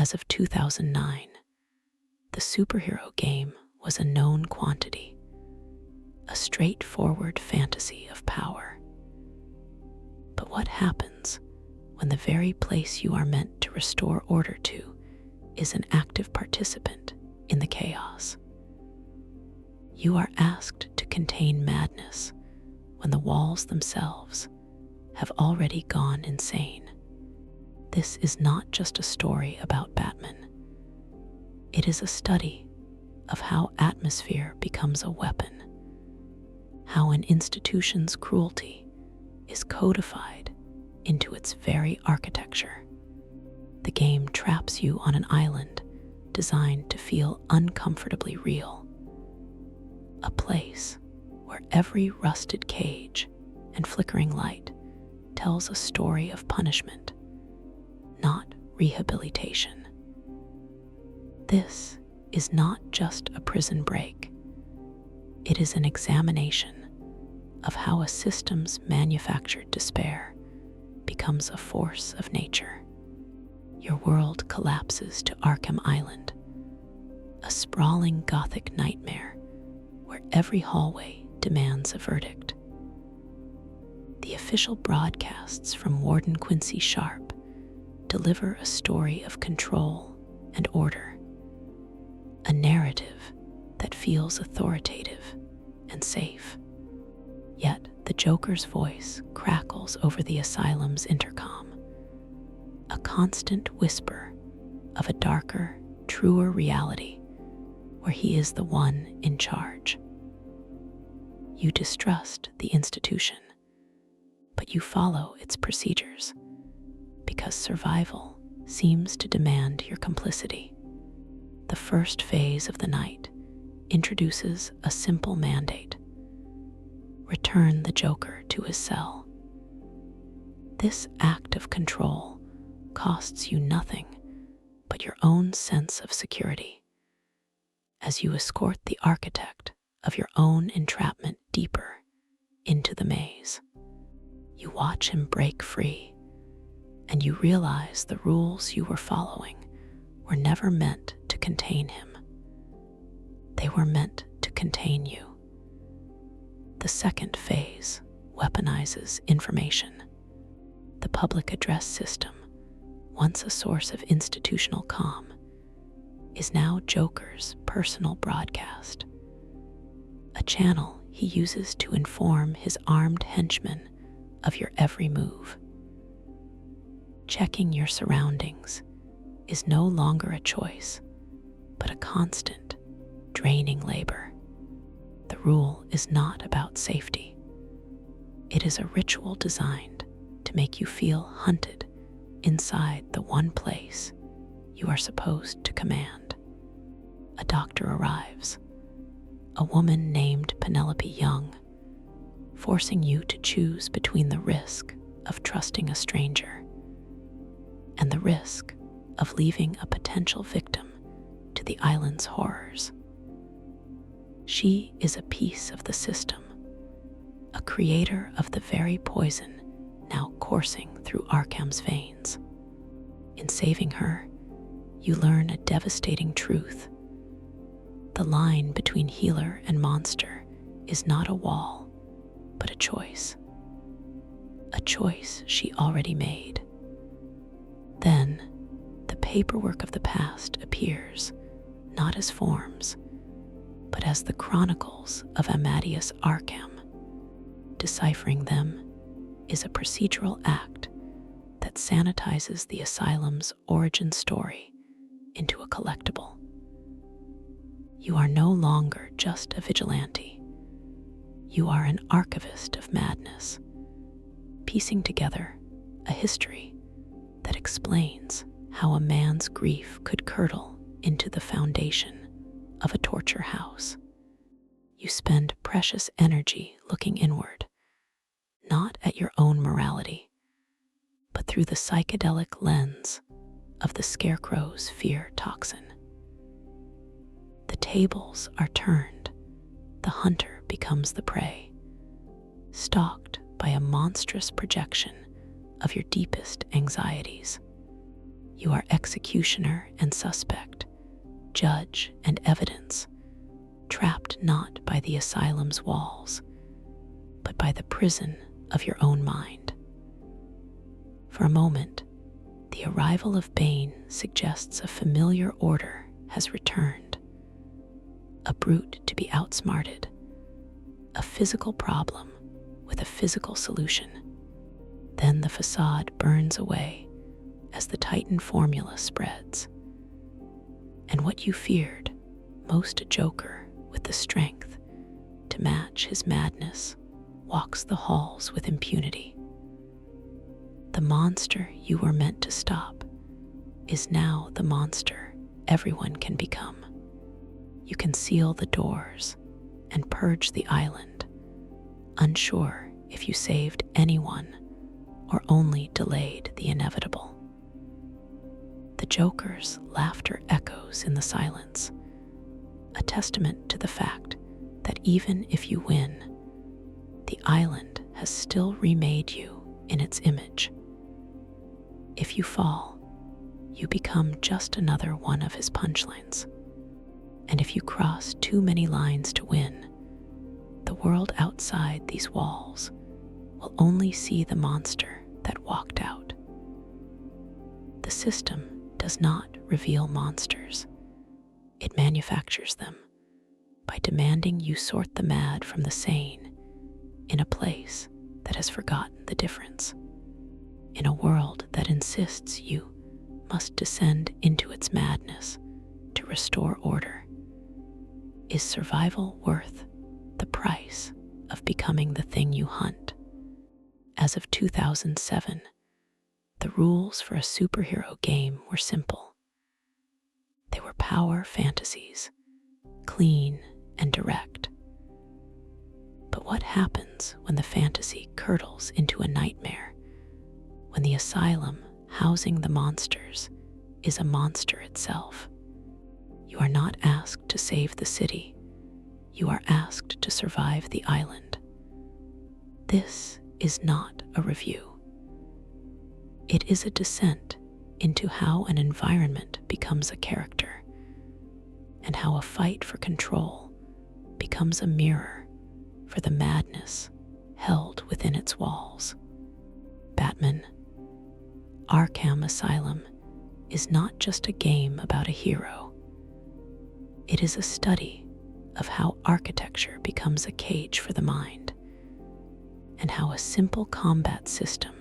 as of 2009, the superhero game was a known quantity, a straightforward fantasy of power. But what happens when the very place you are meant to restore order to is an active participant in the chaos? You are asked to contain madness when the walls themselves have already gone insane. This is not just a story about Batman. It is a study of how atmosphere becomes a weapon, how an institution's cruelty is codified into its very architecture. The game traps you on an island designed to feel uncomfortably real, a place where every rusted cage and flickering light tells a story of punishment, not rehabilitation. This is not just a prison break. It is an examination of how a system's manufactured despair becomes a force of nature. Your world collapses to Arkham Island, a sprawling Gothic nightmare where every hallway demands a verdict. The official broadcasts from Warden Quincy Sharp deliver a story of control and order, a narrative that feels authoritative and safe. Yet the Joker's voice crackles over the Asylum's intercom, a constant whisper of a darker, truer reality where he is the one in charge. You distrust the institution, but you follow its procedures because survival seems to demand your complicity. The first phase of the night introduces a simple mandate: return the Joker to his cell. This act of control costs you nothing but your own sense of security as you escort the architect of your own entrapment deeper into the maze. You watch him break free, and you realize the rules you were following were never meant to contain him. They were meant to contain you. The second phase weaponizes information. The public address system, once a source of institutional calm, is now Joker's personal broadcast, a channel he uses to inform his armed henchmen of your every move. Checking your surroundings is no longer a choice, but a constant, draining labor. The rule is not about safety. It is a ritual designed to make you feel hunted inside the one place you are supposed to command. A doctor arrives, a woman named Penelope Young, forcing you to choose between the risk of trusting a stranger and the risk of leaving a potential victim to the island's horrors. She is a piece of the system, a creator of the very poison now coursing through Arkham's veins. In saving her, you learn a devastating truth. The line between healer and monster is not a wall, but a choice. A choice she already made. Then, the paperwork of the past appears, not as forms, but as the chronicles of Amadeus Arkham. Deciphering them is a procedural act that sanitizes the Asylum's origin story into a collectible. You are no longer just a vigilante. You are an archivist of madness, piecing together a history that explains how a man's grief could curdle into the foundation of a torture house. You spend precious energy looking inward, not at your own morality, but through the psychedelic lens of the Scarecrow's fear toxin. The tables are turned. The hunter becomes the prey, stalked by a monstrous projection of your deepest anxieties. You are executioner and suspect, judge and evidence, trapped not by the asylum's walls, but by the prison of your own mind. For a moment, the arrival of Bane suggests a familiar order has returned, a brute to be outsmarted, a physical problem with a physical solution. Then the facade burns away as the Titan formula spreads. And what you feared, most a Joker with the strength to match his madness, walks the halls with impunity. The monster you were meant to stop is now the monster everyone can become. You can seal the doors and purge the island, unsure if you saved anyone or only delayed the inevitable. The Joker's laughter echoes in the silence, a testament to the fact that even if you win, the island has still remade you in its image. If you fall, you become just another one of his punchlines. And if you cross too many lines to win, the world outside these walls will only see the monster that walked out. The system does not reveal monsters. It manufactures them by demanding you sort the mad from the sane in a place that has forgotten the difference, in a world that insists you must descend into its madness to restore order. Is survival worth the price of becoming the thing you hunt? As of 2007, the rules for a superhero game were simple. They were power fantasies, clean and direct. But what happens when the fantasy curdles into a nightmare, when the asylum housing the monsters is a monster itself? You are not asked to save the city. You are asked to survive the island. This is not a review. It is a descent into how an environment becomes a character, and how a fight for control becomes a mirror for the madness held within its walls. Batman: Arkham Asylum is not just a game about a hero. It is a study of how architecture becomes a cage for the mind, and how a simple combat system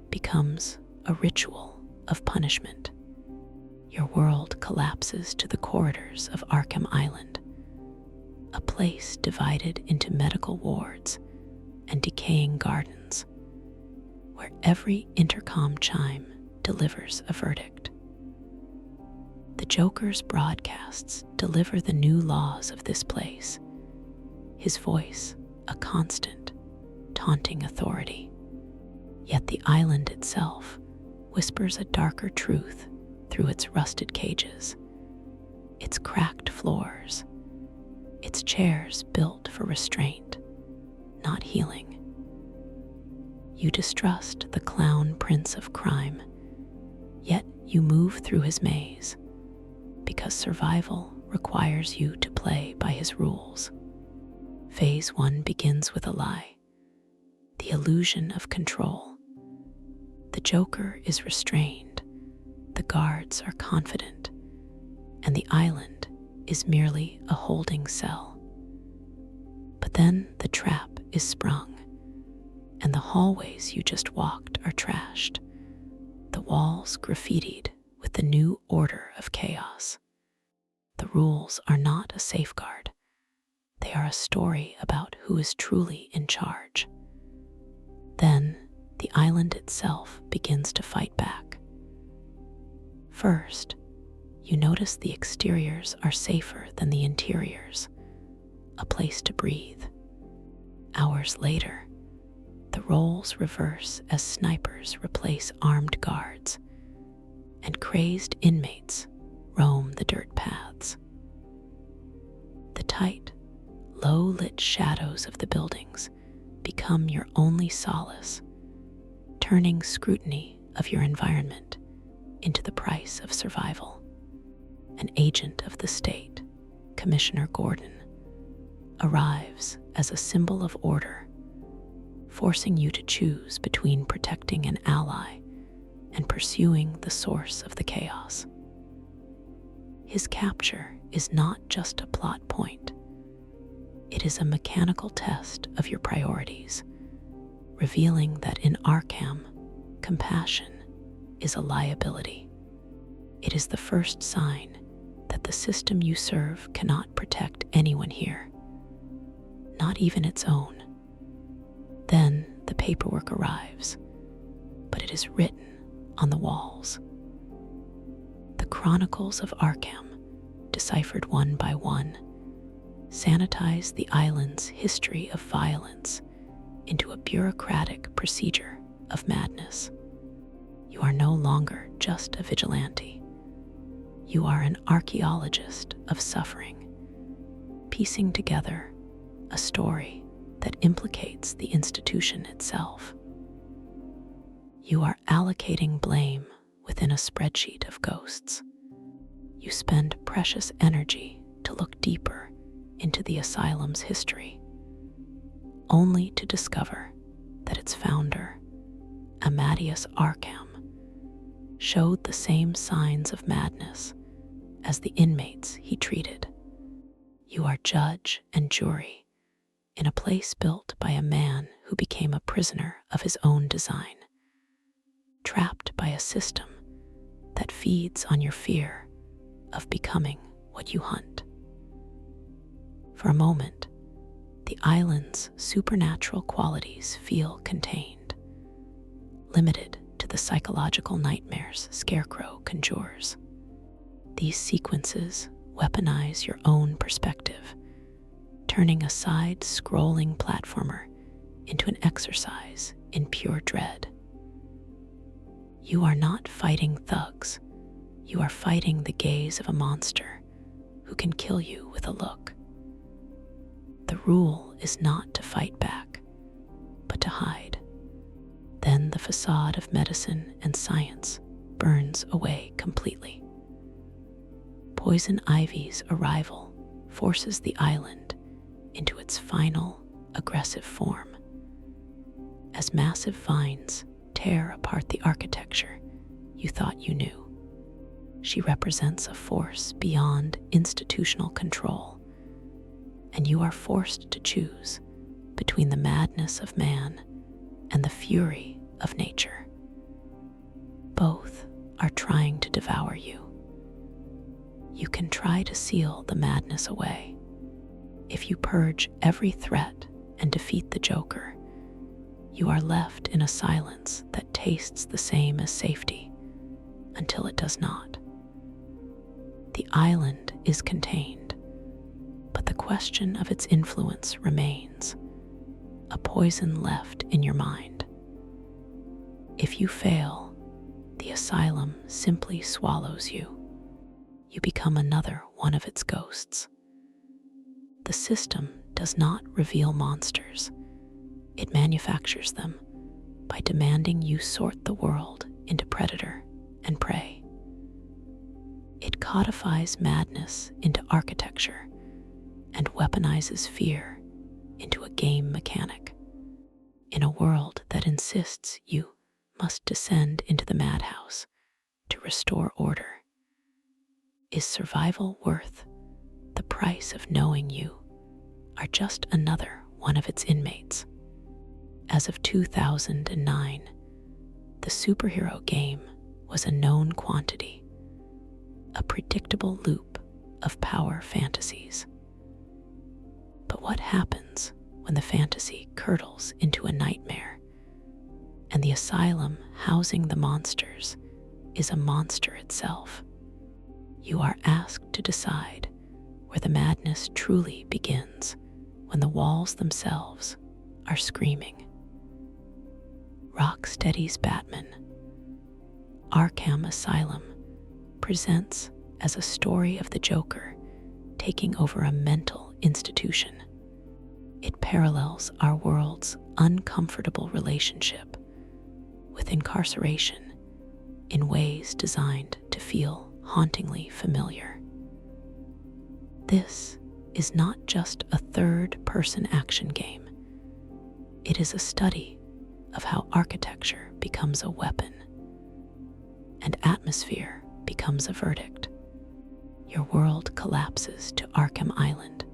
becomes a ritual of punishment. Your world collapses to the corridors of Arkham Island, a place divided into medical wards and decaying gardens, where every intercom chime delivers a verdict. The Joker's broadcasts deliver the new laws of this place, his voice a constant, taunting authority. Yet the island itself whispers a darker truth through its rusted cages, its cracked floors, its chairs built for restraint, not healing. You distrust the clown prince of crime, yet you move through his maze, because survival requires you to play by his rules. Phase 1 begins with a lie, the illusion of control. The Joker is restrained, the guards are confident, and the island is merely a holding cell. But then the trap is sprung, and the hallways you just walked are trashed, the walls graffitied with the new order of chaos. The rules are not a safeguard. They are a story about who is truly in charge. Then the island itself begins to fight back. First, you notice the exteriors are safer than the interiors, a place to breathe. Hours later, the roles reverse as snipers replace armed guards, and crazed inmates roam the dirt paths. The tight, low-lit shadows of the buildings become your only solace, turning scrutiny of your environment into the price of survival. An agent of the state, Commissioner Gordon, arrives as a symbol of order, forcing you to choose between protecting an ally and pursuing the source of the chaos. His capture is not just a plot point. It is a mechanical test of your priorities, revealing that in Arkham, compassion is a liability. It is the first sign that the system you serve cannot protect anyone here, not even its own. Then the paperwork arrives, but it is written on the walls. The Chronicles of Arkham, deciphered one by one, sanitize the island's history of violence into a bureaucratic procedure of madness. You are no longer just a vigilante. You are an archaeologist of suffering, piecing together a story that implicates the institution itself. You are allocating blame within a spreadsheet of ghosts. You spend precious energy to look deeper into the asylum's history, only to discover that its founder, Amadeus Arkham, showed the same signs of madness as the inmates he treated. You are judge and jury in a place built by a man who became a prisoner of his own design, trapped by a system that feeds on your fear of becoming what you hunt. For a moment, the island's supernatural qualities feel contained, limited to the psychological nightmares Scarecrow conjures. These sequences weaponize your own perspective, turning a side-scrolling platformer into an exercise in pure dread. You are not fighting thugs. You are fighting the gaze of a monster who can kill you with a look. The rule is not to fight back, but to hide. Then the facade of medicine and science burns away completely. Poison Ivy's arrival forces the island into its final aggressive form. As massive vines tear apart the architecture you thought you knew, she represents a force beyond institutional control, and you are forced to choose between the madness of man and the fury of nature. Both are trying to devour you. You can try to seal the madness away. If you purge every threat and defeat the Joker, you are left in a silence that tastes the same as safety until it does not. The island is contained, but the question of its influence remains, a poison left in your mind. If you fail, the asylum simply swallows you. You become another one of its ghosts. The system does not reveal monsters. It manufactures them by demanding you sort the world into predator and prey. It codifies madness into architecture and weaponizes fear into a game mechanic. In a world that insists you must descend into the madhouse to restore order, is survival worth the price of knowing you are just another one of its inmates? As of 2009, the superhero game was a known quantity, a predictable loop of power fantasies. But what happens when the fantasy curdles into a nightmare, and the asylum housing the monsters is a monster itself? You are asked to decide where the madness truly begins when the walls themselves are screaming. Rocksteady's Batman, Arkham Asylum, presents as a story of the Joker taking over a mental institution. It parallels our world's uncomfortable relationship with incarceration in ways designed to feel hauntingly familiar. This is not just a third-person action game. It is a study of how architecture becomes a weapon and atmosphere becomes a verdict. Your world collapses to Arkham Island,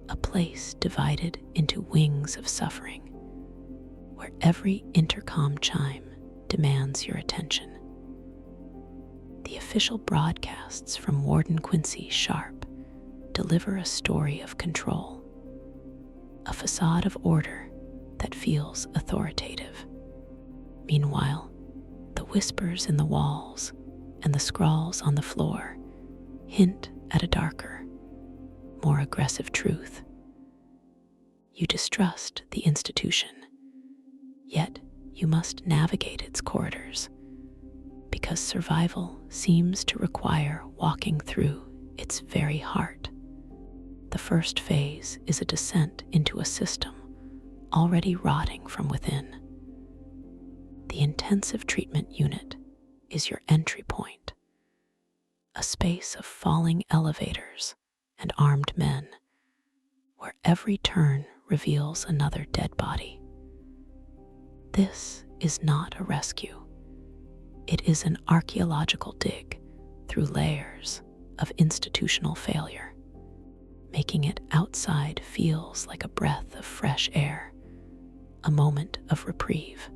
a place divided into wings of suffering, where every intercom chime demands your attention. The official broadcasts from Warden Quincy Sharp deliver a story of control, a facade of order that feels authoritative. Meanwhile, the whispers in the walls and the scrawls on the floor hint at a darker, more aggressive truth. You distrust the institution, yet you must navigate its corridors, because survival seems to require walking through its very heart. The first phase is a descent into a system already rotting from within. The intensive treatment unit is your entry point, a space of falling elevators and armed men, where every turn reveals another dead body. This is not a rescue. It is an archaeological dig through layers of institutional failure, making it outside feels like a breath of fresh air, a moment of reprieve.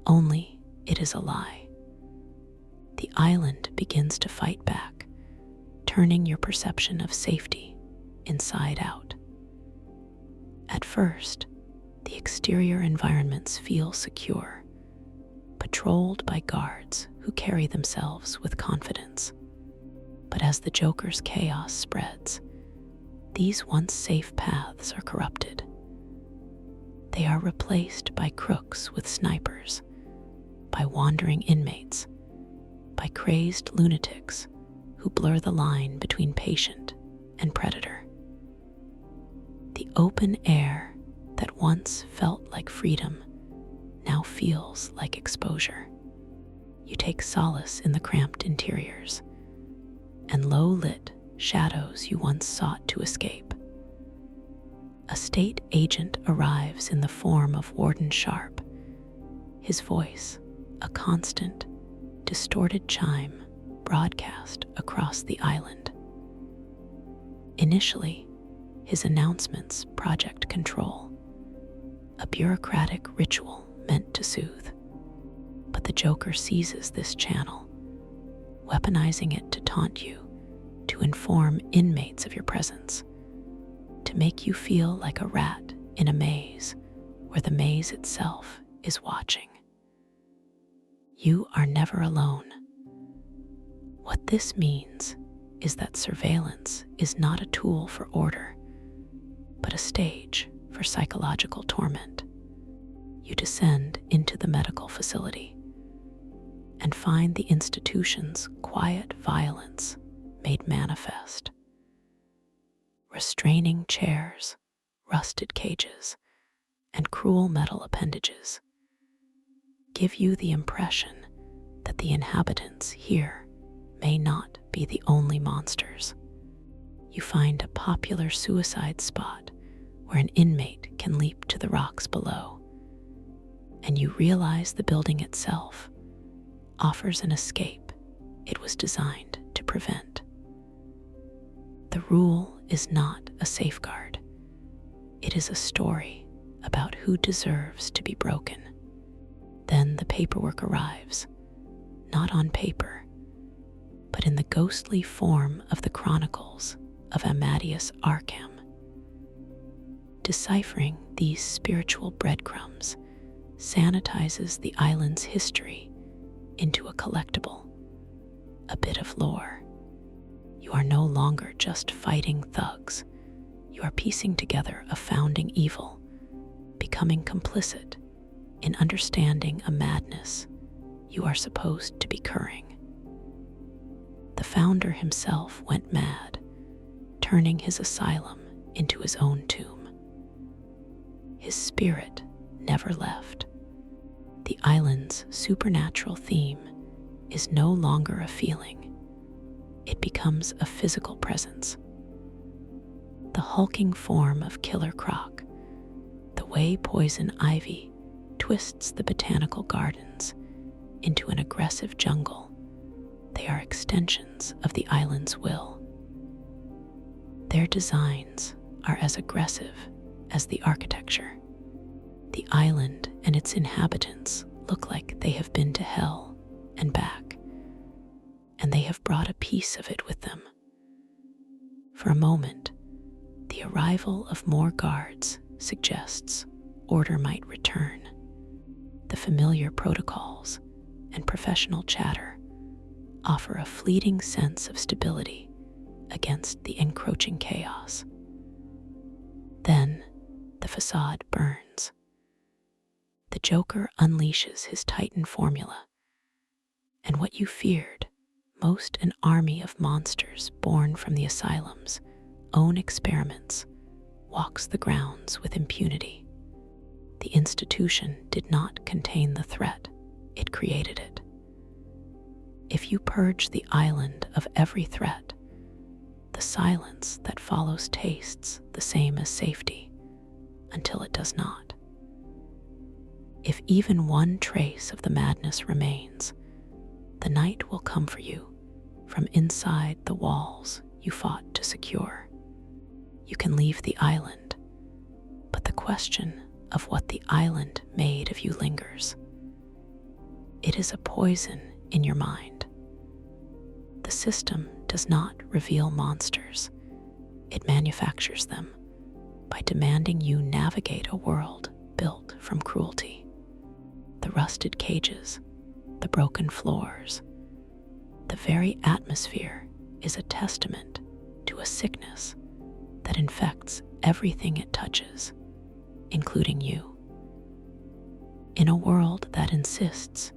Only it is a lie. The island begins to fight back, turning your perception of safety inside out. At first, the exterior environments feel secure, patrolled by guards who carry themselves with confidence. But as the Joker's chaos spreads, these once safe paths are corrupted. They are replaced by crooks with snipers, by wandering inmates, by crazed lunatics who blur the line between patient and predator. The open air that once felt like freedom now feels like exposure. You take solace in the cramped interiors and low-lit shadows you once sought to escape. A state agent arrives in the form of Warden Sharp, his voice a constant, distorted chime broadcast across the island. Initially, his announcements project control, a bureaucratic ritual meant to soothe. But the Joker seizes this channel, weaponizing it to taunt you, to inform inmates of your presence, to make you feel like a rat in a maze where the maze itself is watching. You are never alone. What this means is that surveillance is not a tool for order, but a stage for psychological torment. You descend into the medical facility and find the institution's quiet violence made manifest. Restraining chairs, rusted cages, and cruel metal appendages give you the impression that the inhabitants here may not be the only monsters. You find a popular suicide spot where an inmate can leap to the rocks below, and you realize the building itself offers an escape it was designed to prevent. The rule is not a safeguard. It is a story about who deserves to be broken. Then the paperwork arrives, not on paper, but in the ghostly form of the chronicles of Amadeus Arkham. Deciphering these spiritual breadcrumbs sanitizes the island's history into a collectible, a bit of lore. You are no longer just fighting thugs. You are piecing together a founding evil, becoming complicit in understanding a madness you are supposed to be curing. The founder himself went mad, turning his asylum into his own tomb. His spirit never left, The island's supernatural theme is no longer a feeling, it becomes a physical presence. The hulking form of Killer Croc, the way poison ivy twists the botanical gardens into an aggressive jungle, they are extensions of the island's will. Their designs are as aggressive as the architecture. The island and its inhabitants look like they have been to hell and back, and they have brought a piece of it with them. For a moment, the arrival of more guards suggests order might return. The familiar protocols and professional chatter offer a fleeting sense of stability against the encroaching chaos. Then the facade burns. The Joker unleashes his Titan formula, and what you feared most, an army of monsters born from the Asylum's own experiments, walks the grounds with impunity. The institution did not contain the threat, it created it. If you purge the island of every threat, the silence that follows tastes the same as safety until it does not. If even one trace of the madness remains, the night will come for you from inside the walls you fought to secure. You can leave the island, but the question of what the island made of you lingers. It is a poison in your mind. The system does not reveal monsters. It manufactures them by demanding you navigate a world built from cruelty. The rusted cages, the broken floors, the very atmosphere is a testament to a sickness that infects everything it touches, including you. In a world that insists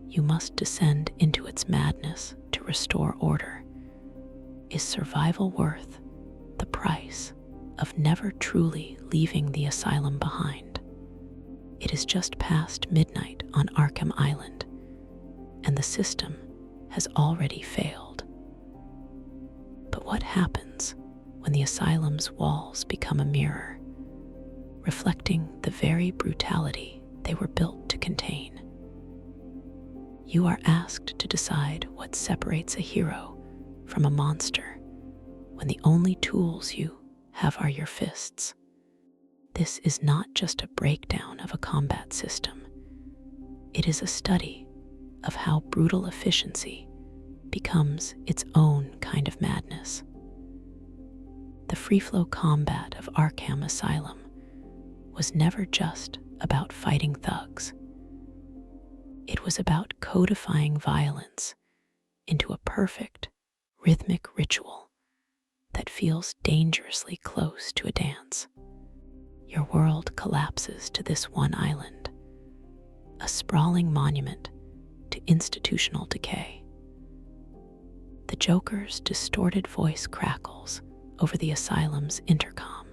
you must descend into its madness to restore order, is survival worth the price of never truly leaving the asylum behind? It is just past midnight on Arkham Island, and the system has already failed. But what happens when the asylum's walls become a mirror, reflecting the very brutality they were built to contain? You are asked to decide what separates a hero from a monster when the only tools you have are your fists. This is not just a breakdown of a combat system. It is a study of how brutal efficiency becomes its own kind of madness. The free-flow combat of Arkham Asylum was never just about fighting thugs. It was about codifying violence into a perfect, rhythmic ritual that feels dangerously close to a dance. Your world collapses to this one island, a sprawling monument to institutional decay. The Joker's distorted voice crackles over the asylum's intercom,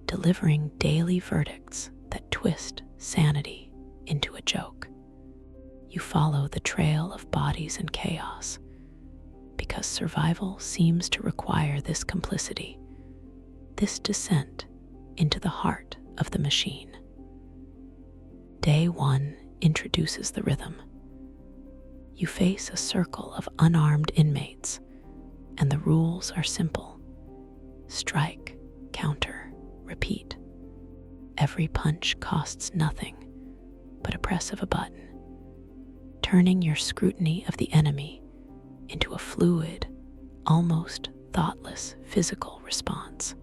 delivering daily verdicts that twist sanity into a joke. You follow the trail of bodies and chaos because survival seems to require this complicity, this descent into the heart of the machine. Day 1 introduces the rhythm. You face a circle of unarmed inmates, and the rules are simple. Strike, counter, repeat. Every punch costs nothing but a press of a button, turning your scrutiny of the enemy into a fluid, almost thoughtless physical response.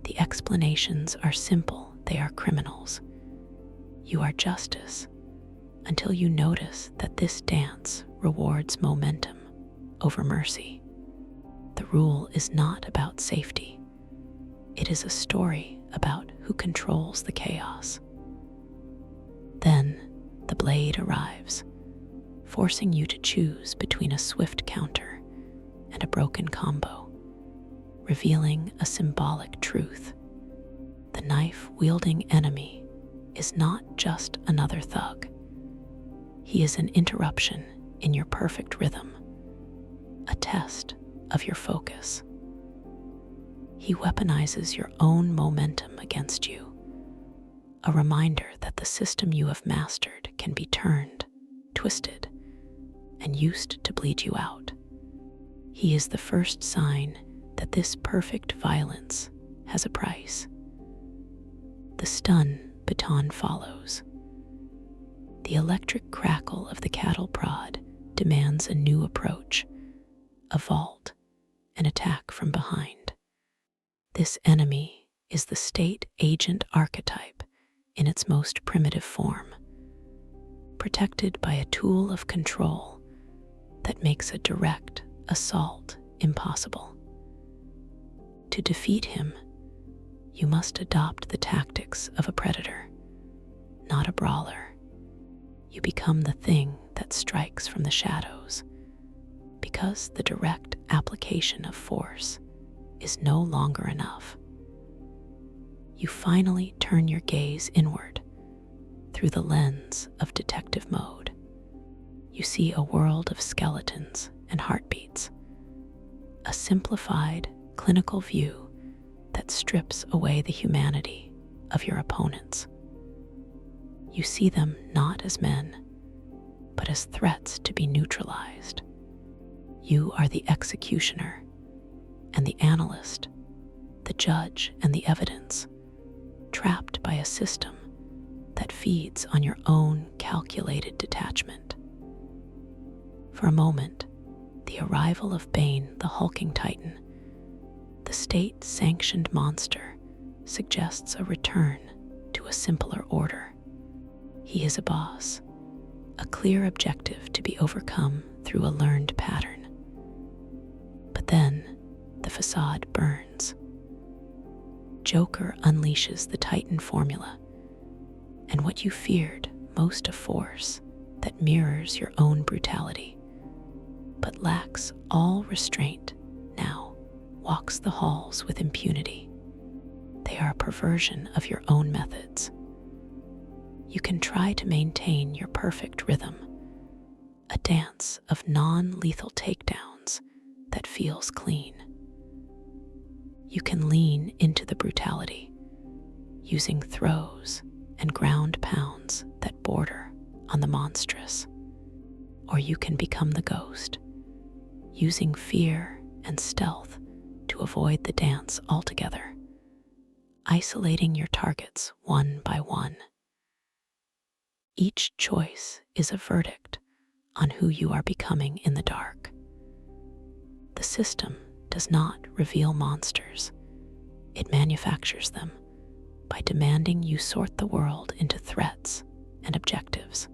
The explanations are simple, they are criminals. You are justice until you notice that this dance rewards momentum over mercy. The rule is not about safety. It is a story about who controls the chaos. Then the blade arrives, forcing you to choose between a swift counter and a broken combo, revealing a symbolic truth. The knife-wielding enemy is not just another thug. He is an interruption in your perfect rhythm, a test of your focus. He weaponizes your own momentum against you, a reminder that the system you have mastered can be turned, twisted, and used to bleed you out. He is the first sign that this perfect violence has a price. The stun baton follows. The electric crackle of the cattle prod demands a new approach, a vault, an attack from behind. This enemy is the state agent archetype in its most primitive form, protected by a tool of control that makes a direct assault impossible. To defeat him, you must adopt the tactics of a predator, not a brawler. You become the thing that strikes from the shadows, because the direct application of force is no longer enough. You finally turn your gaze inward through the lens of detective mode. You see a world of skeletons and heartbeats, a simplified clinical view that strips away the humanity of your opponents. You see them not as men, but as threats to be neutralized. You are the executioner and the analyst, the judge and the evidence, trapped by a system that feeds on your own calculated detachment. For a moment, the arrival of Bane, the hulking titan, the state-sanctioned monster, suggests a return to a simpler order. He is a boss, a clear objective to be overcome through a learned pattern. But then, the facade burns. Joker unleashes the Titan formula, and what you feared most, a force that mirrors your own brutality, but lacks all restraint, now walks the halls with impunity. They are a perversion of your own methods. You can try to maintain your perfect rhythm, a dance of non-lethal takedowns that feels clean. You can lean into the brutality, using throws and ground pounds that border on the monstrous. Or you can become the ghost, using fear and stealth to avoid the dance altogether, isolating your targets one by one. Each choice is a verdict on who you are becoming in the dark. The system does not reveal monsters. It manufactures them by demanding you sort the world into threats and objectives.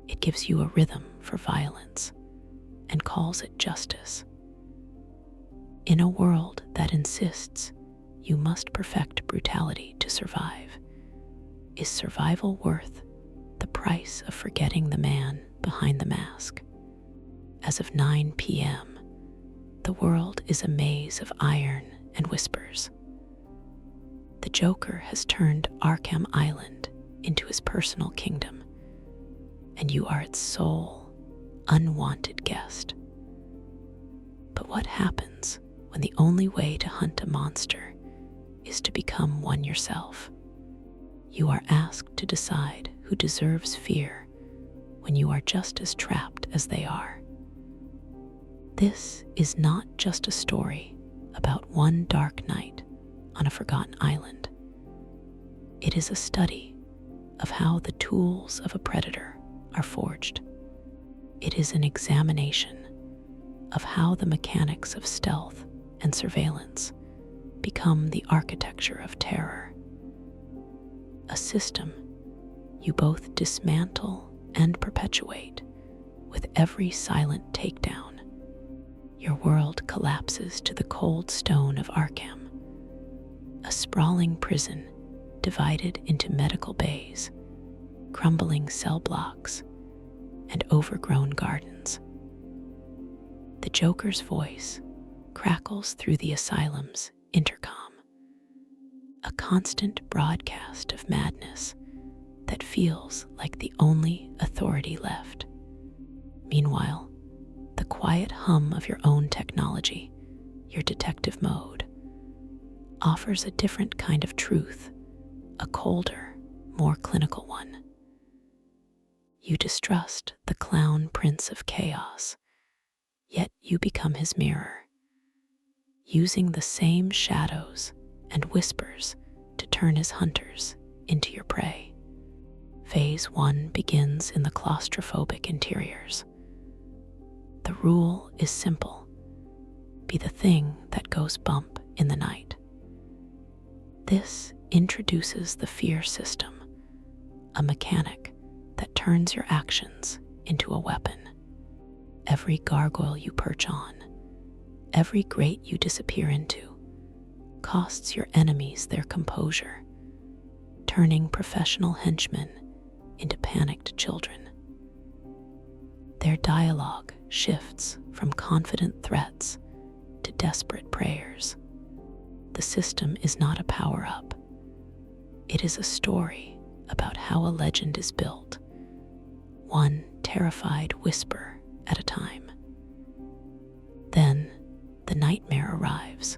It gives you a rhythm for violence and calls it justice. In a world that insists you must perfect brutality to survive, is survival worth the price of forgetting the man behind the mask? As of 9 p.m., the world is a maze of iron and whispers. The Joker has turned Arkham Island into his personal kingdom, and you are its sole, unwanted guest. But what happens when the only way to hunt a monster is to become one yourself? You are asked to decide who deserves fear when you are just as trapped as they are. This is not just a story about one dark night on a forgotten island. It is a study of how the tools of a predator are forged. It is an examination of how the mechanics of stealth and surveillance become the architecture of terror. A system you both dismantle and perpetuate with every silent takedown. Your world collapses to the cold stone of Arkham, a sprawling prison divided into medical bays, crumbling cell blocks, and overgrown gardens. The Joker's voice crackles through the Asylum's intercom, a constant broadcast of madness that feels like the only authority left. Meanwhile, the quiet hum of your own technology, your detective mode, offers a different kind of truth, a colder, more clinical one. You distrust the clown prince of chaos, yet you become his mirror, using the same shadows and whispers to turn his hunters into your prey. Phase 1 begins in the claustrophobic interiors. The rule is simple: be the thing that goes bump in the night. This introduces the fear system, a mechanic that turns your actions into a weapon. Every gargoyle you perch on, every grate you disappear into, costs your enemies their composure, turning professional henchmen into panicked children. Their dialogue shifts from confident threats to desperate prayers. The system is not a power-up. It is a story about how a legend is built, one terrified whisper at a time. Then the nightmare arrives,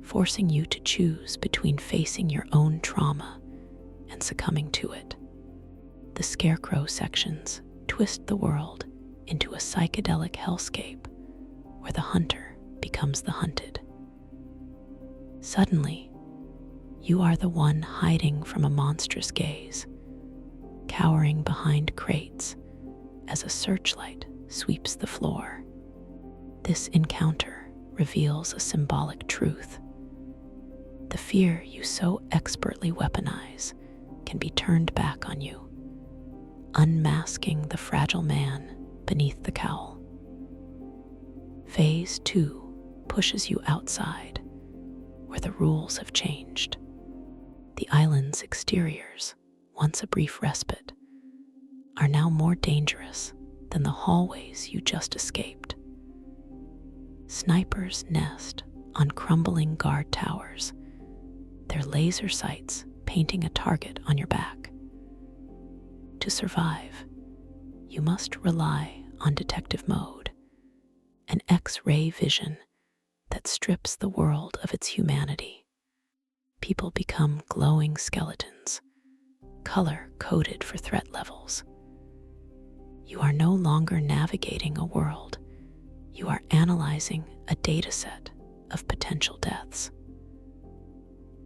forcing you to choose between facing your own trauma and succumbing to it. The Scarecrow sections twist the world into a psychedelic hellscape where the hunter becomes the hunted. Suddenly, you are the one hiding from a monstrous gaze, cowering behind crates as a searchlight sweeps the floor. This encounter reveals a symbolic truth. The fear you so expertly weaponize can be turned back on you, unmasking the fragile man beneath the cowl. Phase 2 pushes you outside, where the rules have changed. The island's exteriors, once a brief respite, are now more dangerous than the hallways you just escaped. Snipers nest on crumbling guard towers, their laser sights painting a target on your back. To survive, you must rely on detective mode, an X-ray vision that strips the world of its humanity. People become glowing skeletons, color-coded for threat levels. You are no longer navigating a world, you are analyzing a dataset of potential deaths.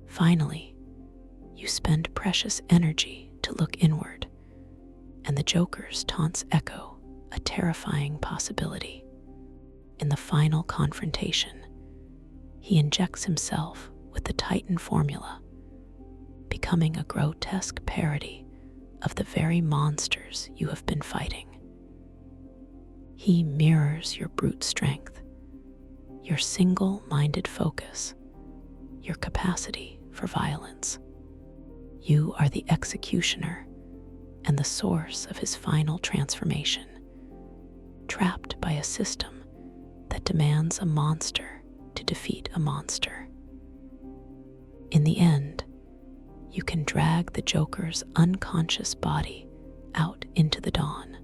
Finally, you spend precious energy to look inward, and the Joker's taunts echo a terrifying possibility. In the final confrontation, he injects himself with the Titan formula, becoming a grotesque parody of the very monsters you have been fighting. He mirrors your brute strength, your single-minded focus, your capacity for violence. You are the executioner and the source of his final transformation, trapped by a system that demands a monster to defeat a monster. In the end, you can drag the Joker's unconscious body out into the dawn,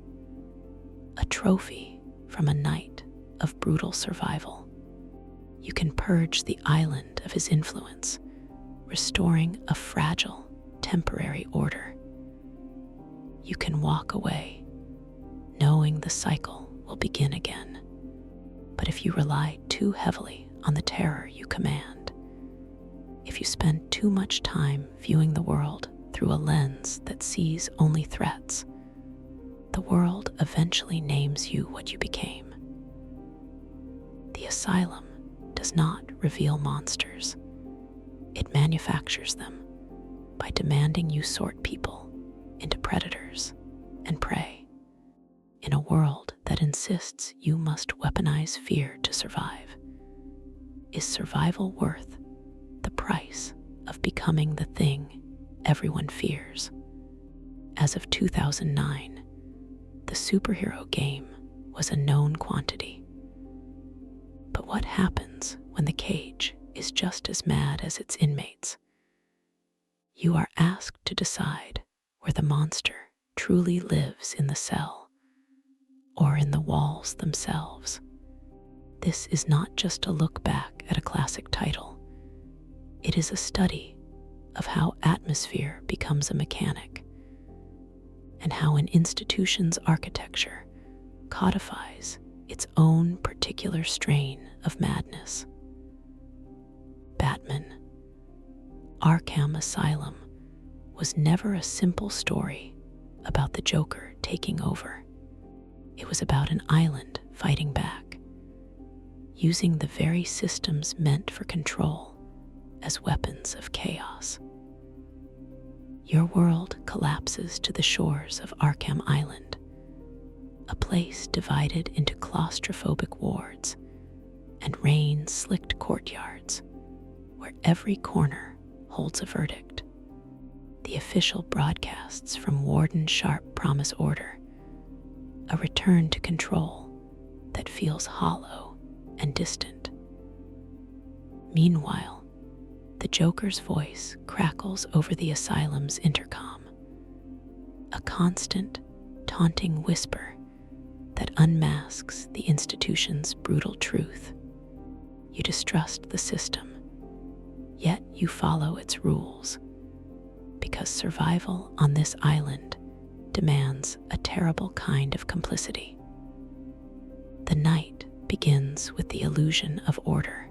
a trophy from a night of brutal survival. You can purge the island of his influence, restoring a fragile, temporary order. You can walk away, knowing the cycle will begin again. But if you rely too heavily on the terror you command, if you spend too much time viewing the world through a lens that sees only threats, the world eventually names you what you became. The Asylum does not reveal monsters. It manufactures them by demanding you sort people into predators and prey. In a world that insists you must weaponize fear to survive, is survival worth the price of becoming the thing everyone fears? As of 2009, the superhero game was a known quantity. But what happens when the cage is just as mad as its inmates? You are asked to decide where the monster truly lives in the cell or in the walls themselves. This is not just a look back at a classic title. It is a study of how atmosphere becomes a mechanic and how an institution's architecture codifies its own particular strain of madness. Batman, Arkham Asylum was never a simple story about the Joker taking over. It was about an island fighting back, using the very systems meant for control as weapons of chaos. Your world collapses to the shores of Arkham Island, a place divided into claustrophobic wards and rain-slicked courtyards where every corner holds a verdict. The official broadcasts from Warden Sharp promise order, a return to control that feels hollow and distant. Meanwhile, the Joker's voice crackles over the asylum's intercom, a constant, taunting whisper that unmasks the institution's brutal truth. You distrust the system, yet you follow its rules, because survival on this island demands a terrible kind of complicity. The night begins with the illusion of order.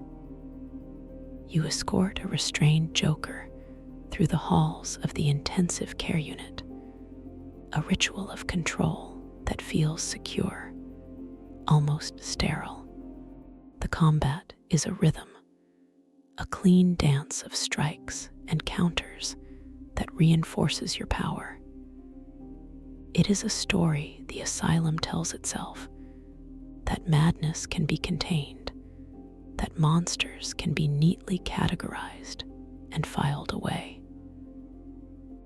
You escort a restrained Joker through the halls of the intensive care unit, a ritual of control that feels secure, almost sterile. The combat is a rhythm, a clean dance of strikes and counters that reinforces your power. It is a story the asylum tells itself, that madness can be contained, that monsters can be neatly categorized and filed away.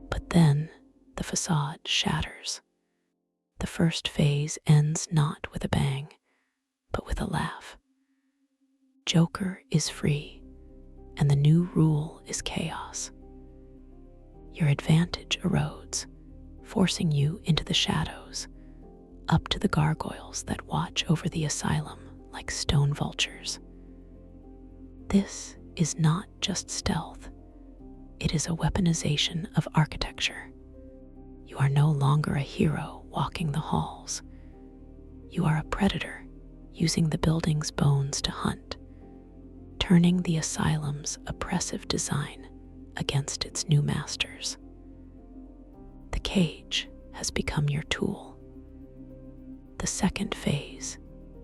But then the facade shatters. The first phase ends not with a bang, but with a laugh. Joker is free, and the new rule is chaos. Your advantage erodes, forcing you into the shadows, up to the gargoyles that watch over the asylum like stone vultures. This is not just stealth, it is a weaponization of architecture. You are no longer a hero walking the halls. You are a predator using the building's bones to hunt, turning the asylum's oppressive design against its new masters. The cage has become your tool. The second phase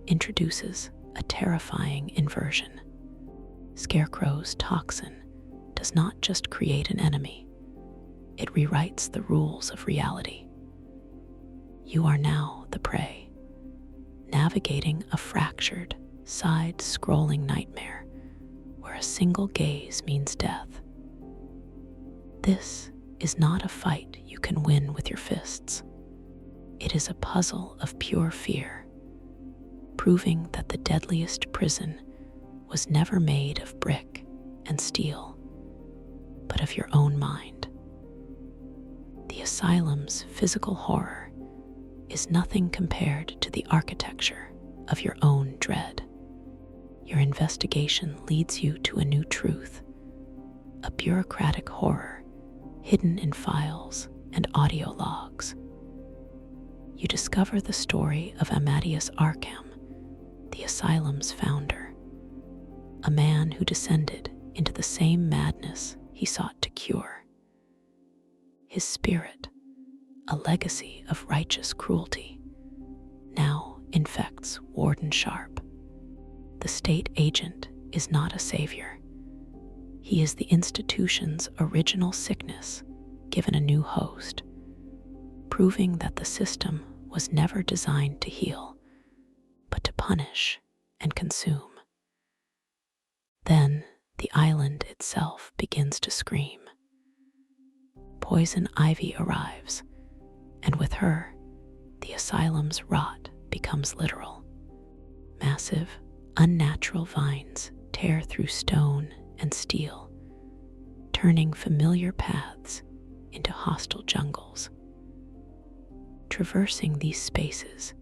introduces a terrifying inversion. Scarecrow's toxin does not just create an enemy, it rewrites the rules of reality. You are now the prey, navigating a fractured, side-scrolling nightmare where a single gaze means death. This is not a fight you can win with your fists. It is a puzzle of pure fear, proving that the deadliest prison was never made of brick and steel, but of your own mind. The asylum's physical horror is nothing compared to the architecture of your own dread. Your investigation leads you to a new truth, a bureaucratic horror hidden in files and audio logs. You discover the story of Amadeus Arkham, the asylum's founder, a man who descended into the same madness he sought to cure. His spirit, a legacy of righteous cruelty, now infects Warden Sharp. The state agent is not a savior. He is the institution's original sickness given a new host, proving that the system was never designed to heal, but to punish and consume. Then the island itself begins to scream. Poison ivy arrives, and with her, the asylum's rot becomes literal. Massive, unnatural vines tear through stone and steel, turning familiar paths into hostile jungles. Traversing these spaces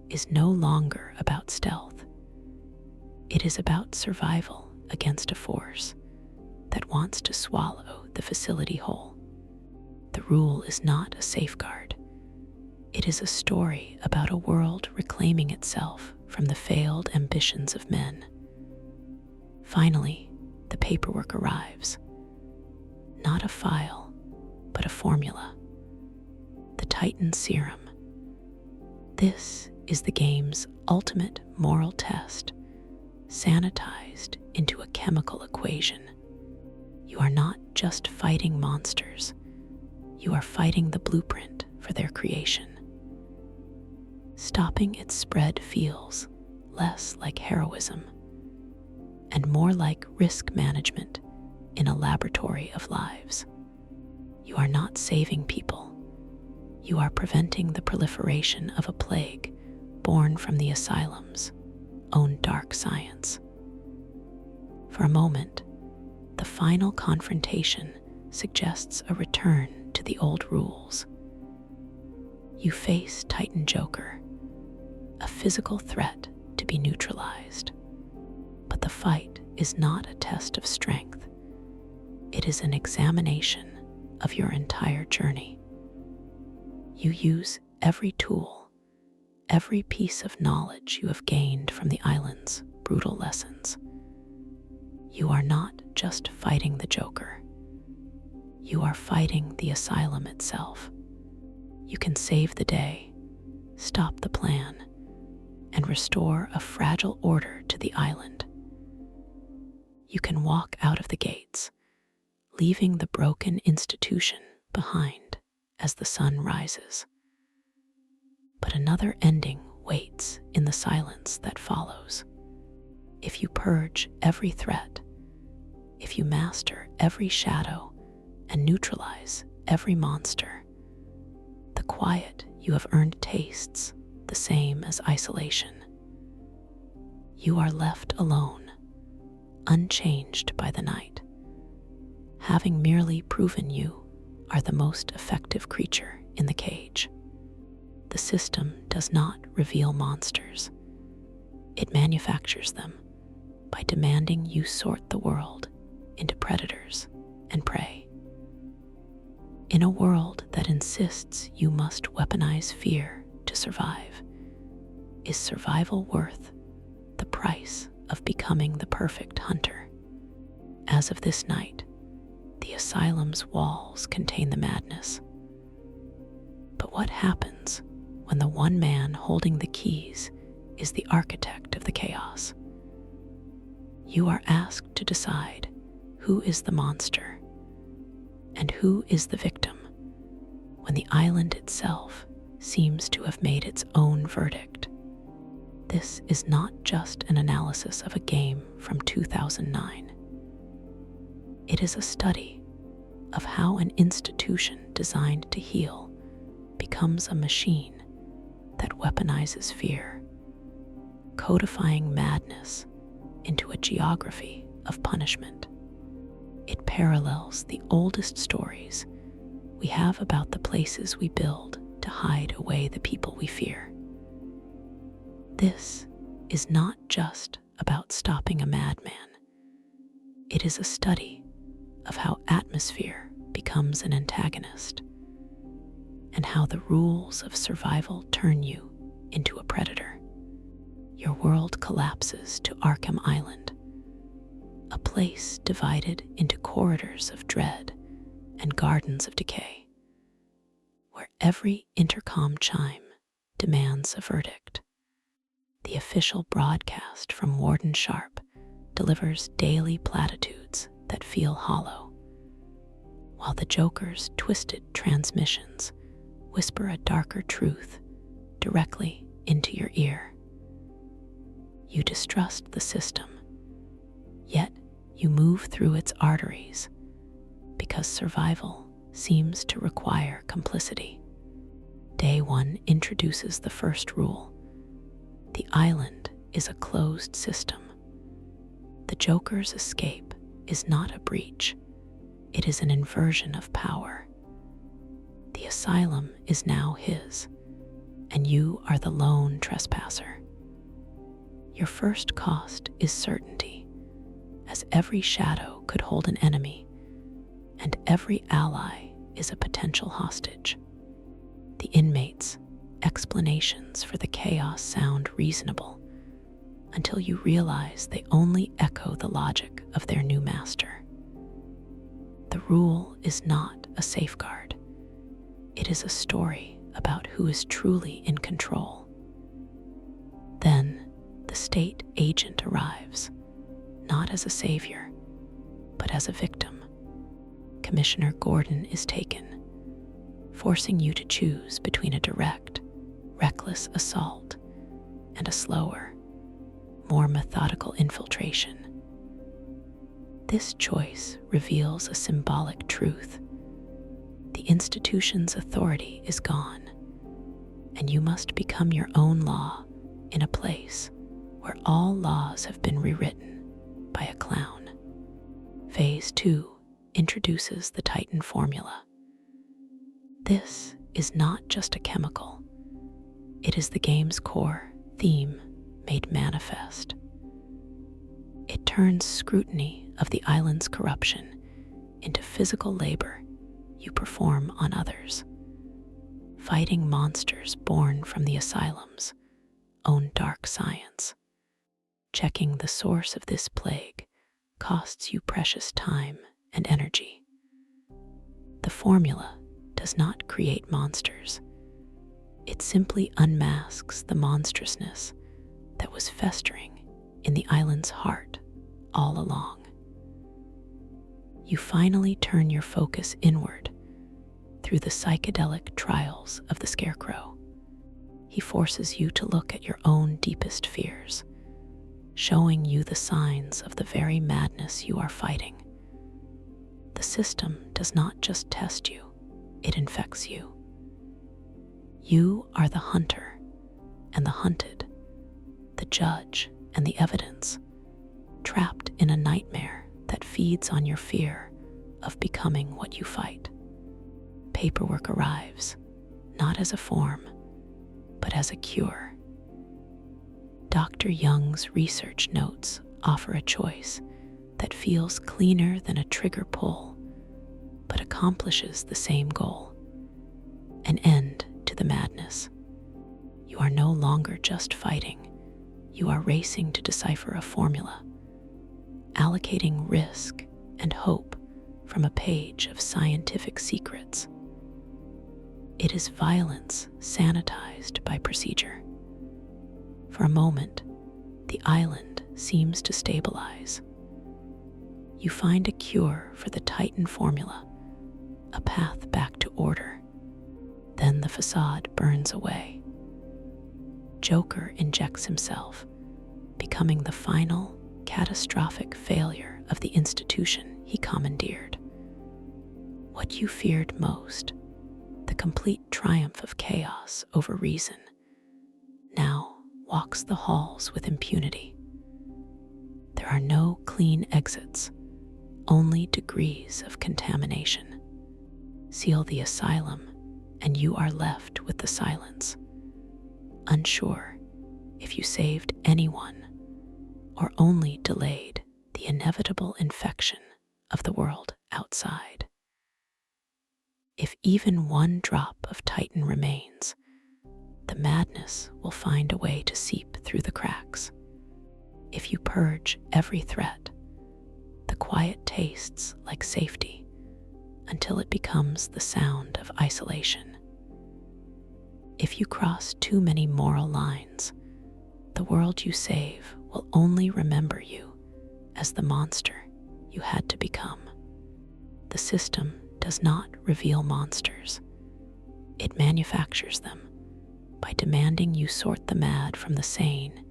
is no longer about stealth. It is about survival against a force that wants to swallow the facility whole. The rule is not a safeguard. It is a story about a world reclaiming itself from the failed ambitions of men. Finally, the paperwork arrives. Not a file, but a formula. The Titan Serum. This is the game's ultimate moral test, sanitized into a chemical equation. You are not just fighting monsters, you are fighting the blueprint for their creation. Stopping its spread feels less like heroism and more like risk management in a laboratory of lives. You are not saving people. You are preventing the proliferation of a plague born from the Asylum's own dark science. For a moment, the final confrontation suggests a return to the old rules. You face Titan Joker, a physical threat to be neutralized. But the fight is not a test of strength. It is an examination of your entire journey. You use every tool, every piece of knowledge you have gained from the island's brutal lessons. You are not just fighting the Joker. You are fighting the Asylum itself. You can save the day, stop the plan, and restore a fragile order to the island. You can walk out of the gates, leaving the broken institution behind as the sun rises. But another ending waits in the silence that follows. If you purge every threat, if you master every shadow and neutralize every monster, the quiet you have earned tastes the same as isolation. You are left alone, unchanged by the night, having merely proven you are the most effective creature in the cage. The system does not reveal monsters. It manufactures them by demanding you sort the world into predators and prey. In a world that insists you must weaponize fear to survive, is survival worth the price of becoming the perfect hunter? As of this night, the Asylum's walls contain the madness. But what happens when the one man holding the keys is the architect of the chaos? You are asked to decide who is the monster and who is the victim when the island itself seems to have made its own verdict. This is not just an analysis of a game from 2009. It is a study of how an institution designed to heal becomes a machine that weaponizes fear, codifying madness into a geography of punishment. It parallels the oldest stories we have about the places we build to hide away the people we fear. This is not just about stopping a madman. It is a study of how atmosphere becomes an antagonist and how the rules of survival turn you into a predator. Your world collapses to Arkham Island, a place divided into corridors of dread and gardens of decay, where every intercom chime demands a verdict. The official broadcast from Warden Sharp delivers daily platitudes that feel hollow, while the Joker's twisted transmissions whisper a darker truth directly into your ear. You distrust the system, yet you move through its arteries because survival seems to require complicity. Day 1 introduces the first rule. The island is a closed system. The Joker's escape is not a breach. It is an inversion of power. The asylum is now his, and you are the lone trespasser. Your first cost is certainty, as every shadow could hold an enemy, and every ally is a potential hostage. The inmates' explanations for the chaos sound reasonable until you realize they only echo the logic of their new master. The rule is not a safeguard. It is a story about who is truly in control. Then the state agent arrives, not as a savior, but as a victim. Commissioner Gordon is taken, forcing you to choose between a direct, reckless assault and a slower, more methodical infiltration. This choice reveals a symbolic truth. The institution's authority is gone, and you must become your own law in a place where all laws have been rewritten by a clown. Phase 2 introduces the Titan formula. This is not just a chemical. It is the game's core theme made manifest. It turns scrutiny of the island's corruption into physical labor you perform on others, fighting monsters born from the asylum's own dark science. Checking the source of this plague costs you precious time and energy. The formula does not create monsters. It simply unmasks the monstrousness that was festering in the island's heart all along. You finally turn your focus inward through the psychedelic trials of the Scarecrow. He forces you to look at your own deepest fears, showing you the signs of the very madness you are fighting. The system does not just test you, it infects you. You are the hunter and the hunted, the judge and the evidence, trapped in a nightmare that feeds on your fear of becoming what you fight. Paperwork arrives, not as a form, but as a cure. Dr. Young's research notes offer a choice that feels cleaner than a trigger pull, but accomplishes the same goal: an end to the madness. You are no longer just fighting, you are racing to decipher a formula, allocating risk and hope from a page of scientific secrets. It is violence sanitized by procedure. For a moment, the island seems to stabilize. You find a cure for the Titan formula, a path back to order. Then the facade burns away. Joker injects himself, becoming the final, catastrophic failure of the institution he commandeered. What you feared most, the complete triumph of chaos over reason, now walks the halls with impunity. There are no clean exits, only degrees of contamination. Seal the asylum, and you are left with the silence, unsure if you saved anyone or only delayed the inevitable infection of the world outside. If even one drop of Titan remains, the madness will find a way to seep through the cracks. If you purge every threat, the quiet tastes like safety until it becomes the sound of isolation. If you cross too many moral lines, the world you save will only remember you as the monster you had to become. The system does not reveal monsters. It manufactures them by demanding you sort the mad from the sane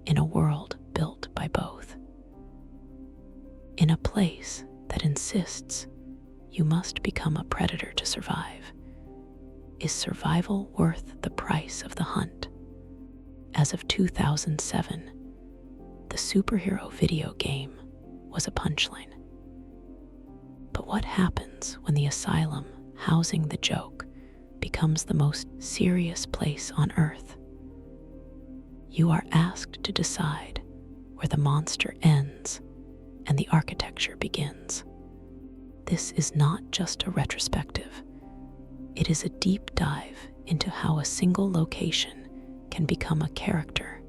in a world built by both. In a place that insists you must become a predator to survive, is survival worth the price of the hunt? As of 2007, the superhero video game was a punchline. But what happens when the asylum housing the joke becomes the most serious place on Earth. You are asked to decide where the monster ends and the architecture begins. This is not just a retrospective. It is a deep dive into how a single location can become a character,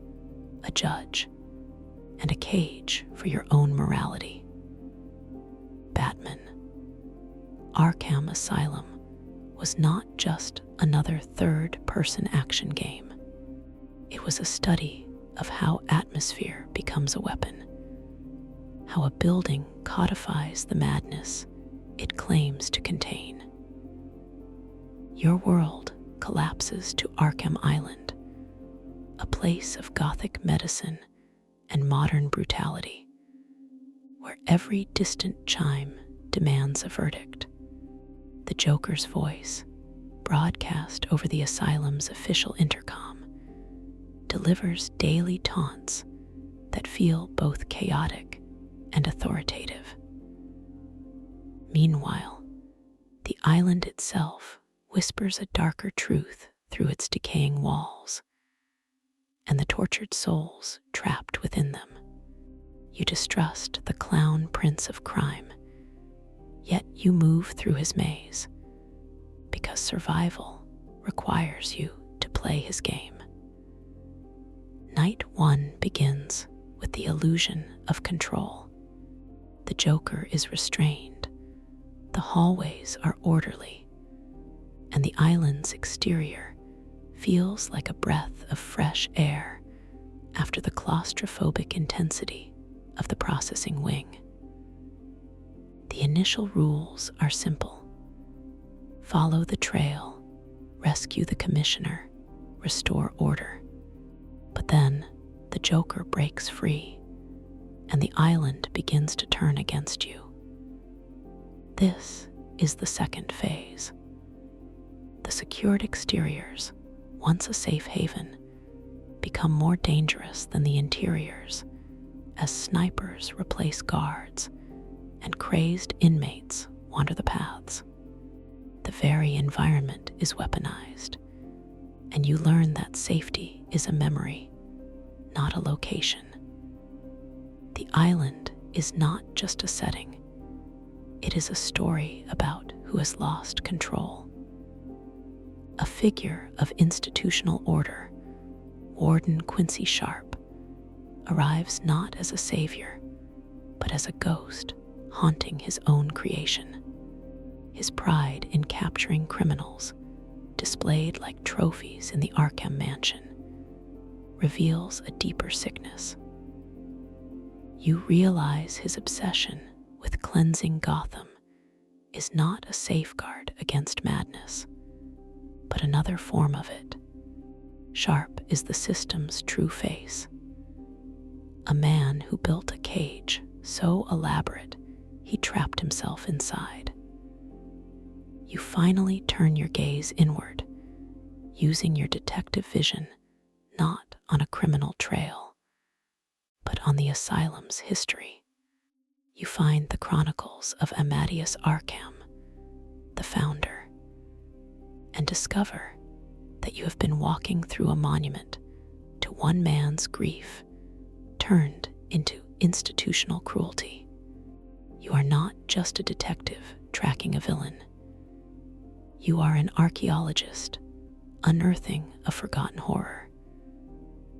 a judge, and a cage for your own morality. Batman. Arkham Asylum was not just another third-person action game. It was a study of how atmosphere becomes a weapon, how a building codifies the madness it claims to contain. Your world collapses to Arkham Island, a place of gothic medicine and modern brutality, where every distant chime demands a verdict. The Joker's voice, broadcast over the asylum's official intercom, delivers daily taunts that feel both chaotic and authoritative. Meanwhile, the island itself whispers a darker truth through its decaying walls, and the tortured souls trapped within them. You distrust the clown prince of crime, yet you move through his maze because survival requires you to play his game. Night 1 begins with the illusion of control. The Joker is restrained, the hallways are orderly, and the island's exterior feels like a breath of fresh air after the claustrophobic intensity of the processing wing. The initial rules are simple. Follow the trail, rescue the commissioner, restore order. But then the Joker breaks free, and the island begins to turn against you. This is the second phase. The secured exteriors, once a safe haven, become more dangerous than the interiors as snipers replace guards and crazed inmates wander the paths. The very environment is weaponized, and you learn that safety is a memory, not a location. The island is not just a setting. It is a story about who has lost control. A figure of institutional order, Warden Quincy Sharp, arrives not as a savior, but as a ghost haunting his own creation. His pride in capturing criminals, displayed like trophies in the Arkham mansion, reveals a deeper sickness. You realize his obsession with cleansing Gotham is not a safeguard against madness, but another form of it. Sharp is the system's true face, a man who built a cage so elaborate he trapped himself inside. You finally turn your gaze inward, using your detective vision not on a criminal trail, but on the asylum's history. You find the chronicles of Amadeus Arkham, the founder, and discover that you have been walking through a monument to one man's grief turned into institutional cruelty. You are not just a detective tracking a villain. You are an archaeologist unearthing a forgotten horror,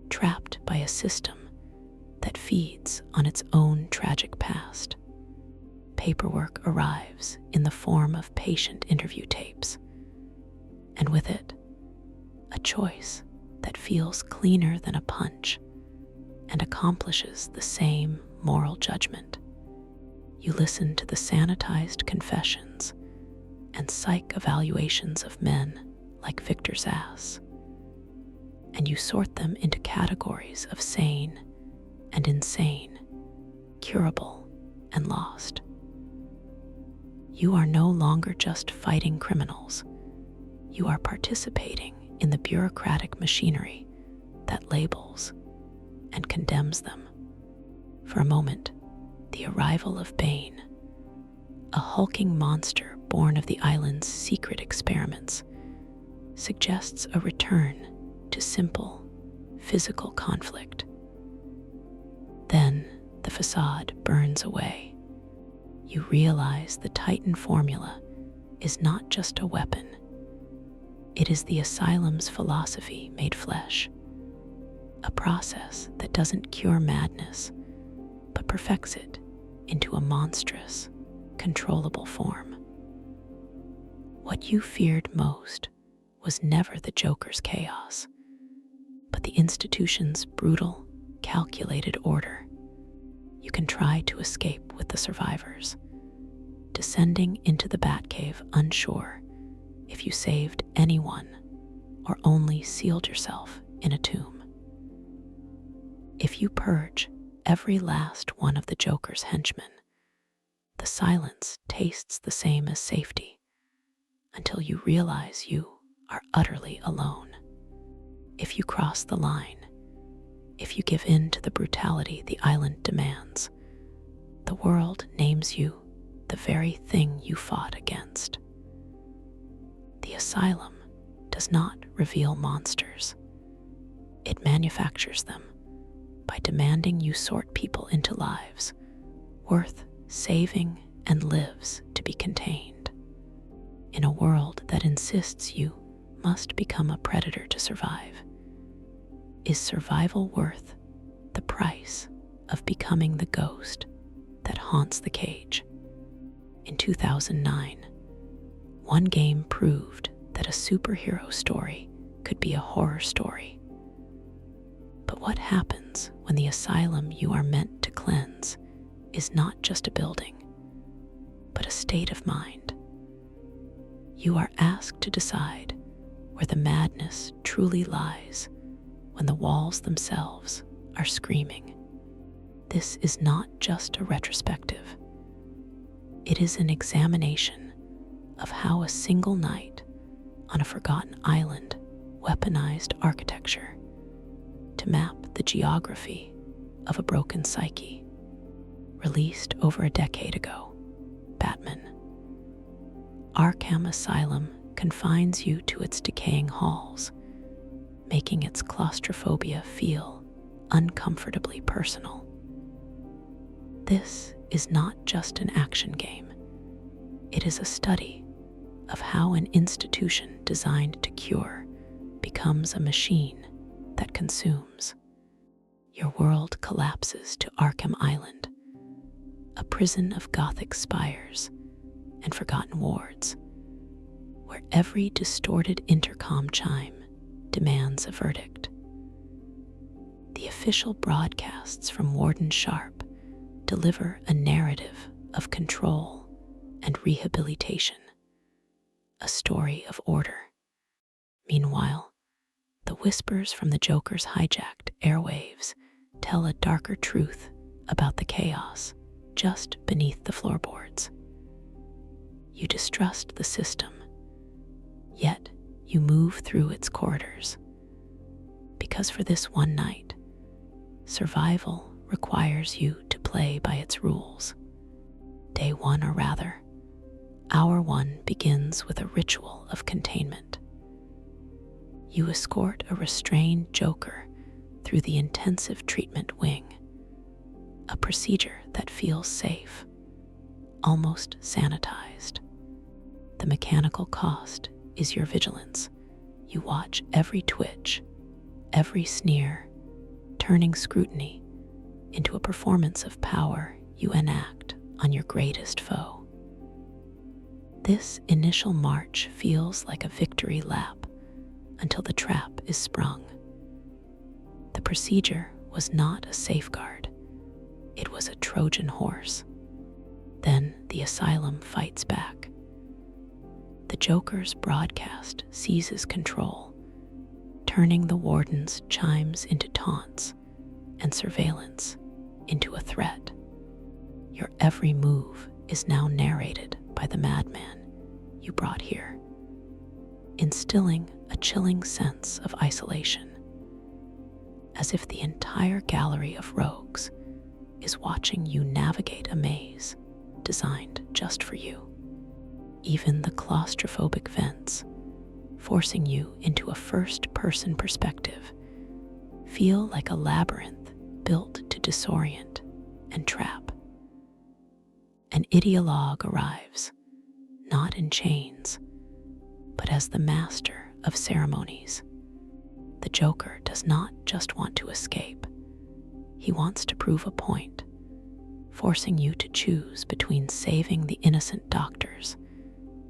trapped by a system that feeds on its own tragic past. Paperwork arrives in the form of patient interview tapes, and with it, a choice that feels cleaner than a punch and accomplishes the same moral judgment. You listen to the sanitized confessions and psych evaluations of men like Victor Zass, and you sort them into categories of sane and insane, curable and lost. You are no longer just fighting criminals. You are participating in the bureaucratic machinery that labels and condemns them. For a moment, the arrival of Bane, a hulking monster born of the island's secret experiments, suggests a return to simple, physical conflict. Then the facade burns away. You realize the Titan formula is not just a weapon. It is the Asylum's philosophy made flesh, a process that doesn't cure madness, but perfects it into a monstrous, controllable form. What you feared most was never the Joker's chaos, but the institution's brutal, calculated order. You can try to escape with the survivors, descending into the Batcave unsure if you saved anyone or only sealed yourself in a tomb. If you purge every last one of the Joker's henchmen, the silence tastes the same as safety until you realize you are utterly alone. If you cross the line, if you give in to the brutality the island demands, the world names you the very thing you fought against. The Asylum does not reveal monsters. It manufactures them by demanding you sort people into lives worth saving and lives to be contained. In a world that insists you must become a predator to survive, is survival worth the price of becoming the ghost that haunts the cage? In 2009, one game proved that a superhero story could be a horror story. But what happens when the asylum you are meant to cleanse is not just a building, but a state of mind? You are asked to decide where the madness truly lies when the walls themselves are screaming. This is not just a retrospective. It is an examination of how a single night on a forgotten island weaponized architecture to map the geography of a broken psyche. Released over a decade ago, Batman. Arkham Asylum confines you to its decaying halls, making its claustrophobia feel uncomfortably personal. This is not just an action game. It is a study of how an institution designed to cure becomes a machine that consumes. Your world collapses to Arkham Island, a prison of Gothic spires and forgotten wards, where every distorted intercom chime demands a verdict. The official broadcasts from Warden Sharp deliver a narrative of control and rehabilitation, a story of order. Meanwhile, the whispers from the Joker's hijacked airwaves tell a darker truth about the chaos just beneath the floorboards. You distrust the system, yet you move through its corridors. Because for this one night, survival requires you to play by its rules. Day one, or rather, hour one, begins with a ritual of containment. You escort a restrained Joker through the intensive treatment wing, a procedure that feels safe, almost sanitized. The mechanical cost is your vigilance. You watch every twitch, every sneer, turning scrutiny into a performance of power you enact on your greatest foe. This initial march feels like a victory lap until the trap is sprung. The procedure was not a safeguard. It was a Trojan horse. Then the asylum fights back. The Joker's broadcast seizes control, turning the warden's chimes into taunts and surveillance into a threat. Your every move is now narrated by the madman you brought here, instilling a chilling sense of isolation, as if the entire gallery of rogues is watching you navigate a maze designed just for you. Even the claustrophobic vents forcing you into a first-person perspective, feel like a labyrinth built to disorient and trap. An ideologue arrives, not in chains, but as the master of ceremonies. The Joker does not just want to escape. He wants to prove a point, forcing you to choose between saving the innocent doctors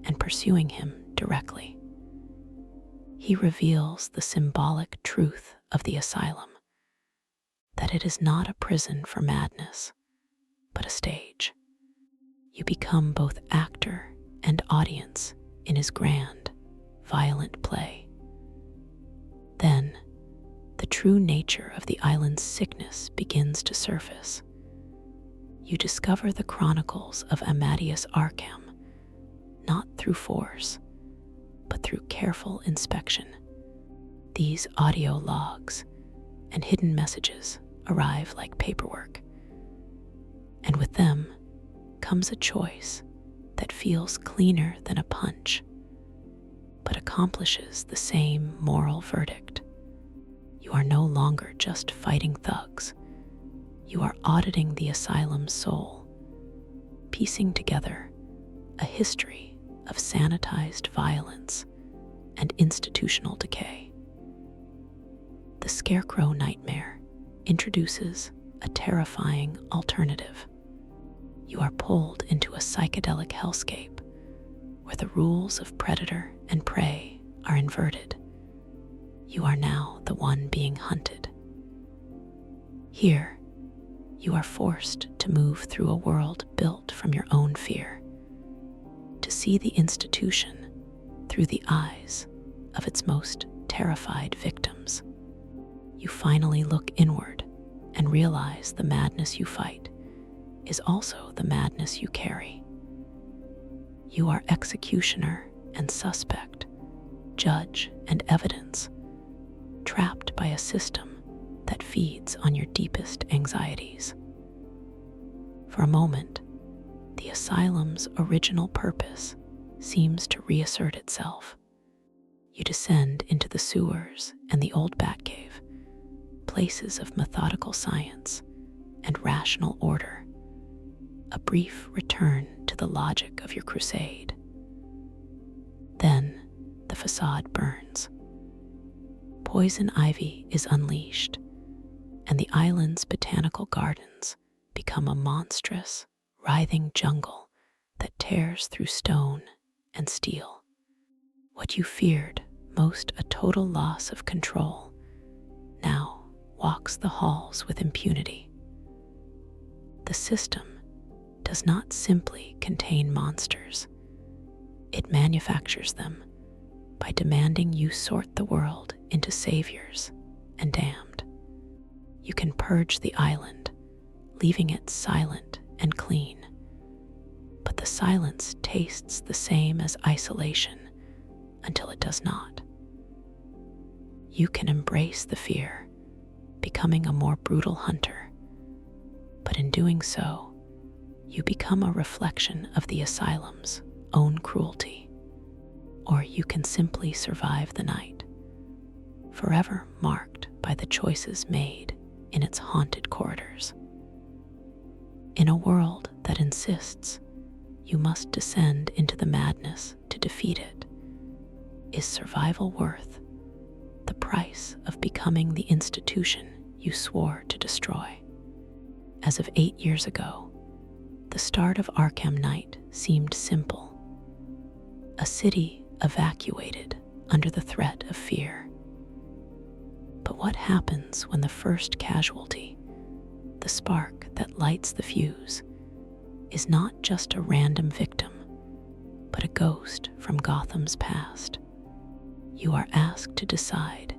and pursuing him directly. He reveals the symbolic truth of the asylum, that it is not a prison for madness, but a stage. You become both actor and audience in his grand, violent play. Then, the true nature of the island's sickness begins to surface. You discover the chronicles of Amadeus Arkham, not through force, but through careful inspection. These audio logs and hidden messages arrive like paperwork, and with them comes a choice that feels cleaner than a punch, but accomplishes the same moral verdict. You are no longer just fighting thugs. You are auditing the asylum's soul, piecing together a history of sanitized violence and institutional decay. The Scarecrow Nightmare introduces a terrifying alternative. You are pulled into a psychedelic hellscape where the rules of predator and prey are inverted. You are now the one being hunted. Here, you are forced to move through a world built from your own fear, to see the institution through the eyes of its most terrified victims. You finally look inward and realize the madness you fight is also the madness you carry. You are executioner and suspect, judge and evidence, trapped by a system that feeds on your deepest anxieties. For a moment, the asylum's original purpose seems to reassert itself. You descend into the sewers and the old Batcave, places of methodical science and rational order, a brief return to the logic of your crusade. Then the facade burns. Poison ivy is unleashed, and the island's botanical gardens become a monstrous, writhing jungle that tears through stone and steel. What you feared most, a total loss of control, now walks the halls with impunity. The system does not simply contain monsters. It manufactures them by demanding you sort the world into saviors and damned. You can purge the island, leaving it silent and clean. But the silence tastes the same as isolation until it does not. You can embrace the fear, becoming a more brutal hunter. But in doing so, you become a reflection of the asylum's own cruelty. Or you can simply survive the night, forever marked by the choices made in its haunted corridors. In a world that insists you must descend into the madness to defeat it, is survival worth the price of becoming the institution you swore to destroy? As of 8 years ago, the start of Arkham Night seemed simple. A city evacuated under the threat of fear. But what happens when the first casualty, the spark that lights the fuse, is not just a random victim, but a ghost from Gotham's past? You are asked to decide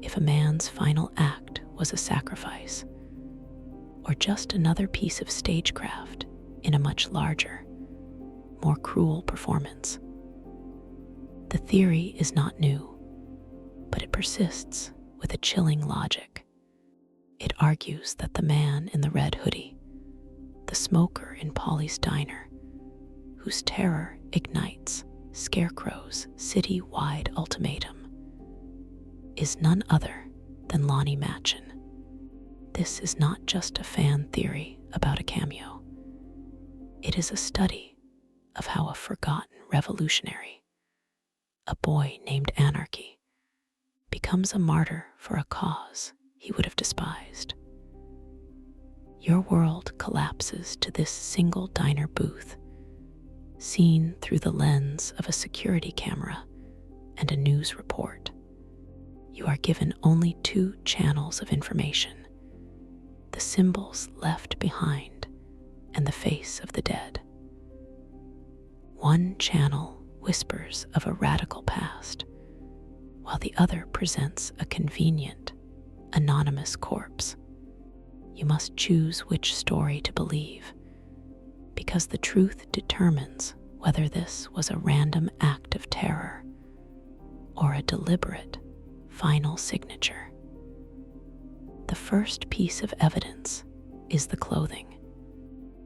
if a man's final act was a sacrifice, or just another piece of stagecraft in a much larger, more cruel performance. The theory is not new, but it persists with a chilling logic. It argues that the man in the red hoodie, the smoker in Polly's diner, whose terror ignites Scarecrow's city-wide ultimatum is none other than Lonnie Matchin. This is not just a fan theory about a cameo. It is a study of how a forgotten revolutionary, a boy named Anarchy, becomes a martyr for a cause he would have despised. Your world collapses to this single diner booth, seen through the lens of a security camera and a news report. You are given only 2 channels of information: the symbols left behind and the face of the dead. One channel whispers of a radical past, while the other presents a convenient, anonymous corpse. You must choose which story to believe, because the truth determines whether this was a random act of terror or a deliberate, final signature. The first piece of evidence is the clothing.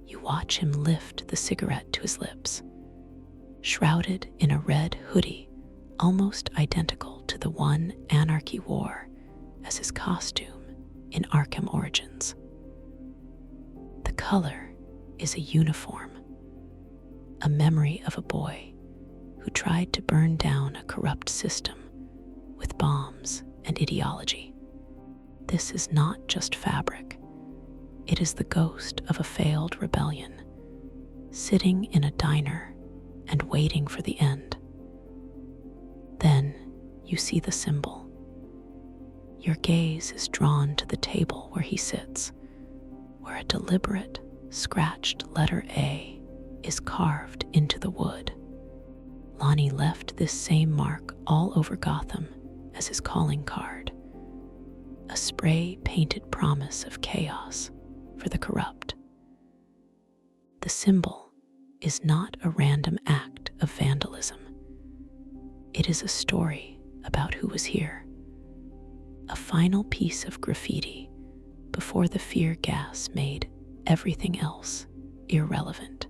You watch him lift the cigarette to his lips, shrouded in a red hoodie almost identical to the one Anarchy wore as his costume in Arkham Origins. The color is a uniform, a memory of a boy who tried to burn down a corrupt system with bombs and ideology. This is not just fabric. It is the ghost of a failed rebellion, sitting in a diner and waiting for the end. Then you see the symbol. Your gaze is drawn to the table where he sits, where a deliberate, scratched letter A is carved into the wood. Lonnie left this same mark all over Gotham as his calling card, a spray-painted promise of chaos for the corrupt. The symbol is not a random act of vandalism. It is a story about who was here, a final piece of graffiti before the fear gas made everything else irrelevant.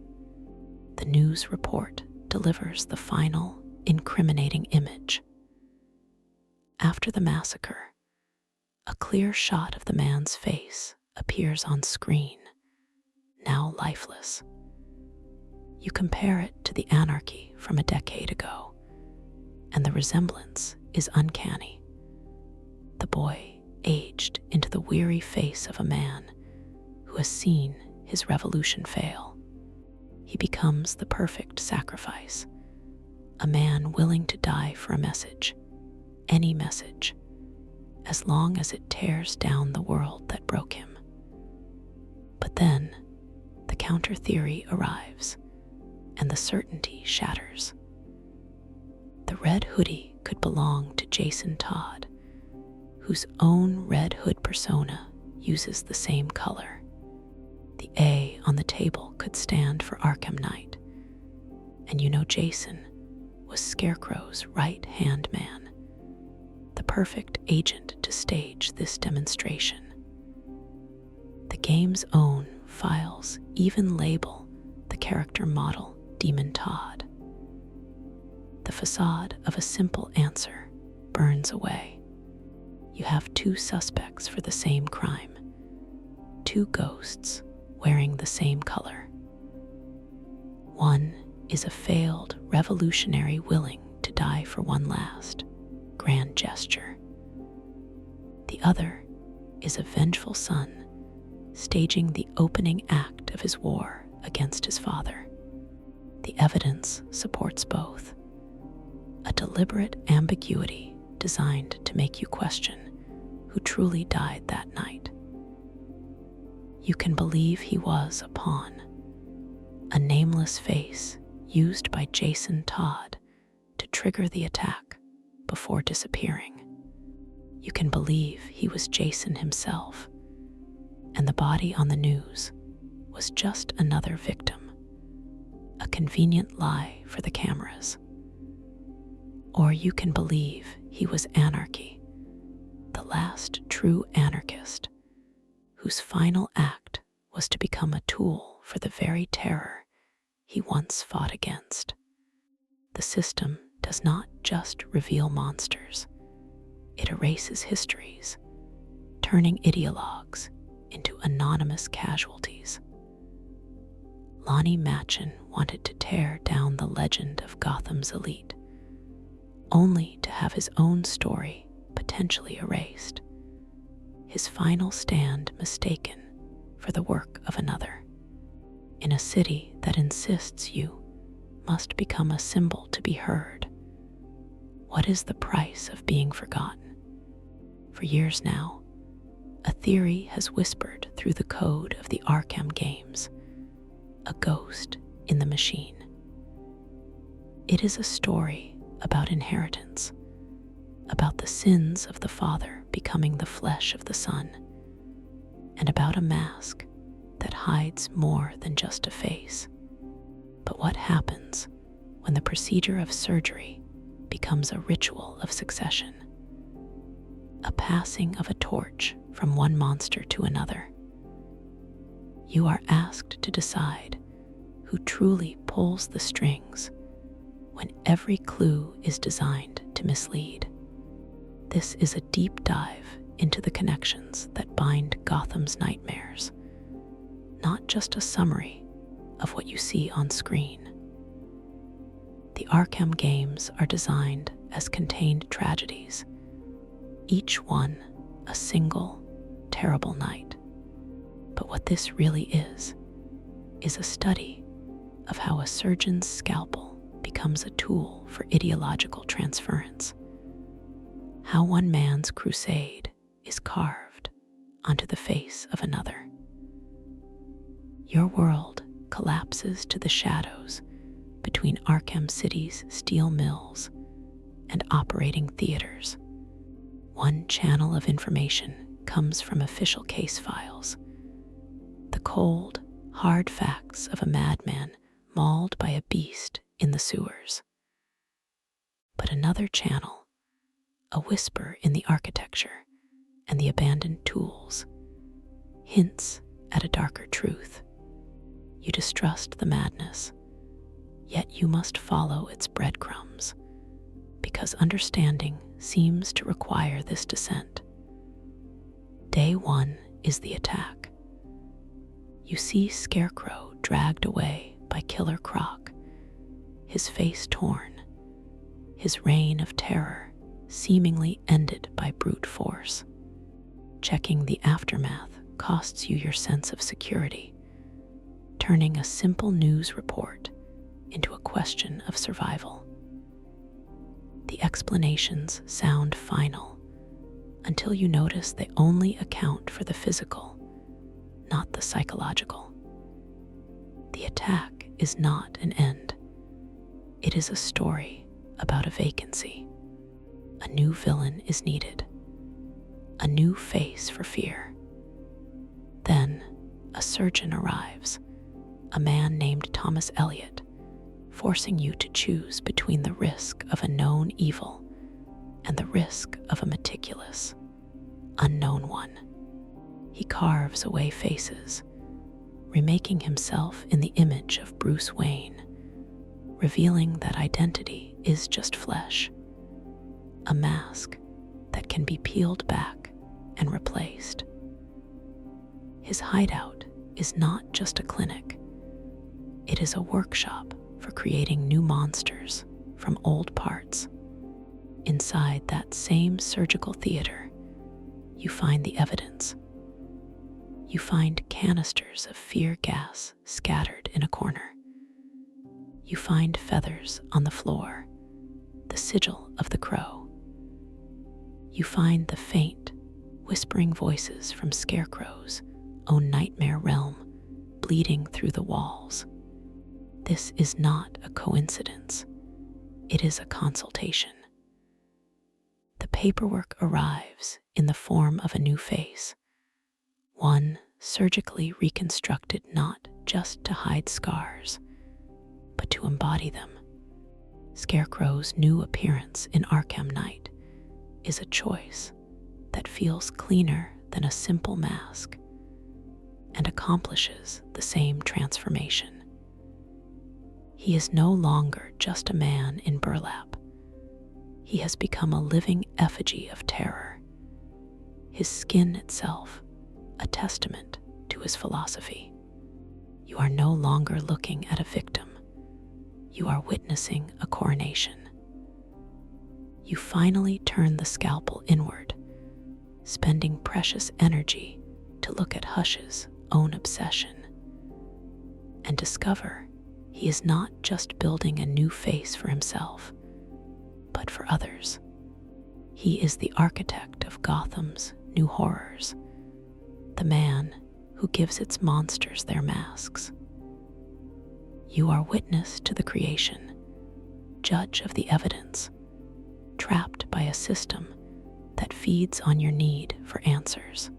The news report delivers the final, incriminating image. After the massacre, a clear shot of the man's face appears on screen, now lifeless. You compare it to the Anarchy from a decade ago, and the resemblance is uncanny. The boy aged into the weary face of a man who has seen his revolution fail. He becomes the perfect sacrifice, a man willing to die for a message, any message, as long as it tears down the world that broke him. But then, the counter theory arrives, and the certainty shatters. The red hoodie could belong to Jason Todd, whose own Red Hood persona uses the same color. The A on the table could stand for Arkham Knight, and you know Jason was Scarecrow's right-hand man, the perfect agent to stage this demonstration. The game's own files even label the character model Demon Todd. The facade of a simple answer burns away. You have 2 suspects for the same crime, 2 ghosts wearing the same color. One is a failed revolutionary willing to die for one last grand gesture. The other is a vengeful son staging the opening act of his war against his father. The evidence supports both, a deliberate ambiguity designed to make you question who truly died that night. You can believe he was a pawn, a nameless face used by Jason Todd to trigger the attack before disappearing. You can believe he was Jason himself, and the body on the news was just another victim, a convenient lie for the cameras. Or you can believe he was Anarchy, the last true anarchist, whose final act was to become a tool for the very terror he once fought against. The system does not just reveal monsters, it erases histories, turning ideologues into anonymous casualties. Lonnie Machin wanted to tear down the legend of Gotham's elite, only to have his own story potentially erased, his final stand mistaken for the work of another. In a city that insists you must become a symbol to be heard, what is the price of being forgotten? For years now, a theory has whispered through the code of the Arkham games, a ghost in the machine. It is a story about inheritance, about the sins of the father becoming the flesh of the son, and about a mask that hides more than just a face. But what happens when the procedure of surgery becomes a ritual of succession? A passing of a torch from one monster to another. You are asked to decide who truly pulls the strings when every clue is designed to mislead. This is a deep dive into the connections that bind Gotham's nightmares, not just a summary of what you see on screen. The Arkham games are designed as contained tragedies, each one a single, terrible night. But what this really is a study of how a surgeon's scalpel becomes a tool for ideological transference, how one man's crusade is carved onto the face of another. Your world collapses to the shadows between Arkham City's steel mills and operating theaters. One channel of information comes from official case files, the cold, hard facts of a madman mauled by a beast in the sewers. But another channel, a whisper in the architecture and the abandoned tools, hints at a darker truth. You distrust the madness, yet you must follow its breadcrumbs, because understanding seems to require this descent. Day one is the attack. You see Scarecrow dragged away by Killer Croc, his face torn, his reign of terror seemingly ended by brute force. Checking the aftermath costs you your sense of security, turning a simple news report into a question of survival. The explanations sound final until you notice they only account for the physical, not the psychological. The attack is not an end. It is a story about a vacancy. A new villain is needed, a new face for fear. Then a surgeon arrives, a man named Thomas Elliot, forcing you to choose between the risk of a known evil and the risk of a meticulous, unknown one. He carves away faces, remaking himself in the image of Bruce Wayne, revealing that identity is just flesh, a mask that can be peeled back and replaced. His hideout is not just a clinic. It is a workshop for creating new monsters from old parts. Inside that same surgical theater, you find the evidence. You find canisters of fear gas scattered in a corner. You find feathers on the floor, the sigil of the crow. You find the faint, whispering voices from Scarecrow's own nightmare realm bleeding through the walls. This is not a coincidence. It is a consultation. The paperwork arrives in the form of a new face, one surgically reconstructed not just to hide scars, but to embody them. Scarecrow's new appearance in Arkham Knight is a choice that feels cleaner than a simple mask and accomplishes the same transformation. He is no longer just a man in burlap. He has become a living effigy of terror, his skin itself a testament to his philosophy. You are no longer looking at a victim. You are witnessing a coronation. You finally turn the scalpel inward, spending precious energy to look at Hush's own obsession, and discover he is not just building a new face for himself, but for others. He is the architect of Gotham's new horrors, the man who gives its monsters their masks. You are witness to the creation, judge of the evidence, trapped by a system that feeds on your need for answers.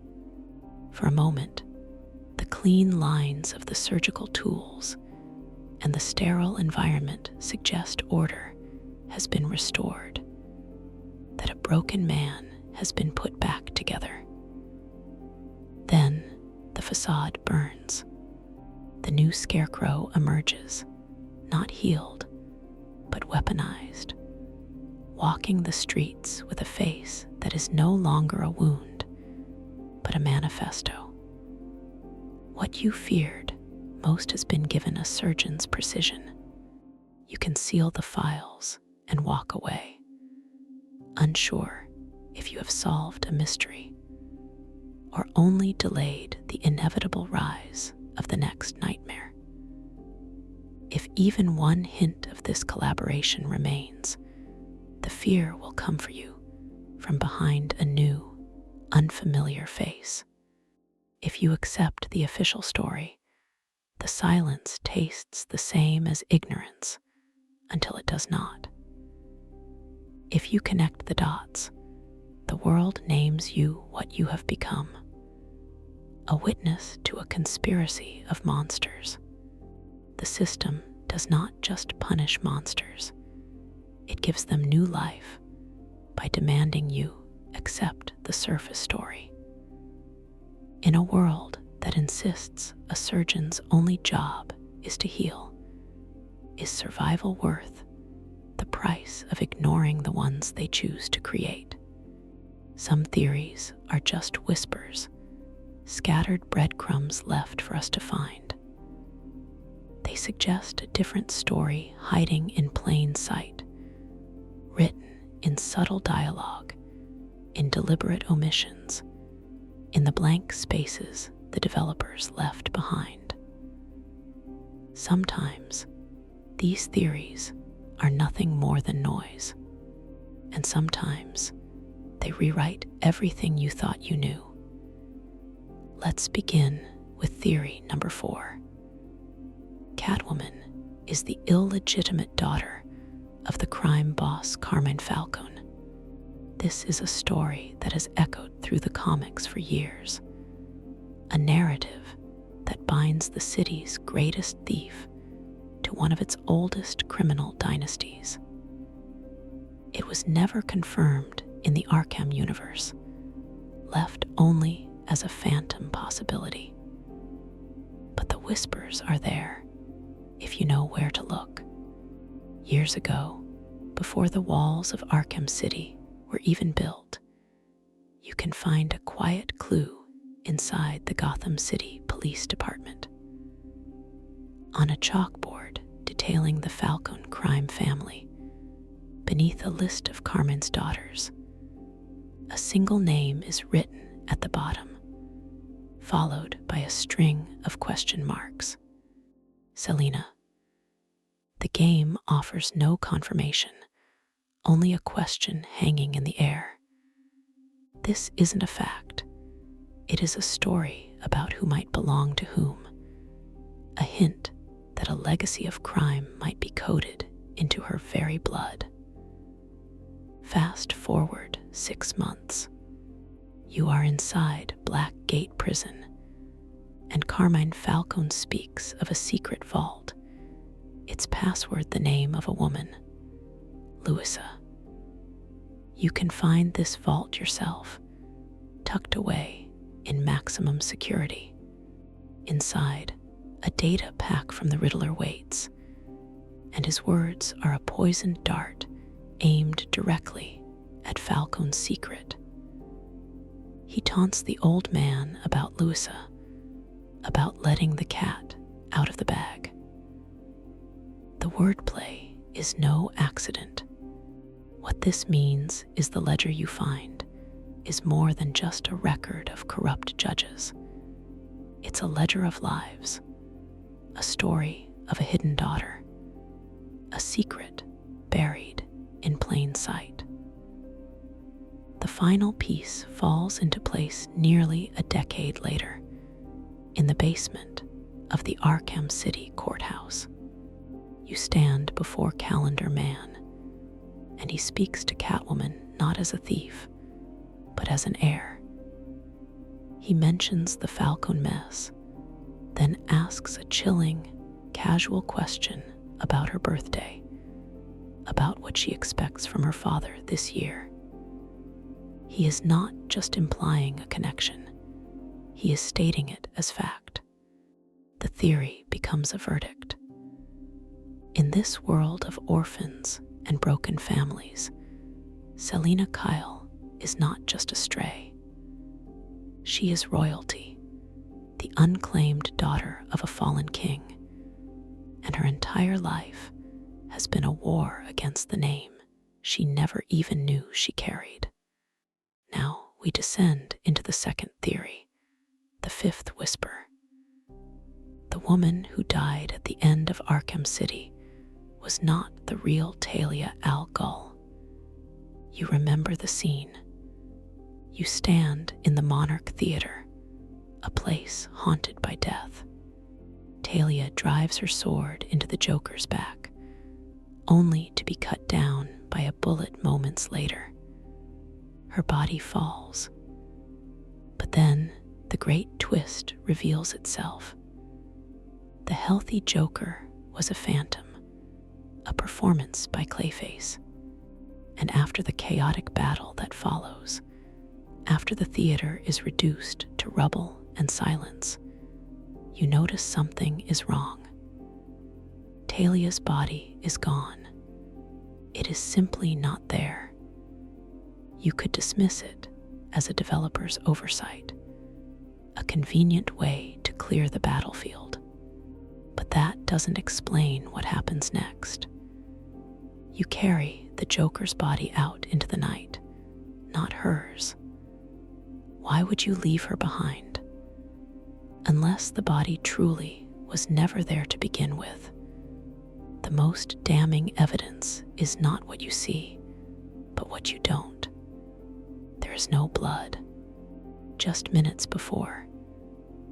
For a moment, the clean lines of the surgical tools and the sterile environment suggest order has been restored, that a broken man has been put back together. Then the facade burns. The new scarecrow emerges, not healed, but weaponized, walking the streets with a face that is no longer a wound, but a manifesto. What you feared most has been given a surgeon's precision. You can seal the files and walk away, unsure if you have solved a mystery or only delayed the inevitable rise of the next nightmare. If even one hint of this collaboration remains, the fear will come for you from behind a new, unfamiliar face. If you accept the official story, the silence tastes the same as ignorance until it does not. If you connect the dots, the world names you what you have become: a witness to a conspiracy of monsters. The system does not just punish monsters, it gives them new life by demanding you accept the surface story. In a world that insists a surgeon's only job is to heal, is survival worth the price of ignoring the ones they choose to create? Some theories are just whispers, scattered breadcrumbs left for us to find. They suggest a different story hiding in plain sight, written in subtle dialogue, in deliberate omissions, in the blank spaces the developers left behind. Sometimes these theories are nothing more than noise, and sometimes they rewrite everything you thought you knew. Let's begin with theory number 4. Catwoman is the illegitimate daughter of the crime boss Carmine Falcone. This is a story that has echoed through the comics for years, a narrative that binds the city's greatest thief to one of its oldest criminal dynasties. It was never confirmed in the Arkham universe, left only as a phantom possibility. But the whispers are there, if you know where to look. Years ago, before the walls of Arkham City were even built, you can find a quiet clue inside the Gotham City Police Department. On a chalkboard detailing the Falcone crime family, beneath a list of Carmine's daughters, a single name is written at the bottom, followed by a string of question marks: Selina. The game offers no confirmation, only a question hanging in the air. This isn't a fact. It is a story about who might belong to whom, a hint that a legacy of crime might be coded into her very blood. Fast forward 6 months. You are inside Black Gate Prison, and Carmine Falcone speaks of a secret vault, its password the name of a woman, Louisa. You can find this vault yourself, tucked away in maximum security. Inside, a data pack from the Riddler waits, and his words are a poisoned dart aimed directly at Falcone's secret. He taunts the old man about Louisa, about letting the cat out of the bag. The wordplay is no accident. What this means is the ledger you find is more than just a record of corrupt judges. It's a ledger of lives, a story of a hidden daughter, a secret buried in plain sight. The final piece falls into place nearly a decade later, in the basement of the Arkham City courthouse. You stand before Calendar Man, and he speaks to Catwoman not as a thief, but as an heir. He mentions the Falcone mess, then asks a chilling, casual question about her birthday, about what she expects from her father this year. He is not just implying a connection, he is stating it as fact. The theory becomes a verdict. In this world of orphans and broken families, Selina Kyle is not just a stray. She is royalty, the unclaimed daughter of a fallen king, and her entire life has been a war against the name she never even knew she carried. Now we descend into the second theory, the fifth whisper. The woman who died at the end of Arkham City was not the real Talia al Ghul. You remember the scene. You stand in the Monarch Theater, a place haunted by death. Talia drives her sword into the Joker's back, only to be cut down by a bullet moments later. Her body falls. But then the great twist reveals itself. The healthy Joker was a phantom, a performance by Clayface. And after the chaotic battle that follows, after the theater is reduced to rubble and silence, you notice something is wrong. Talia's body is gone. It is simply not there. You could dismiss it as a developer's oversight, a convenient way to clear the battlefield. But that doesn't explain what happens next. You carry the Joker's body out into the night, not hers. Why would you leave her behind? Unless the body truly was never there to begin with. The most damning evidence is not what you see, but what you don't. There is no blood. Just minutes before,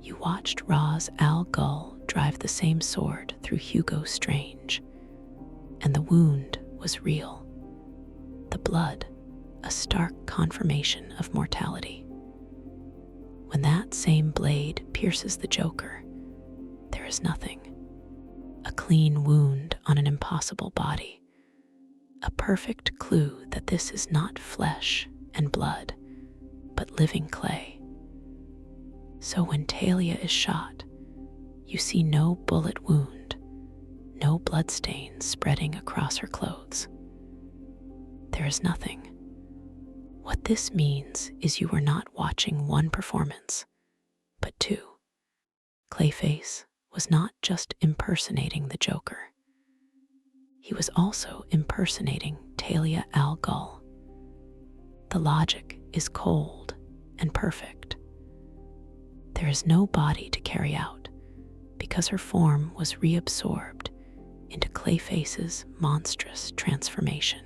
you watched Ra's al Ghul drive the same sword through Hugo Strange, and the wound was real. The blood, a stark confirmation of mortality. When that same blade pierces the Joker, there is nothing. A clean wound on an impossible body. A perfect clue that this is not flesh and blood, but living clay. So when Talia is shot, you see no bullet wound, no bloodstains spreading across her clothes. There is nothing. What this means is you were not watching one performance, but two. Clayface was not just impersonating the Joker. He was also impersonating Talia al Ghul. The logic is cold and perfect. There is no body to carry out because her form was reabsorbed into Clayface's monstrous transformation.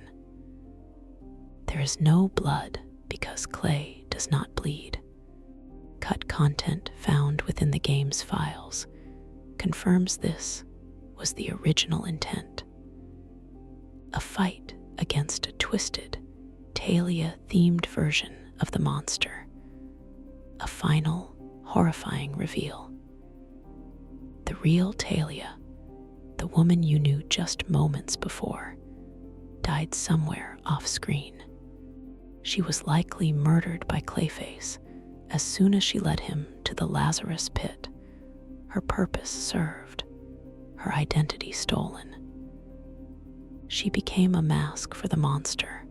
There is no blood because Clay does not bleed. Cut content found within the game's files confirms this was the original intent. A fight against a twisted, Talia-themed version of the monster. A final, horrifying reveal. The real Talia, the woman you knew just moments before, died somewhere off-screen. She was likely murdered by Clayface as soon as she led him to the Lazarus pit. Her purpose served, her identity stolen. She became a mask for the monster,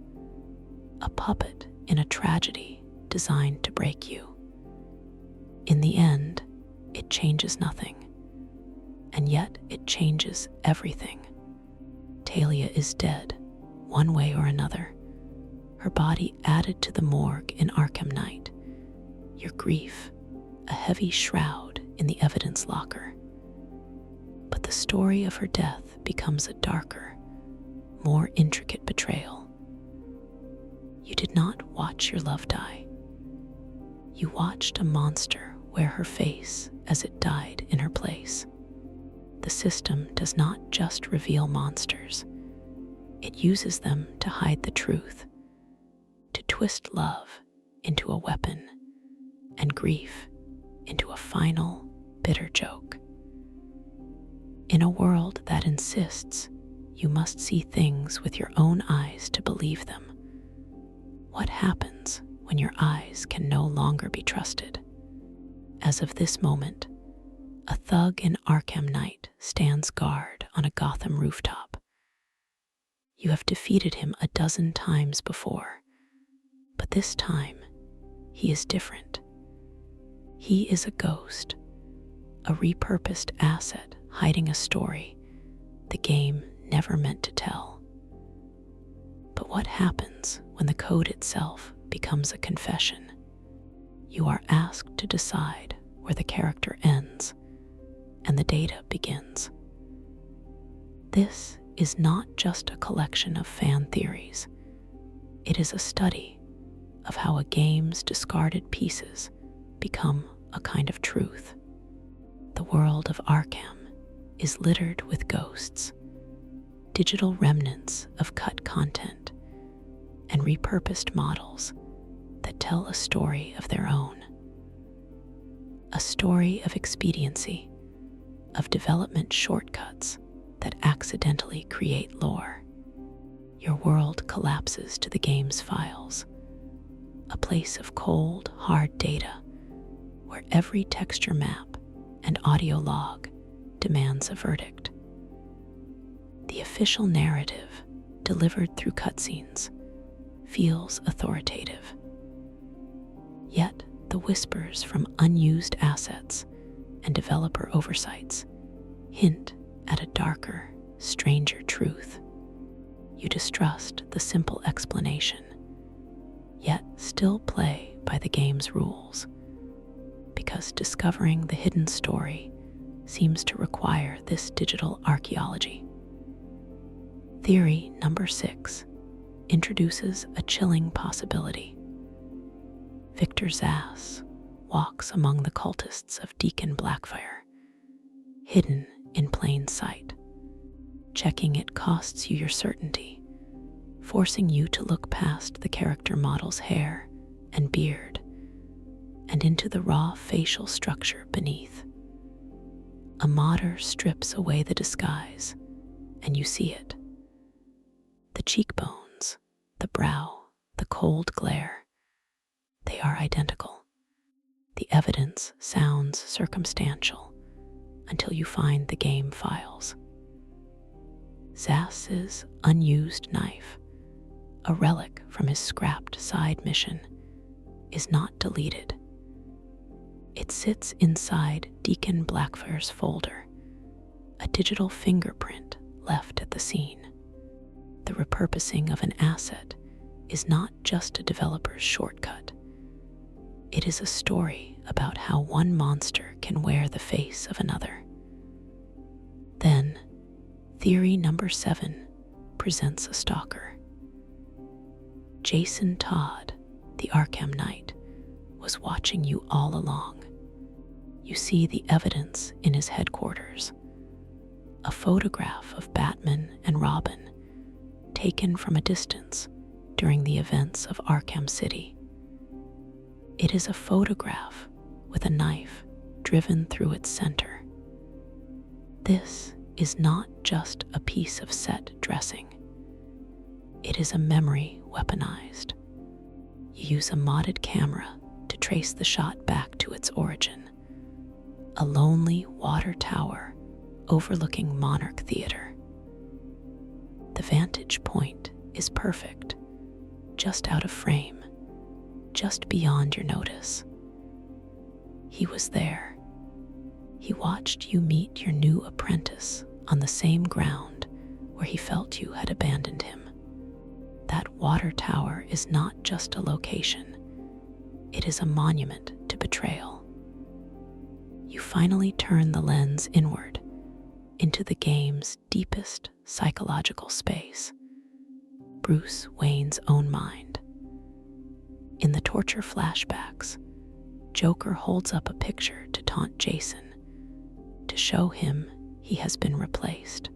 a puppet in a tragedy designed to break you. In the end, it changes nothing, and yet it changes everything. Talia is dead, one way or another, her body added to the morgue in Arkham Night, your grief a heavy shroud in the evidence locker. But the story of her death becomes a darker, more intricate betrayal. You did not watch your love die. You watched a monster wear her face as it died in her place. The system does not just reveal monsters. It uses them to hide the truth, to twist love into a weapon and grief into a final, bitter joke. In a world that insists you must see things with your own eyes to believe them, what happens when your eyes can no longer be trusted? As of this moment, a thug in Arkham Knight stands guard on a Gotham rooftop. You have defeated him a dozen times before, but this time he is different. He is a ghost, a repurposed asset hiding a story the game never meant to tell. But what happens when the code itself becomes a confession? You are asked to decide where the character ends and the data begins. This is not just a collection of fan theories. It is a study of how a game's discarded pieces become a kind of truth. The world of Arkham is littered with ghosts, digital remnants of cut content, and repurposed models that tell a story of their own. A story of expediency, of development shortcuts that accidentally create lore. Your world collapses to the game's files, a place of cold, hard data where every texture map and audio log demands a verdict. The official narrative, delivered through cutscenes, feels authoritative. Yet the whispers from unused assets and developer oversights hint at a darker, stranger truth. You distrust the simple explanation, yet still play by the game's rules, because discovering the hidden story seems to require this digital archaeology. Theory number 6 introduces a chilling possibility. Victor Zsasz walks among the cultists of Deacon Blackfire, hidden in plain sight. Checking it costs you your certainty, forcing you to look past the character model's hair and beard and into the raw facial structure beneath. A modder strips away the disguise, and you see it. The cheekbones, the brow, the cold glare, they are identical. The evidence sounds circumstantial until you find the game files. Zsasz's unused knife, a relic from his scrapped side mission, is not deleted. It sits inside Deacon Blackfire's folder, a digital fingerprint left at the scene. The repurposing of an asset is not just a developer's shortcut. It is a story about how one monster can wear the face of another. Then, theory number 7 presents a stalker. Jason Todd, the Arkham Knight, was watching you all along. You see the evidence in his headquarters, a photograph of Batman and Robin taken from a distance during the events of Arkham City. It is a photograph with a knife driven through its center. This is not just a piece of set dressing. It is a memory weaponized. You use a modded camera to trace the shot back to its origin, a lonely water tower overlooking Monarch Theater. The vantage point is perfect, just out of frame, just beyond your notice. He was there. He watched you meet your new apprentice on the same ground where he felt you had abandoned him. That water tower is not just a location. It is a monument to betrayal. You finally turn the lens inward into the game's deepest psychological space, Bruce Wayne's own mind. In the torture flashbacks, Joker holds up a picture to taunt Jason, to show him he has been replaced.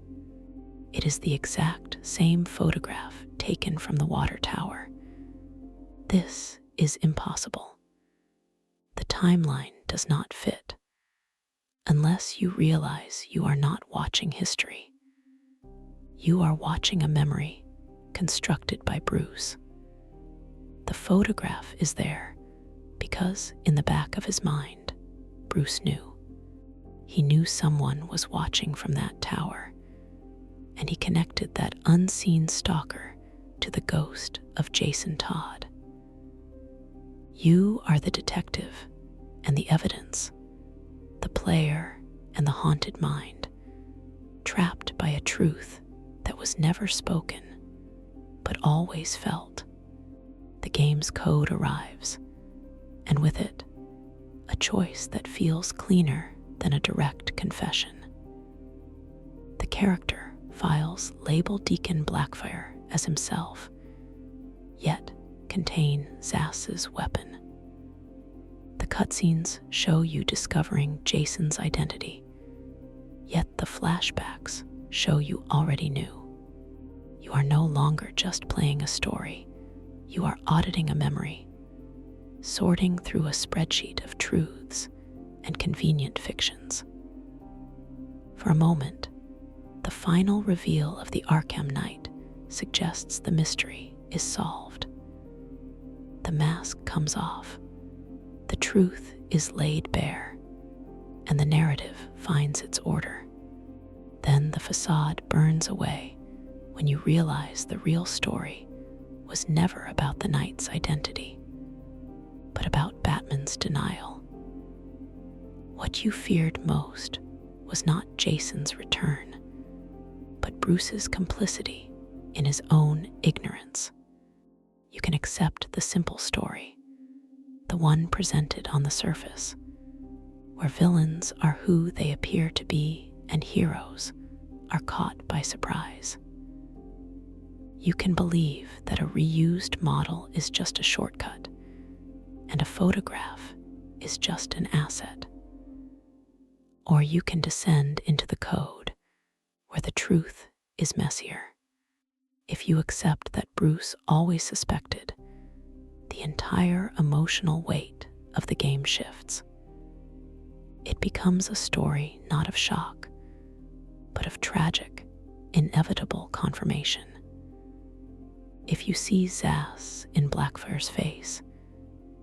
It is the exact same photograph taken from the water tower. This is impossible. The timeline does not fit. Unless you realize you are not watching history. You are watching a memory constructed by Bruce. The photograph is there because in the back of his mind, Bruce knew. He knew someone was watching from that tower, and he connected that unseen stalker to the ghost of Jason Todd. You are the detective and the evidence, the player and the haunted mind, trapped by a truth that was never spoken, but always felt. The game's code arrives, and with it, a choice that feels cleaner than a direct confession. The character files label Deacon Blackfire as himself, yet contain Zass's weapon. The cutscenes show you discovering Jason's identity, yet the flashbacks show you already knew. You are no longer just playing a story, you are auditing a memory, sorting through a spreadsheet of truths and convenient fictions. For a moment, the final reveal of the Arkham Knight suggests the mystery is solved. The mask comes off, the truth is laid bare, and the narrative finds its order. Then the facade burns away when you realize the real story was never about the Knight's identity, but about Batman's denial. What you feared most was not Jason's return, but Bruce's complicity in his own ignorance. You can accept the simple story, the one presented on the surface, where villains are who they appear to be and heroes are caught by surprise. You can believe that a reused model is just a shortcut, and a photograph is just an asset. Or you can descend into the code, where the truth is messier. If you accept that Bruce always suspected, the entire emotional weight of the game shifts. It becomes a story not of shock, but of tragic, inevitable confirmation. If you see Zass in Blackfire's face,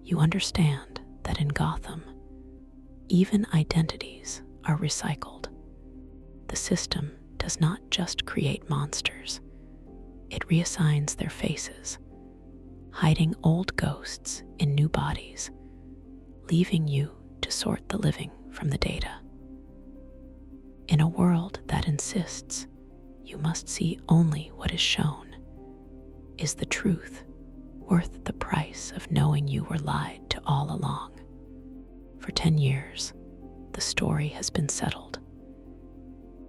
you understand that in Gotham, even identities are recycled. The system does not just create monsters, it reassigns their faces, hiding old ghosts in new bodies, leaving you to sort the living from the data. In a world that insists you must see only what is shown, is the truth worth the price of knowing you were lied to all along? For 10 years, the story has been settled.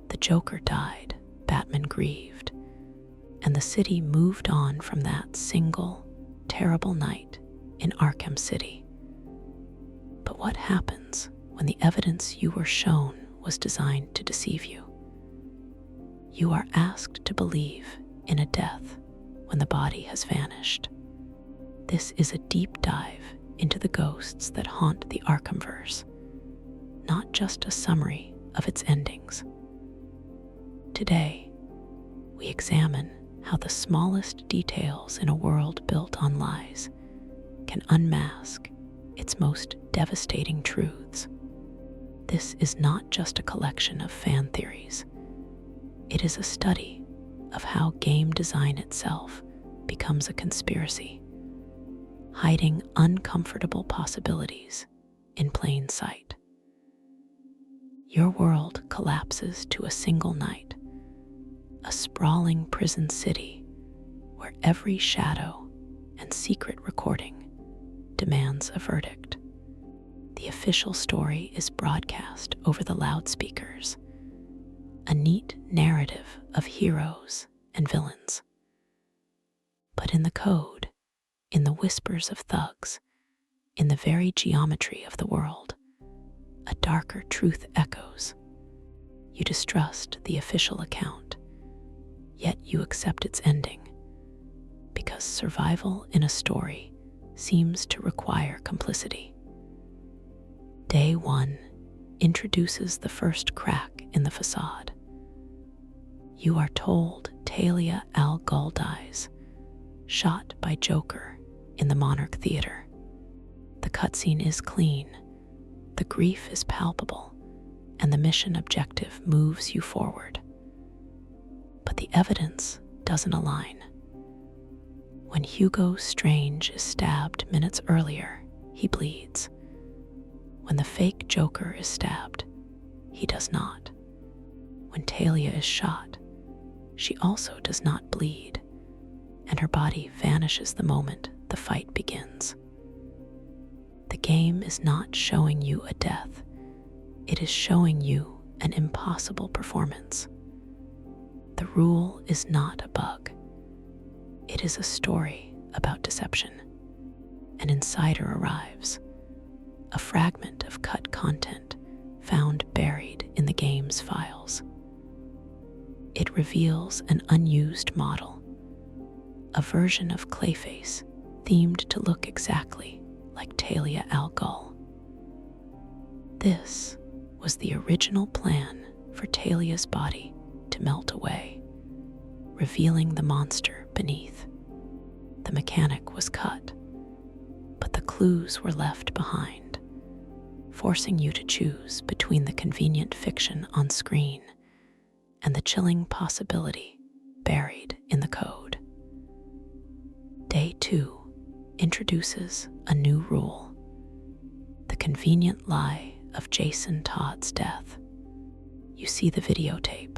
The Joker died, Batman grieved, and the city moved on from that single, terrible night in Arkham City. But what happens when the evidence you were shown was designed to deceive you? You are asked to believe in a death when the body has vanished. This is a deep dive into the ghosts that haunt the Arkhamverse, not just a summary of its endings. Today, we examine how the smallest details in a world built on lies can unmask its most devastating truths. This is not just a collection of fan theories. It is a study of how game design itself becomes a conspiracy, hiding uncomfortable possibilities in plain sight. Your world collapses to a single night, a sprawling prison city where every shadow and secret recording demands a verdict. The official story is broadcast over the loudspeakers, a neat narrative of heroes and villains. But in the code, in the whispers of thugs, in the very geometry of the world, a darker truth echoes. You distrust the official account, yet you accept its ending, because survival in a story seems to require complicity. Day 1 introduces the first crack in the facade. You are told Talia al Ghul dies, shot by Joker in the Monarch Theater. The cutscene is clean, the grief is palpable, and the mission objective moves you forward. But the evidence doesn't align. When Hugo Strange is stabbed minutes earlier, he bleeds. When the fake Joker is stabbed, he does not. When Talia is shot, she also does not bleed, and her body vanishes the moment the fight begins. The game is not showing you a death, it is showing you an impossible performance. The rule is not a bug. It is a story about deception. An insider arrives, a fragment of cut content found buried in the game's files. It reveals an unused model, a version of Clayface themed to look exactly like Talia al Ghul. This was the original plan for Talia's body to melt away, revealing the monster beneath. The mechanic was cut, but the clues were left behind, forcing you to choose between the convenient fiction on screen and the chilling possibility buried in the code. Day 2 introduces a new rule: the convenient lie of Jason Todd's death. You see the videotape,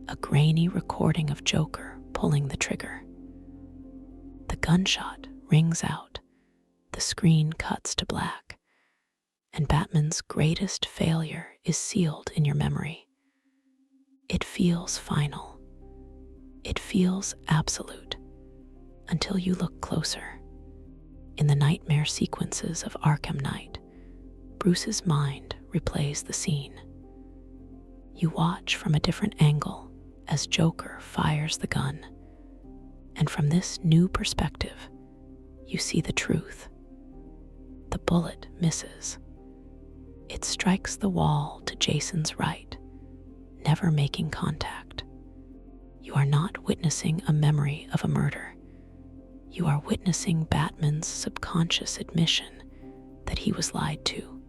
a grainy recording of Joker pulling the trigger. The gunshot rings out, the screen cuts to black, and Batman's greatest failure is sealed in your memory. It feels final. It feels absolute, until you look closer. In the nightmare sequences of Arkham Knight, Bruce's mind replays the scene. You watch from a different angle as Joker fires the gun, and from this new perspective, you see the truth. The bullet misses. It strikes the wall to Jason's right, never making contact. You are not witnessing a memory of a murder. You are witnessing Batman's subconscious admission that he was lied to.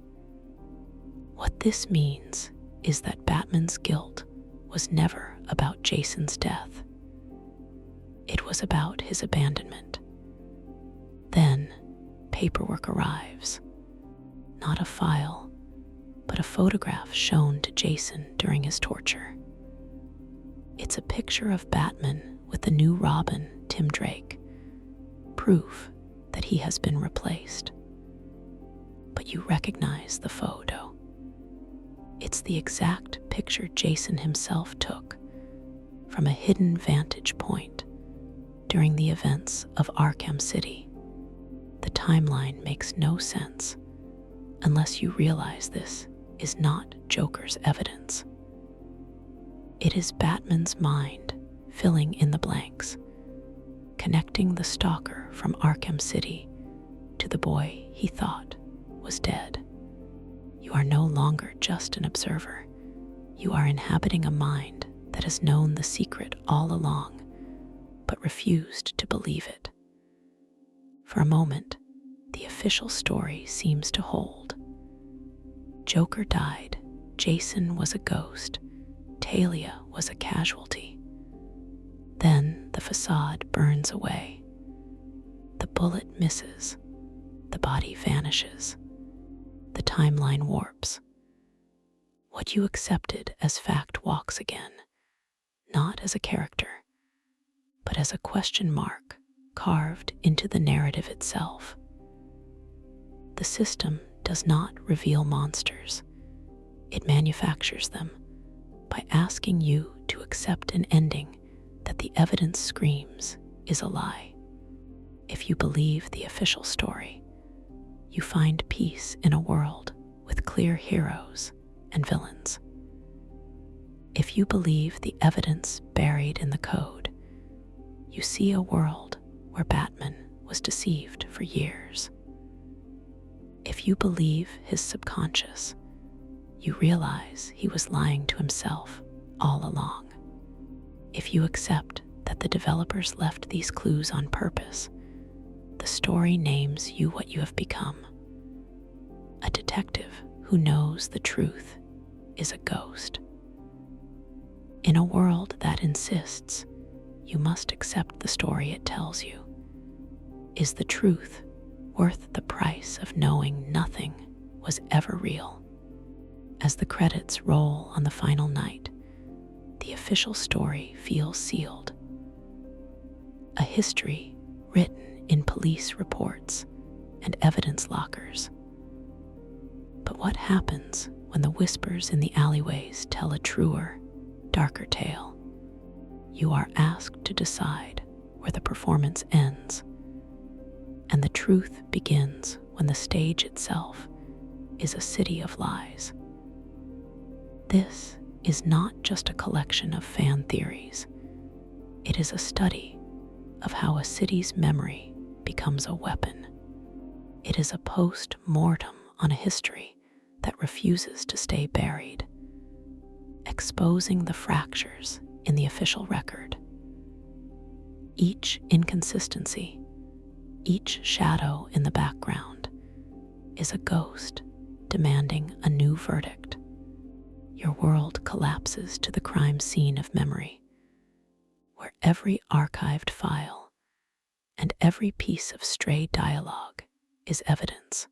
What this means is that Batman's guilt was never about Jason's death. It was about his abandonment. Then, paperwork arrives. Not a file, but a photograph shown to Jason during his torture. It's a picture of Batman with the new Robin, Tim Drake, proof that he has been replaced. But you recognize the photo. It's the exact picture Jason himself took from a hidden vantage point during the events of Arkham City. The timeline makes no sense unless you realize this is not Joker's evidence. It is Batman's mind filling in the blanks, connecting the stalker from Arkham City to the boy he thought was dead. You are no longer just an observer. You are inhabiting a mind that has known the secret all along, but refused to believe it. For a moment, the official story seems to hold. Joker died, Jason was a ghost, Talia was a casualty. facade burns away. The bullet misses. The body vanishes. The timeline warps. What you accepted as fact walks again, not as a character, but as a question mark carved into the narrative itself. The system does not reveal monsters. It manufactures them by asking you to accept an ending that the evidence screams is a lie. If you believe the official story, you find peace in a world with clear heroes and villains. If you believe the evidence buried in the code, you see a world where Batman was deceived for years. If you believe his subconscious, you realize he was lying to himself all along. If you accept that the developers left these clues on purpose, the story names you what you have become. A detective who knows the truth is a ghost. In a world that insists you must accept the story it tells you, is the truth worth the price of knowing nothing was ever real? As the credits roll on the final night, the official story feels sealed. A history written in police reports and evidence lockers. But what happens when the whispers in the alleyways tell a truer, darker tale? You are asked to decide where the performance ends, and the truth begins when the stage itself is a city of lies. This is not just a collection of fan theories. It is a study of how a city's memory becomes a weapon. It is a post-mortem on a history that refuses to stay buried, exposing the fractures in the official record. Each inconsistency, each shadow in the background, is a ghost demanding a new verdict. Your world collapses to the crime scene of memory, where every archived file and every piece of stray dialogue is evidence.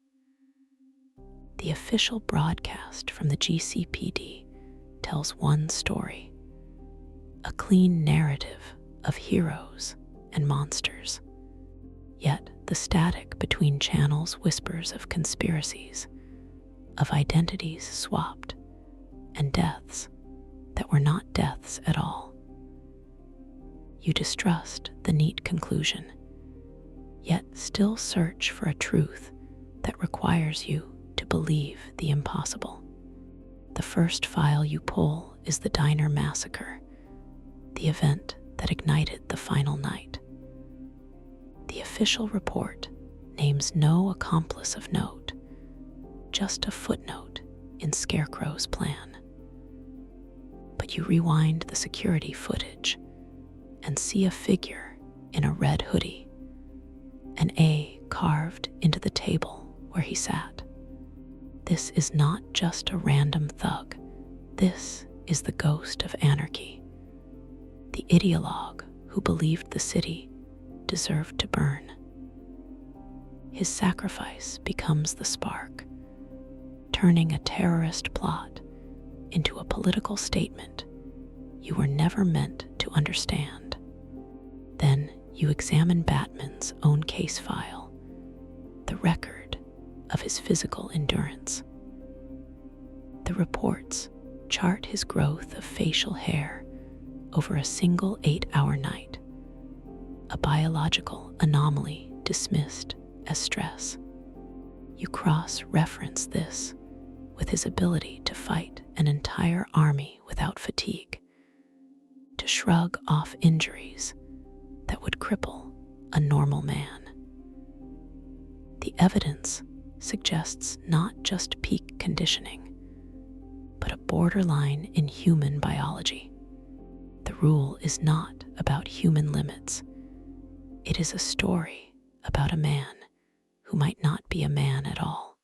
The official broadcast from the GCPD tells one story, a clean narrative of heroes and monsters. Yet the static between channels whispers of conspiracies, of identities swapped, and deaths that were not deaths at all. You distrust the neat conclusion, yet still search for a truth that requires you to believe the impossible. The first file you pull is the diner massacre, the event that ignited the final night. The official report names no accomplice of note, just a footnote in Scarecrow's plan. But you rewind the security footage and see a figure in a red hoodie, an A carved into the table where he sat. This is not just a random thug. This is the ghost of anarchy, the ideologue who believed the city deserved to burn. His sacrifice becomes the spark, turning a terrorist plot into a political statement you were never meant to understand. Then you examine Batman's own case file, the record of his physical endurance. The reports chart his growth of facial hair over a single 8-hour night, a biological anomaly dismissed as stress. You cross-reference this with his ability to fight an entire army without fatigue, to shrug off injuries that would cripple a normal man. The evidence suggests not just peak conditioning, but a borderline in human biology. The rule is not about human limits. It is a story about a man who might not be a man at all.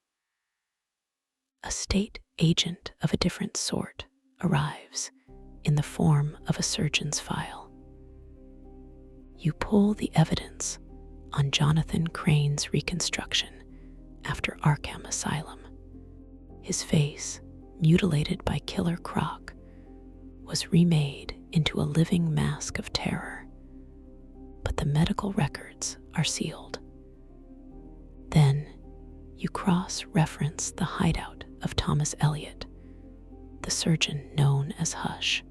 A state agent of a different sort arrives in the form of a surgeon's file. You pull the evidence on Jonathan Crane's reconstruction after Arkham Asylum. His face, mutilated by Killer Croc, was remade into a living mask of terror. But the medical records are sealed. Then you cross-reference the hideout of Thomas Elliot, the surgeon known as Hush.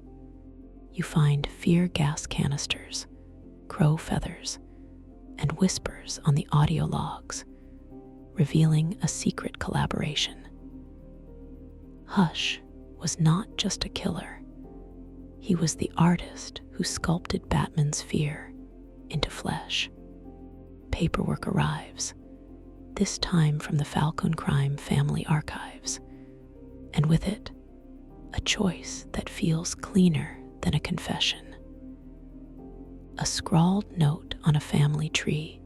You find fear gas canisters, crow feathers, and whispers on the audio logs, revealing a secret collaboration. Hush was not just a killer. He was the artist who sculpted Batman's fear into flesh. Paperwork arrives, this time from the Falcone Crime family archives, and with it, a choice that feels cleaner than a confession. A scrawled note on a family tree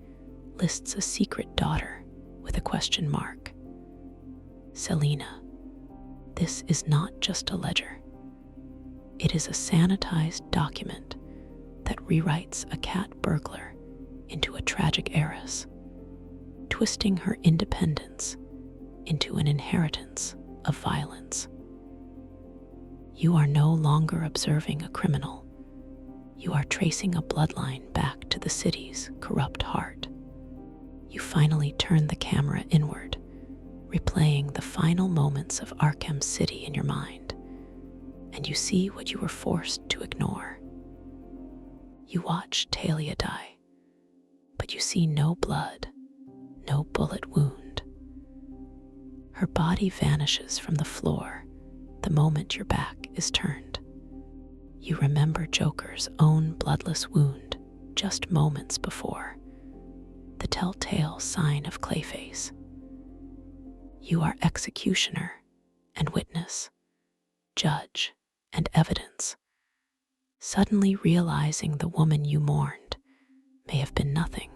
lists a secret daughter with a question mark. Selena. This is not just a ledger. It is a sanitized document that rewrites a cat burglar into a tragic heiress, twisting her independence into an inheritance of violence. You are no longer observing a criminal. You are tracing a bloodline back to the city's corrupt heart. You finally turn the camera inward, replaying the final moments of Arkham City in your mind, and you see what you were forced to ignore. You watch Talia die, but you see no blood, no bullet wound. Her body vanishes from the floor the moment your back is turned. You remember Joker's own bloodless wound just moments before, the telltale sign of Clayface. You are executioner and witness, judge and evidence, suddenly realizing the woman you mourned may have been nothing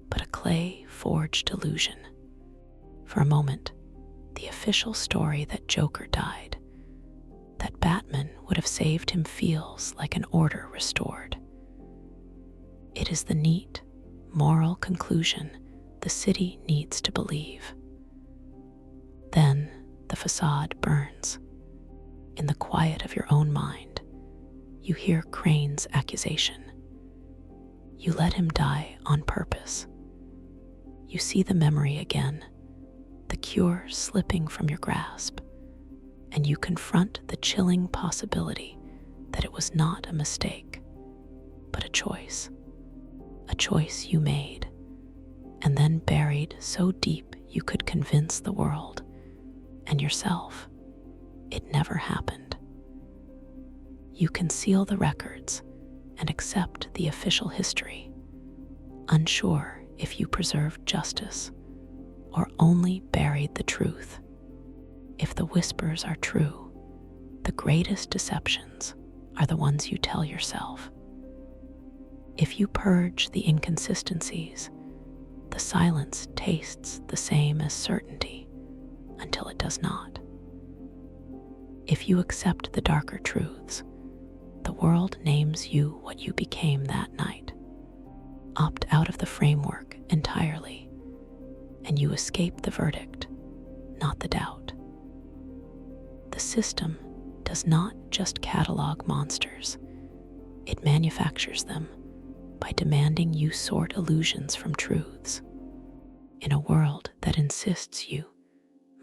but a clay-forged illusion. For a moment, the official story that Joker died, that Batman would have saved him, feels like an order restored. It is the neat, moral conclusion the city needs to believe. Then the facade burns. In the quiet of your own mind, you hear Crane's accusation. You let him die on purpose. You see the memory again, the cure slipping from your grasp, and you confront the chilling possibility that it was not a mistake, but a choice you made, and then buried so deep you could convince the world and yourself it never happened. You conceal the records and accept the official history, unsure if you preserved justice or only buried the truth. If the whispers are true, the greatest deceptions are the ones you tell yourself. If you purge the inconsistencies, the silence tastes the same as certainty until it does not. If you accept the darker truths, the world names you what you became that night. Opt out of the framework entirely, and you escape the verdict, not the doubt. The system does not just catalog monsters, it manufactures them by demanding you sort illusions from truths. In a world that insists you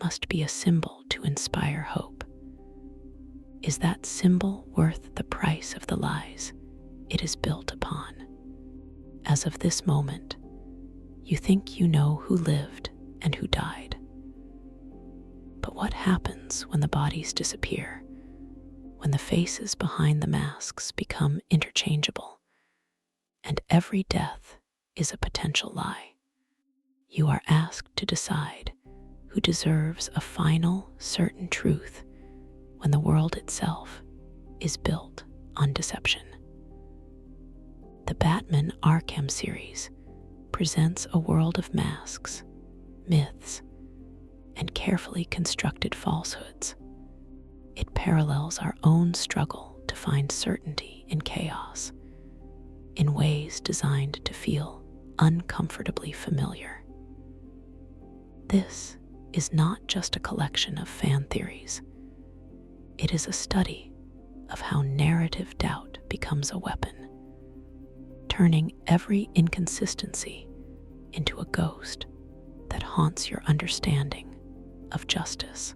must be a symbol to inspire hope, is that symbol worth the price of the lies it is built upon? As of this moment, you think you know who lived and who died. But what happens when the bodies disappear, when the faces behind the masks become interchangeable, and every death is a potential lie? You are asked to decide who deserves a final, certain truth when the world itself is built on deception. The Batman Arkham series presents a world of masks, myths, and carefully constructed falsehoods. It parallels our own struggle to find certainty in chaos. in ways designed to feel uncomfortably familiar. This is not just a collection of fan theories. It is a study of how narrative doubt becomes a weapon, turning every inconsistency into a ghost that haunts your understanding of justice.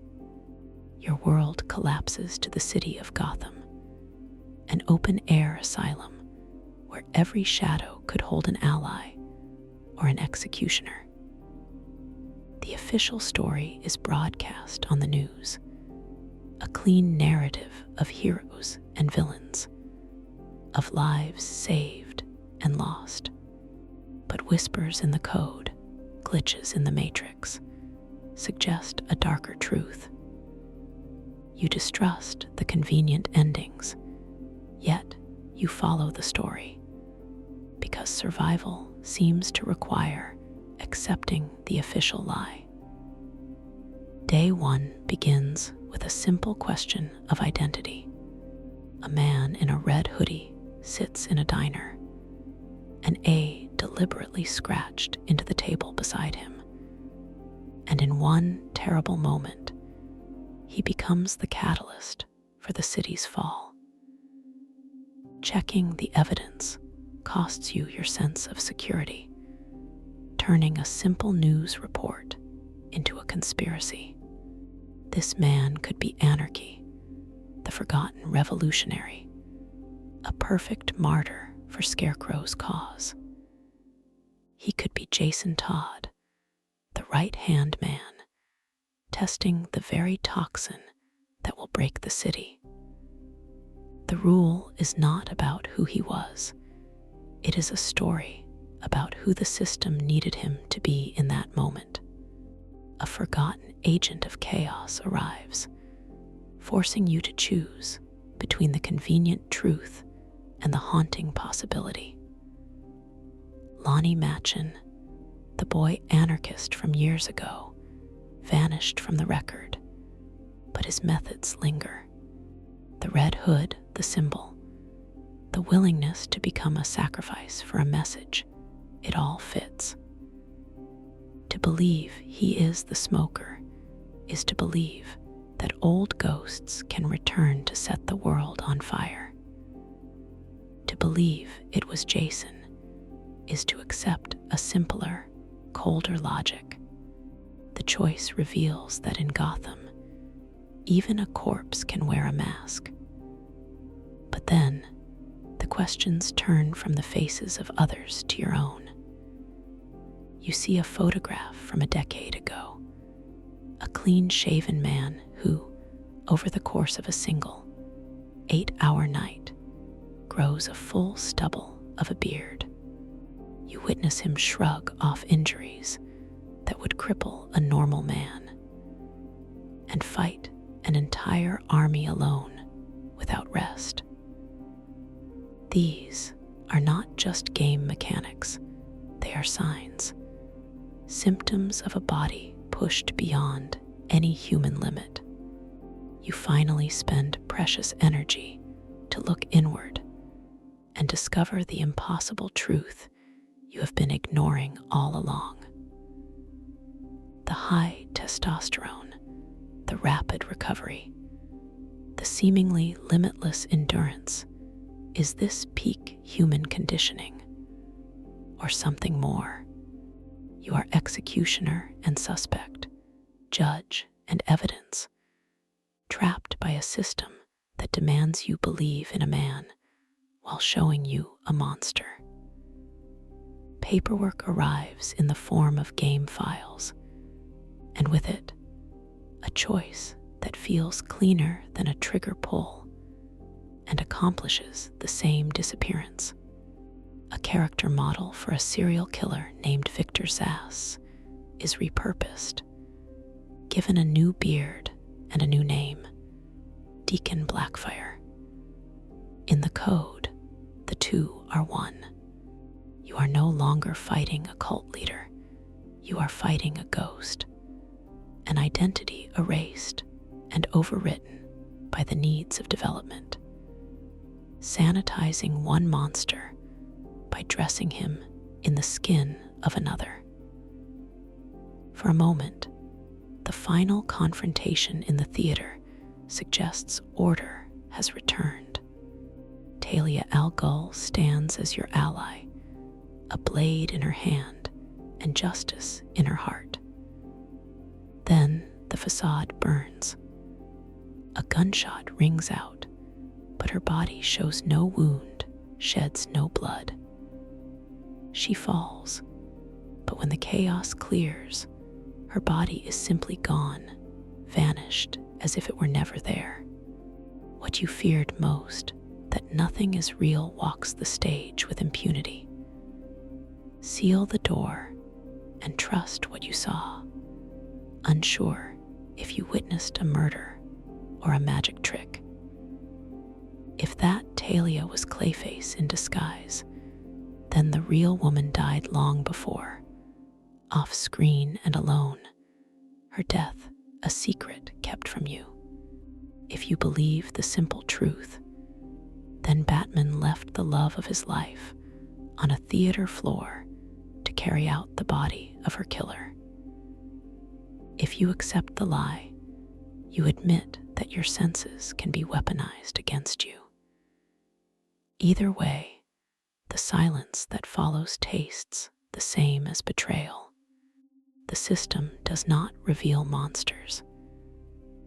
Your world collapses to the city of Gotham, an open-air asylum where every shadow could hold an ally or an executioner. The official story is broadcast on the news, a clean narrative of heroes and villains, of lives saved and lost. But whispers in the code, glitches in the matrix, suggest a darker truth. You distrust the convenient endings, yet you follow the story, because survival seems to require accepting the official lie. Day one begins with a simple question of identity. A man in a red hoodie sits in a diner, an A deliberately scratched into the table beside him. And in one terrible moment, he becomes the catalyst for the city's fall. Checking the evidence costs you your sense of security, turning a simple news report into a conspiracy. This man could be anarchy, the forgotten revolutionary, a perfect martyr for Scarecrow's cause. He could be Jason Todd, the right-hand man, testing the very toxin that will break the city. The rule is not about who he was. It is a story about who the system needed him to be in that moment. A forgotten agent of chaos arrives, forcing you to choose between the convenient truth and the haunting possibility. Lonnie Machin, the boy anarchist from years ago, vanished from the record, but his methods linger. The red hood, the symbol, the willingness to become a sacrifice for a message, it all fits. To believe he is the smoker is to believe that old ghosts can return to set the world on fire. To believe it was Jason is to accept a simpler, colder logic. The choice reveals that in Gotham, even a corpse can wear a mask. But then, the questions turn from the faces of others to your own. You see a photograph from a decade ago, a clean-shaven man who, over the course of a single 8-hour night, grows a full stubble of a beard. You witness him shrug off injuries that would cripple a normal man and fight an entire army alone without rest. These are not just game mechanics, they are signs, symptoms of a body pushed beyond any human limit. You finally spend precious energy to look inward and discover the impossible truth you have been ignoring all along. The high testosterone, the rapid recovery, the seemingly limitless endurance. Is this peak human conditioning, or something more? You are executioner and suspect, judge and evidence, trapped by a system that demands you believe in a man while showing you a monster. Paperwork arrives in the form of game files, and with it, a choice that feels cleaner than a trigger pull and accomplishes the same disappearance. A character model for a serial killer named Victor Zass is repurposed, given a new beard and a new name, Deacon Blackfire. In the code, the two are one. You are no longer fighting a cult leader. You are fighting a ghost, an identity erased and overwritten by the needs of development. Sanitizing one monster by dressing him in the skin of another. For a moment, the final confrontation in the theater suggests order has returned. Talia al Ghul stands as your ally, a blade in her hand and justice in her heart. Then the facade burns. A gunshot rings out, but her body shows no wound, sheds no blood. She falls, but when the chaos clears, her body is simply gone, vanished as if it were never there. What you feared most, that nothing is real, walks the stage with impunity. Seal the door and trust what you saw, unsure if you witnessed a murder or a magic trick. If that Talia was Clayface in disguise, then the real woman died long before, off screen and alone, her death a secret kept from you. If you believe the simple truth, then Batman left the love of his life on a theater floor to carry out the body of her killer. If you accept the lie, you admit that your senses can be weaponized against you. Either way, the silence that follows tastes the same as betrayal. The system does not reveal monsters.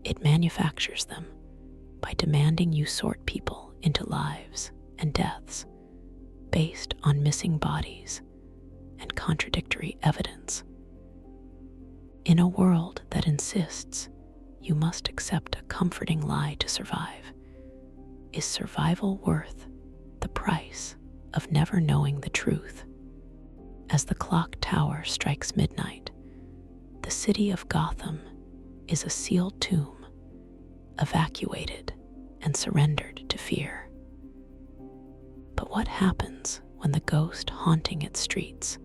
It manufactures them by demanding you sort people into lives and deaths based on missing bodies and contradictory evidence. In a world that insists you must accept a comforting lie to survive, is survival worth the price of never knowing the truth? As the clock tower strikes midnight, the city of Gotham is a sealed tomb, evacuated and surrendered to fear. But what happens when the ghost haunting its streets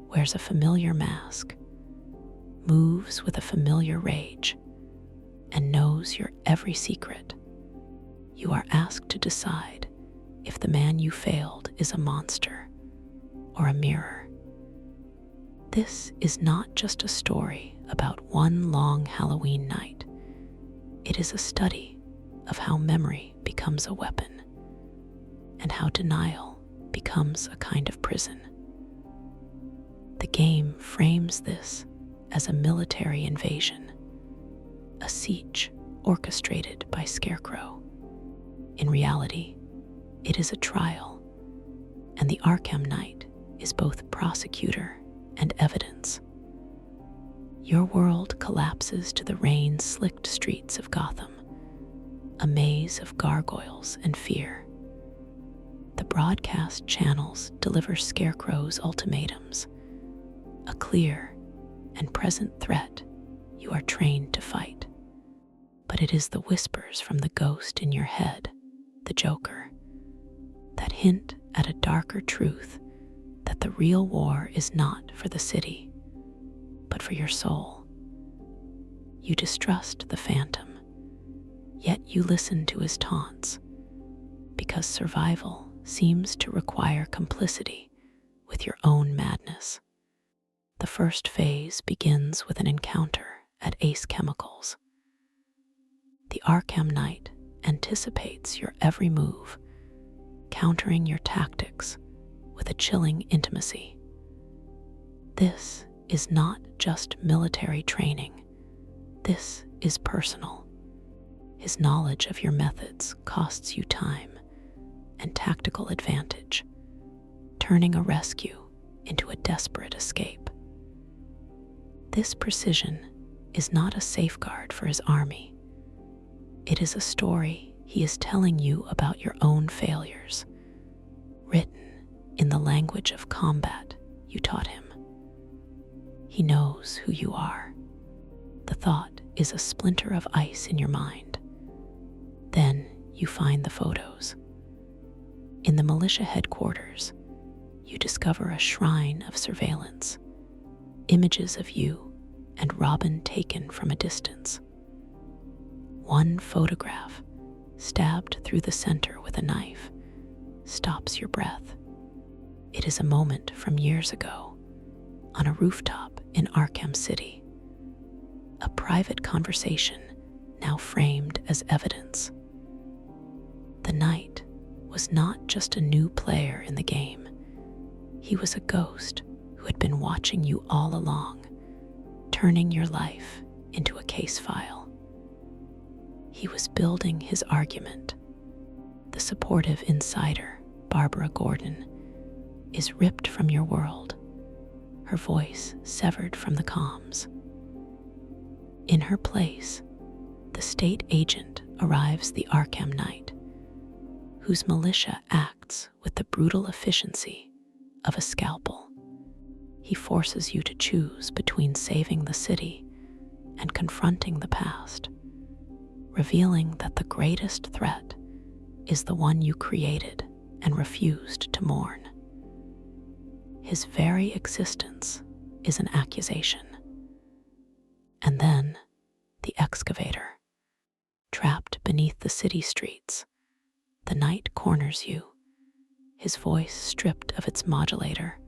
wears a familiar mask, moves with a familiar rage, and knows your every secret? You are asked to decide if the man you failed is a monster or a mirror. This is not just a story about one long Halloween night. It is a study of how memory becomes a weapon and how denial becomes a kind of prison. The game frames this as a military invasion, a siege orchestrated by Scarecrow. In reality, it is a trial, and the Arkham Knight is both prosecutor and evidence. Your world collapses to the rain-slicked streets of Gotham, a maze of gargoyles and fear. The broadcast channels deliver Scarecrow's ultimatums, a clear and present threat you are trained to fight. But it is the whispers from the ghost in your head, the Joker, that hint at a darker truth, that the real war is not for the city, but for your soul. You distrust the Phantom, yet you listen to his taunts, because survival seems to require complicity with your own madness. The first phase begins with an encounter at Ace Chemicals. The Arkham Knight anticipates your every move, countering your tactics with a chilling intimacy. This is not just military training. This is personal. His knowledge of your methods costs you time and tactical advantage, turning a rescue into a desperate escape. This precision is not a safeguard for his army. It is a story he is telling you about your own failures, written in the language of combat you taught him. He knows who you are. The thought is a splinter of ice in your mind. Then you find the photos. In the militia headquarters, you discover a shrine of surveillance, images of you and Robin taken from a distance. One photograph, stabbed through the center with a knife, stops your breath. It is a moment from years ago, on a rooftop in Arkham City. A private conversation now framed as evidence. The knight was not just a new player in the game. He was a ghost who had been watching you all along, turning your life into a case file. He was building his argument. The supportive insider, Barbara Gordon, is ripped from your world, her voice severed from the comms. In her place, the state agent arrives, the Arkham Knight, whose militia acts with the brutal efficiency of a scalpel. He forces you to choose between saving the city and confronting the past, revealing that the greatest threat is the one you created and refused to mourn. His very existence is an accusation. And then the excavator. Trapped beneath the city streets, the knight corners you, his voice stripped of its modulator,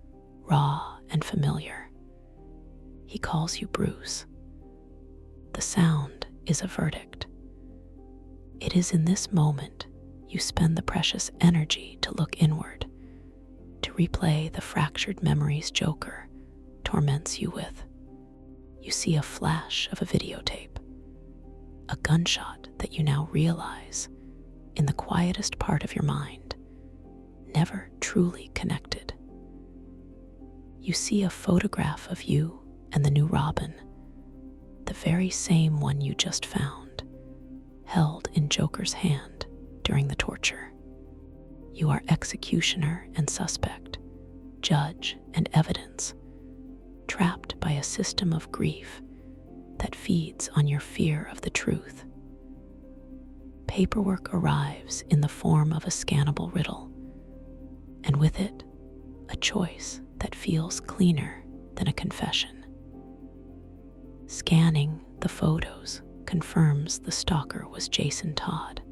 raw and familiar. He calls you Bruce. The sound is a verdict. It is in this moment you spend the precious energy to look inward, to replay the fractured memories Joker torments you with. You see a flash of a videotape, a gunshot that you now realize, in the quietest part of your mind, never truly connected. You see a photograph of you and the new Robin, the very same one you just found, held in Joker's hand during the torture. You are executioner and suspect, judge and evidence, trapped by a system of grief that feeds on your fear of the truth. Paperwork arrives in the form of a scannable riddle, and with it, a choice that feels cleaner than a confession. Scanning the photos confirms the stalker was Jason Todd.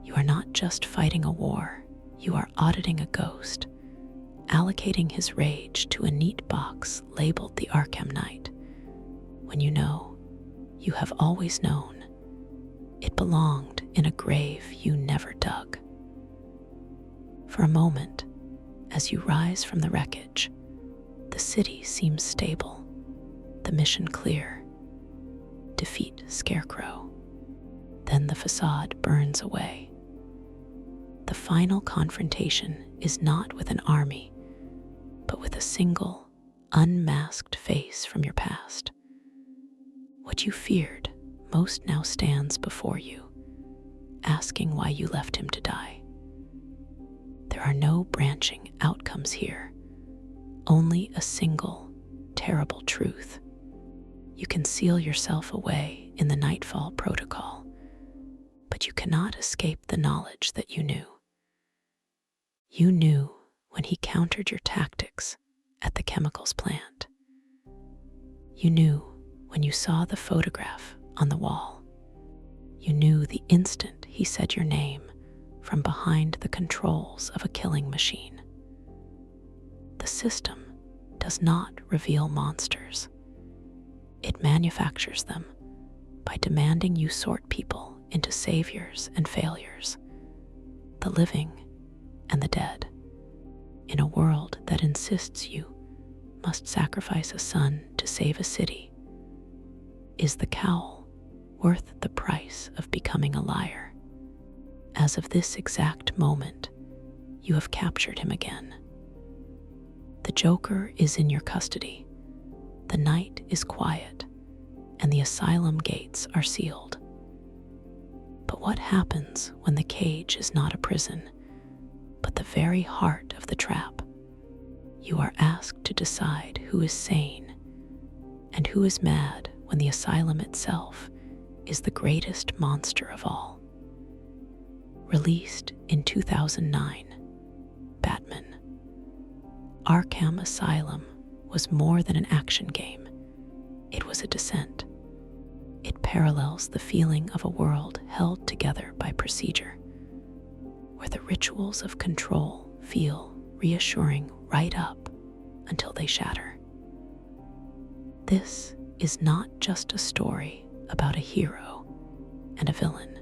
You are not just fighting a war, you are auditing a ghost, allocating his rage to a neat box labeled the Arkham Knight, when you know, you have always known, it belonged in a grave you never dug. For a moment, as you rise from the wreckage, the city seems stable, the mission clear. Defeat Scarecrow. Then the facade burns away. The final confrontation is not with an army, but with a single, unmasked face from your past. What you feared most now stands before you, asking why you left him to die. There are no branching outcomes here, only a single, terrible truth. You can seal yourself away in the Nightfall Protocol, but you cannot escape the knowledge that you knew. You knew when he countered your tactics at the chemicals plant. You knew when you saw the photograph on the wall. You knew the instant he said your name from behind the controls of a killing machine. The system does not reveal monsters. It manufactures them by demanding you sort people into saviors and failures, the living and the dead, in a world that insists you must sacrifice a son to save a city. Is the cowl worth the price of becoming a liar? As of this exact moment, you have captured him again. The Joker is in your custody. The night is quiet, and the asylum gates are sealed. But what happens when the cage is not a prison, but the very heart of the trap? You are asked to decide who is sane and who is mad when the asylum itself is the greatest monster of all. Released in 2009, Batman. Arkham Asylum was more than an action game. It was a descent. It parallels the feeling of a world held together by procedure, where the rituals of control feel reassuring right up until they shatter. This is not just a story about a hero and a villain.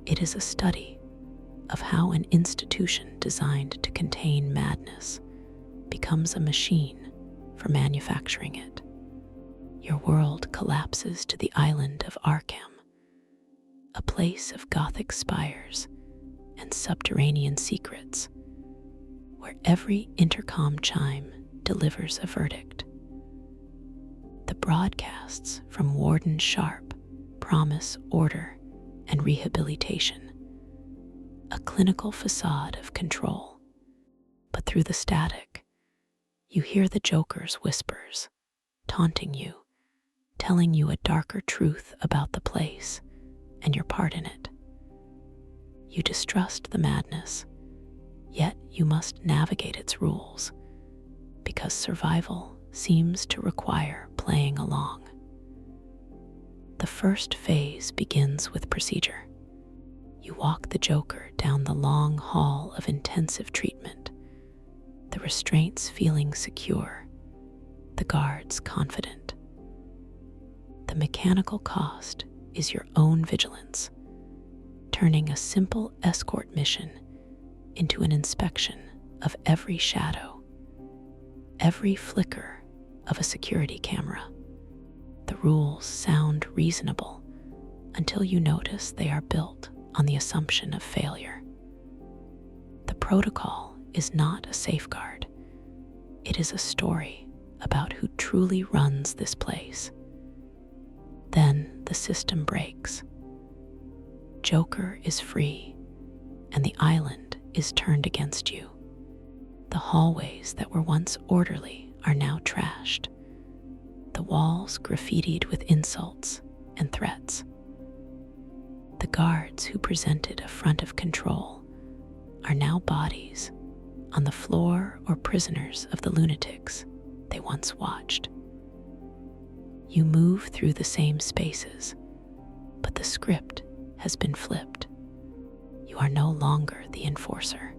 It is a study of how an institution designed to contain madness becomes a machine for manufacturing it. Your world collapses to the island of Arkham, a place of Gothic spires and subterranean secrets, where every intercom chime delivers a verdict. The broadcasts from Warden Sharp promise order and rehabilitation, a clinical facade of control. But through the static, you hear the Joker's whispers, taunting you, telling you a darker truth about the place and your part in it. You distrust the madness, yet you must navigate its rules, because survival seems to require playing along. The first phase begins with procedure. You walk the Joker down the long hall of intensive treatment, the restraints feeling secure, the guards confident. The mechanical cost is your own vigilance, turning a simple escort mission into an inspection of every shadow, every flicker of a security camera. The rules sound reasonable until you notice they are built on the assumption of failure. The protocol is not a safeguard. It is a story about who truly runs this place. Then the system breaks. Joker is free, and the island is turned against you. The hallways that were once orderly are now trashed, the walls graffitied with insults and threats. The guards who presented a front of control are now bodies on the floor or prisoners of the lunatics they once watched. You move through the same spaces, but the script has been flipped. You are no longer the enforcer.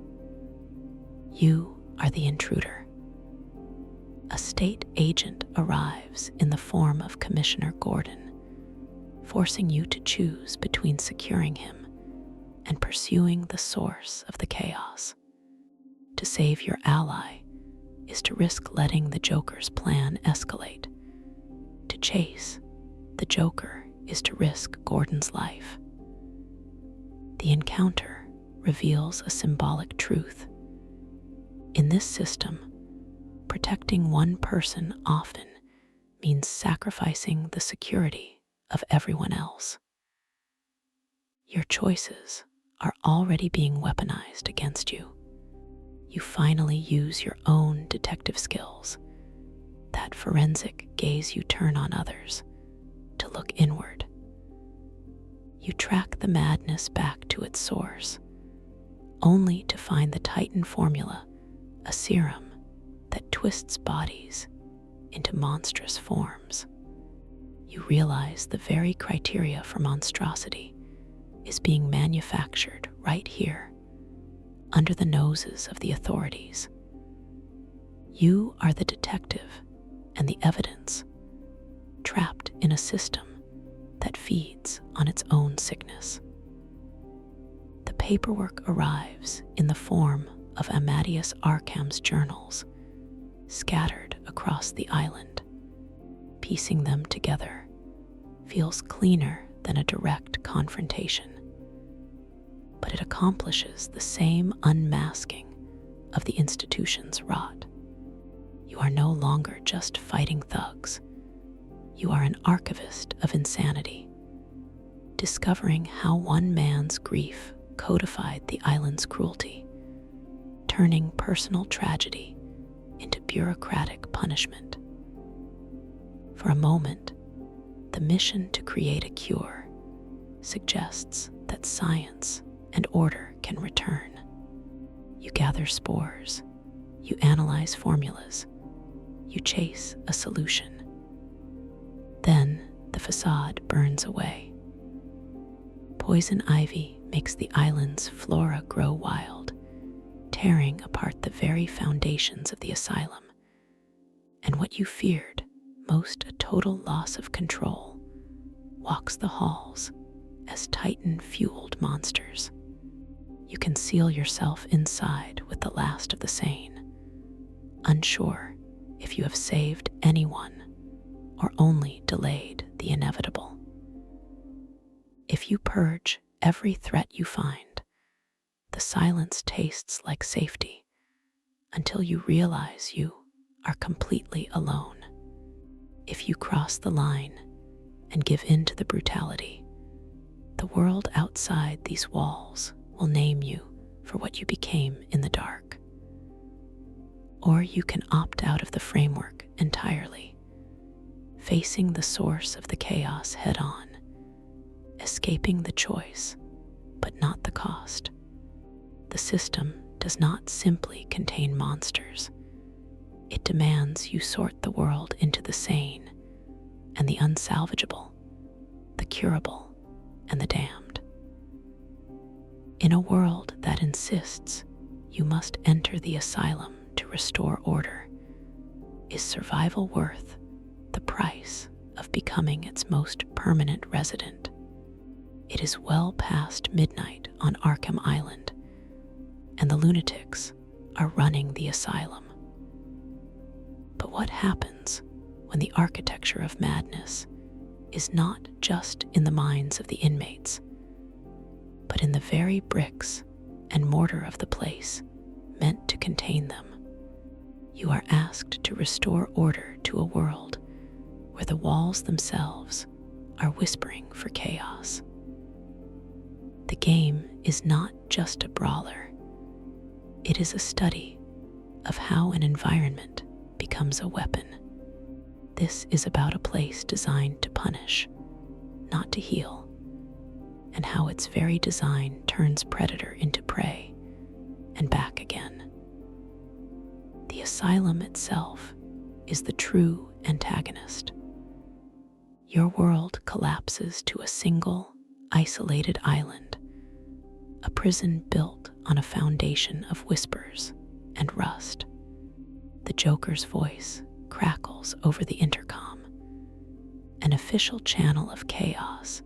You are the intruder. A state agent arrives in the form of Commissioner Gordon, forcing you to choose between securing him and pursuing the source of the chaos. To save your ally is to risk letting the Joker's plan escalate. To chase the Joker is to risk Gordon's life. The encounter reveals a symbolic truth. In this system, protecting one person often means sacrificing the security of everyone else. Your choices are already being weaponized against you. You finally use your own detective skills, that forensic gaze you turn on others, to look inward. You track the madness back to its source, only to find the Titan formula, a serum that twists bodies into monstrous forms. You realize the very criteria for monstrosity is being manufactured right here, under the noses of the authorities. You are the detective and the evidence, trapped in a system that feeds on its own sickness. The paperwork arrives in the form of Amadeus Arkham's journals, scattered across the island. Piecing them together feels cleaner than a direct confrontation, but it accomplishes the same unmasking of the institution's rot. You are no longer just fighting thugs. You are an archivist of insanity, discovering how one man's grief codified the island's cruelty, turning personal tragedy into bureaucratic punishment. For a moment, the mission to create a cure suggests that science and order can return. You gather spores, you analyze formulas, you chase a solution. Then the facade burns away. Poison ivy makes the island's flora grow wild, tearing apart the very foundations of the asylum. And what you feared most, a total loss of control, walks the halls as Titan-fueled monsters. You conceal yourself inside with the last of the sane, unsure if you have saved anyone or only delayed the inevitable. If you purge every threat you find, the silence tastes like safety until you realize you are completely alone. If you cross the line and give in to the brutality, the world outside these walls will name you for what you became in the dark. Or you can opt out of the framework entirely, facing the source of the chaos head on, escaping the choice, but not the cost. The system does not simply contain monsters. It demands you sort the world into the sane and the unsalvageable, the curable and the damned. In a world that insists you must enter the asylum to restore order, is survival worth the price of becoming its most permanent resident? It is well past midnight on Arkham Island, and the lunatics are running the asylum. But what happens when the architecture of madness is not just in the minds of the inmates, but in the very bricks and mortar of the place meant to contain them? You are asked to restore order to a world where the walls themselves are whispering for chaos. The game is not just a brawler. It is a study of how an environment becomes a weapon. This is about a place designed to punish, not to heal, and how its very design turns predator into prey and back again. The asylum itself is the true antagonist. Your world collapses to a single, isolated island, a prison built on a foundation of whispers and rust. The Joker's voice crackles over the intercom, an official channel of chaos,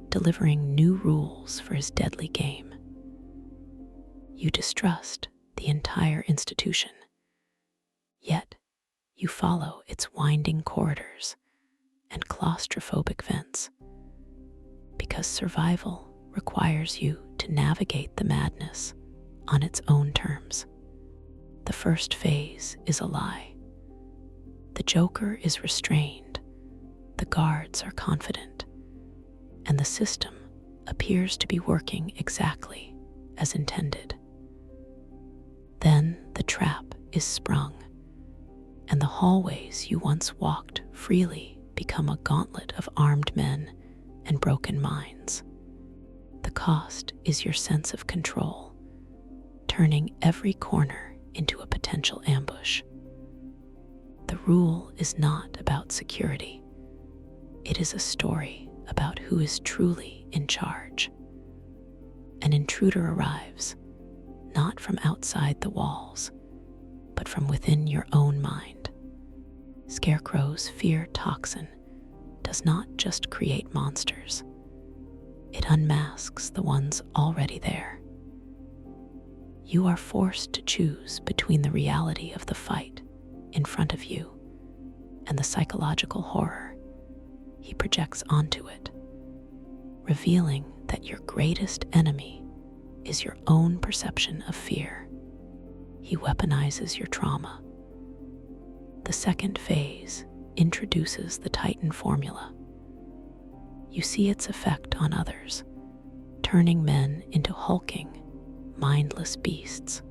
delivering new rules for his deadly game. You distrust the entire institution, yet you follow its winding corridors and claustrophobic vents, because survival requires you to navigate the madness on its own terms. The first phase is a lie. The Joker is restrained, the guards are confident, and the system appears to be working exactly as intended. Then the trap is sprung, and the hallways you once walked freely become a gauntlet of armed men and broken minds. The cost is your sense of control, turning every corner into a potential ambush. The rule is not about security. It is a story about who is truly in charge. An intruder arrives, not from outside the walls, but from within your own mind. Scarecrow's fear toxin does not just create monsters. It unmasks the ones already there. You are forced to choose between the reality of the fight in front of you and the psychological horror he projects onto it, revealing that your greatest enemy is your own perception of fear. He weaponizes your trauma. The second phase introduces the Titan formula. You see its effect on others, turning men into hulking, mindless beasts.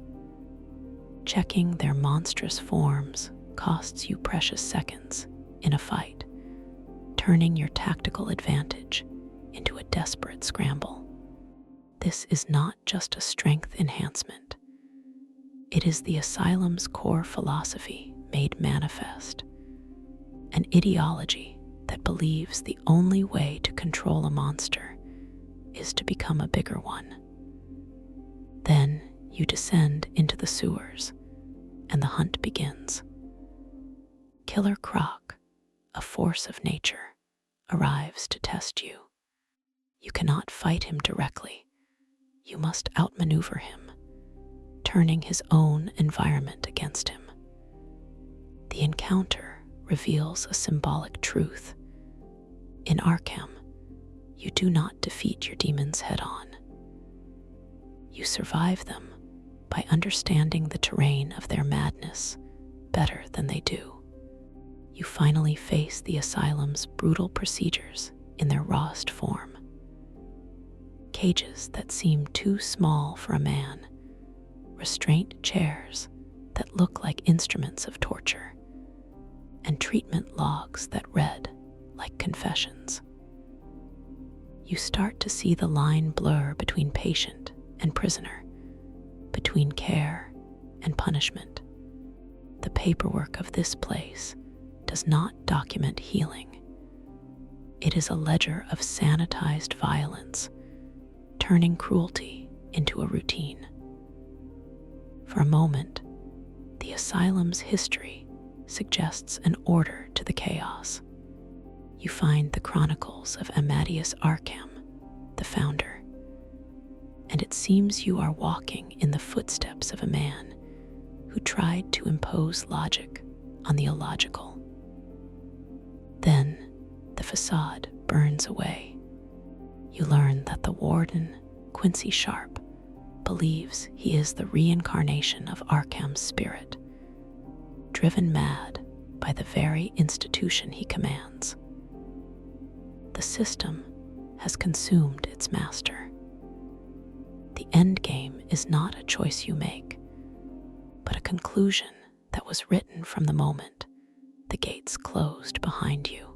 Checking their monstrous forms costs you precious seconds in a fight, turning your tactical advantage into a desperate scramble. This is not just a strength enhancement. It is the asylum's core philosophy made manifest, an ideology that believes the only way to control a monster is to become a bigger one. Then You descend into the sewers, and the hunt begins. Killer Croc, a force of nature, arrives to test you. You cannot fight him directly. You must outmaneuver him, turning his own environment against him. The encounter reveals a symbolic truth. In Arkham, you do not defeat your demons head-on. You survive them by understanding the terrain of their madness better than they do. You finally face the Asylum's brutal procedures in their rawest form. Cages that seem too small for a man, restraint chairs that look like instruments of torture, and treatment logs that read like confessions. You start to see the line blur between patient and prisoner, between care and punishment. The paperwork of this place does not document healing. It is a ledger of sanitized violence, turning cruelty into a routine. For a moment, the Asylum's history suggests an order to the chaos. You find the chronicles of Amadeus Arkham, the founder, and it seems you are walking in the footsteps of a man who tried to impose logic on the illogical. Then the facade burns away. You learn that the warden, Quincy Sharp, believes he is the reincarnation of Arkham's spirit, driven mad by the very institution he commands. The system has consumed its master. The end game is not a choice you make, but a conclusion that was written from the moment the gates closed behind you.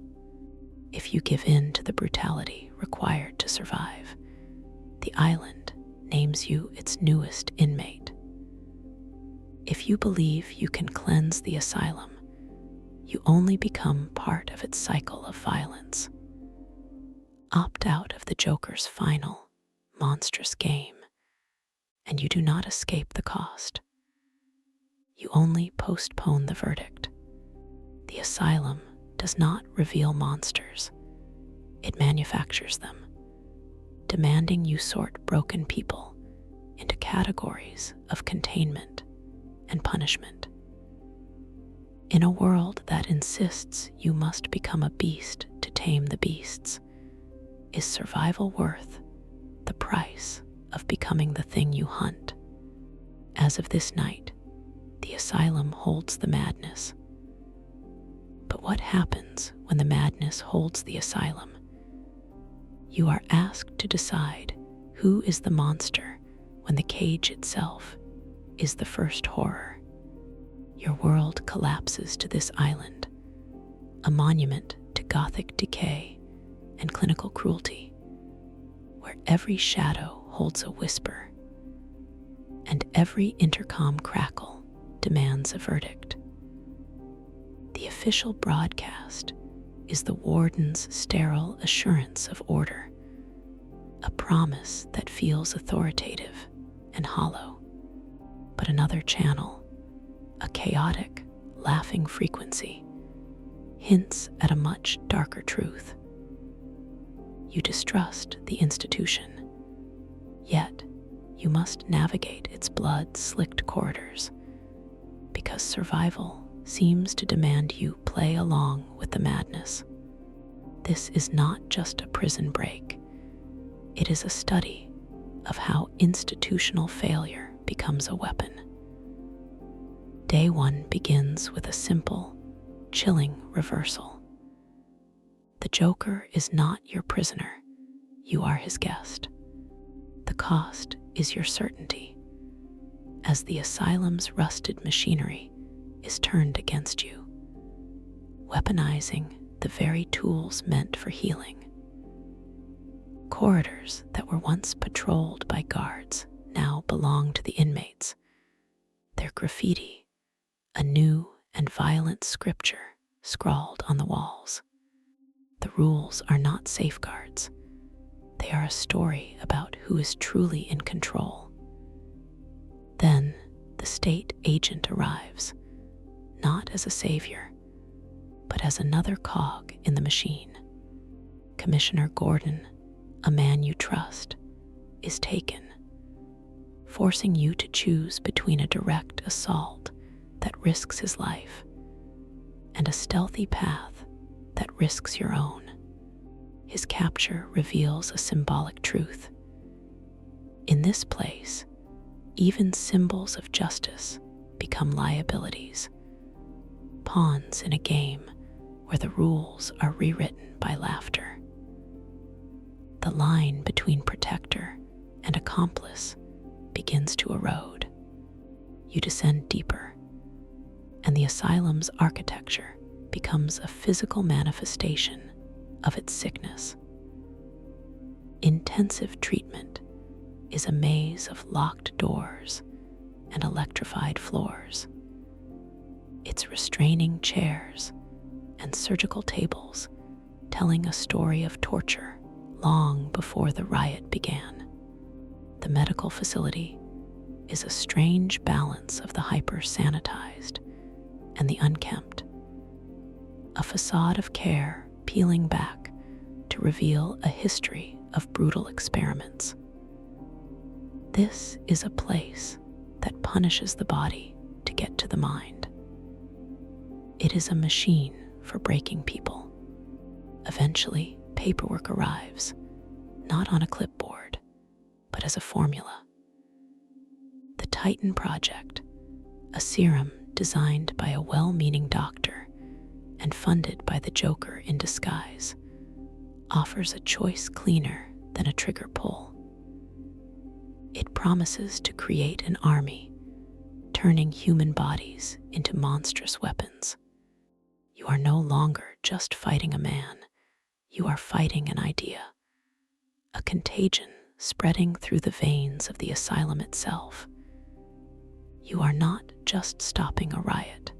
If you give in to the brutality required to survive, the island names you its newest inmate. If you believe you can cleanse the asylum, you only become part of its cycle of violence. Opt out of the Joker's final, monstrous game, and you do not escape the cost. You only postpone the verdict. The asylum does not reveal monsters. It manufactures them, demanding you sort broken people into categories of containment and punishment. In a world that insists you must become a beast to tame the beasts, is survival worth the price of becoming the thing you hunt? As of this night, the asylum holds the madness. But what happens when the madness holds the asylum? You are asked to decide who is the monster when the cage itself is the first horror. Your world collapses to this island, a monument to Gothic decay and clinical cruelty, where every shadow holds a whisper and every intercom crackle demands a verdict. The official broadcast is the warden's sterile assurance of order, a promise that feels authoritative and hollow. But another channel, a chaotic, laughing frequency, hints at a much darker truth. You distrust the institution, yet you must navigate its blood-slicked corridors, because survival seems to demand you play along with the madness. This is not just a prison break. It is a study of how institutional failure becomes a weapon. Day one begins with a simple, chilling reversal. The Joker is not your prisoner. You are his guest. The cost is your certainty, as the asylum's rusted machinery is turned against you, weaponizing the very tools meant for healing. Corridors that were once patrolled by guards now belong to the inmates. Their graffiti, a new and violent scripture scrawled on the walls. The rules are not safeguards. They are a story about who is truly in control. Then the state agent arrives, not as a savior, but as another cog in the machine. Commissioner Gordon, a man you trust, is taken, forcing you to choose between a direct assault that risks his life and a stealthy path that risks your own. His capture reveals a symbolic truth. In this place, even symbols of justice become liabilities, pawns in a game where the rules are rewritten by laughter. The line between protector and accomplice begins to erode. You descend deeper, and the asylum's architecture becomes a physical manifestation of its sickness. Intensive treatment is a maze of locked doors and electrified floors. Its restraining chairs and surgical tables telling a story of torture long before the riot began. The medical facility is a strange balance of the hyper-sanitized and the unkempt, a facade of care peeling back to reveal a history of brutal experiments. This is a place that punishes the body to get to the mind. It is a machine for breaking people. Eventually, paperwork arrives, not on a clipboard, but as a formula. The Titan Project, a serum designed by a well-meaning doctor and funded by the Joker in disguise, offers a choice cleaner than a trigger pull. It promises to create an army, turning human bodies into monstrous weapons. You are no longer just fighting a man, you are fighting an idea, a contagion spreading through the veins of the asylum itself. You are not just stopping a riot,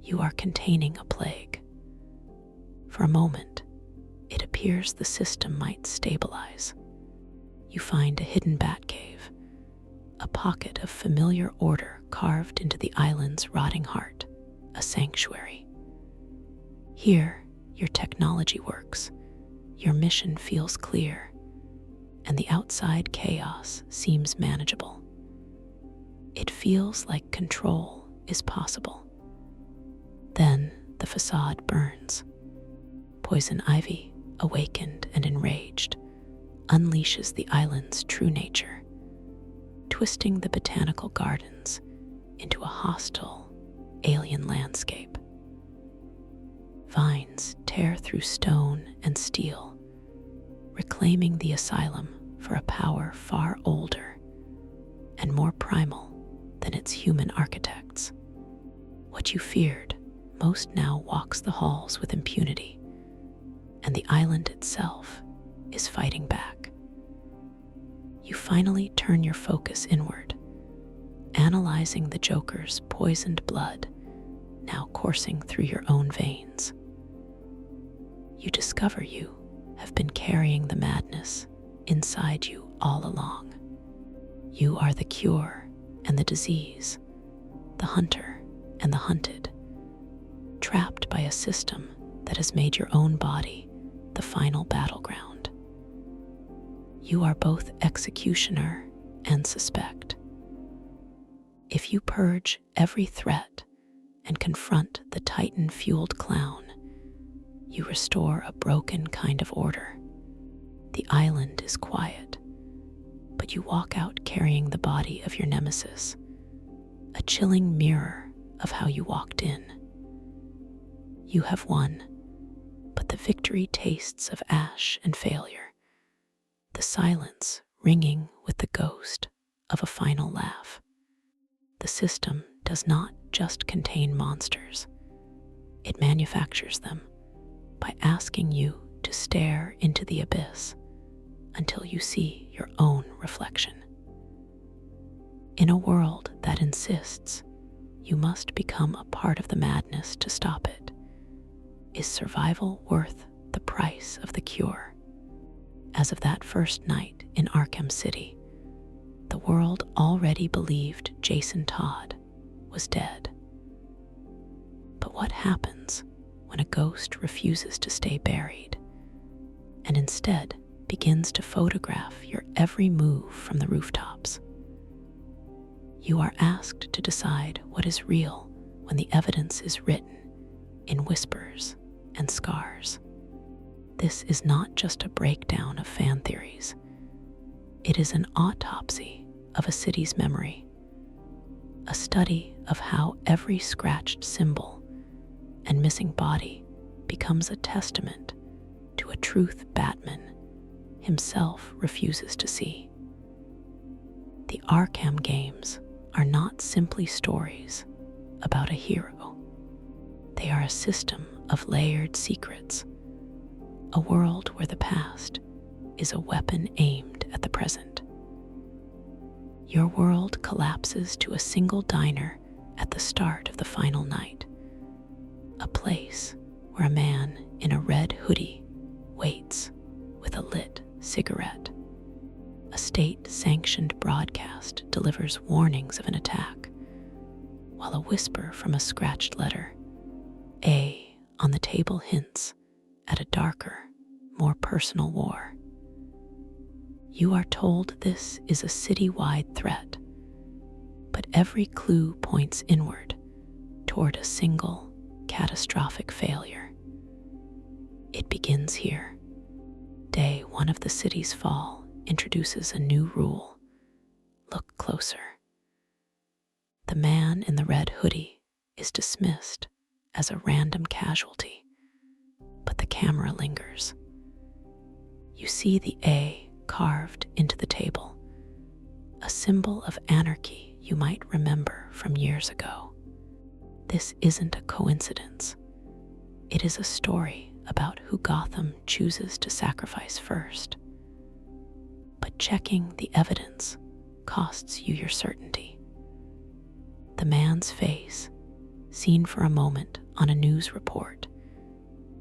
you are containing a plague. For a moment, it appears the system might stabilize. You find a hidden bat cave, a pocket of familiar order carved into the island's rotting heart, a sanctuary. Here, your technology works, your mission feels clear, and the outside chaos seems manageable. It feels like control is possible. Then the facade burns. Poison ivy, awakened and enraged, unleashes the island's true nature, twisting the botanical gardens into a hostile, alien landscape. Vines tear through stone and steel, reclaiming the asylum for a power far older and more primal than its human architects. What you feared most now walks the halls with impunity, and the island itself is fighting back. You finally turn your focus inward, analyzing the Joker's poisoned blood now coursing through your own veins. You discover you have been carrying the madness inside you all along. You are the cure and the disease, the hunter and the hunted, trapped by a system that has made your own body the final battleground. You are both executioner and suspect. If you purge every threat and confront the Titan-fueled clown, you restore a broken kind of order. The island is quiet, but you walk out carrying the body of your nemesis, a chilling mirror of how you walked in. You have won, but the victory tastes of ash and failure, the silence ringing with the ghost of a final laugh. The system does not just contain monsters, it manufactures them by asking you to stare into the abyss until you see your own reflection. In a world that insists you must become a part of the madness to stop it, is survival worth the price of the cure? As of that first night in Arkham City, the world already believed Jason Todd was dead. But what happens when a ghost refuses to stay buried and instead begins to photograph your every move from the rooftops? You are asked to decide what is real when the evidence is written in whispers and scars. This is not just a breakdown of fan theories. It is an autopsy of a city's memory, a study of how every scratched symbol and missing body becomes a testament to a truth Batman himself refuses to see. The Arkham games are not simply stories about a hero. They are a system of layered secrets, a world where the past is a weapon aimed at the present. Your world collapses to a single diner at the start of the final night, a place where a man in a red hoodie waits with a lit cigarette. A state-sanctioned broadcast delivers warnings of an attack, while a whisper from a scratched letter, A, on the table hints at a darker, more personal war. You are told this is a city-wide threat, but every clue points inward toward a single, catastrophic failure. It begins here. Day one of the city's fall introduces a new rule. Look closer. The man in the red hoodie is dismissed as a random casualty, but the camera lingers. You see the A carved into the table, a symbol of anarchy you might remember from years ago. This isn't a coincidence. It is a story about who Gotham chooses to sacrifice first. But checking the evidence costs you your certainty. The man's face, seen for a moment on a news report,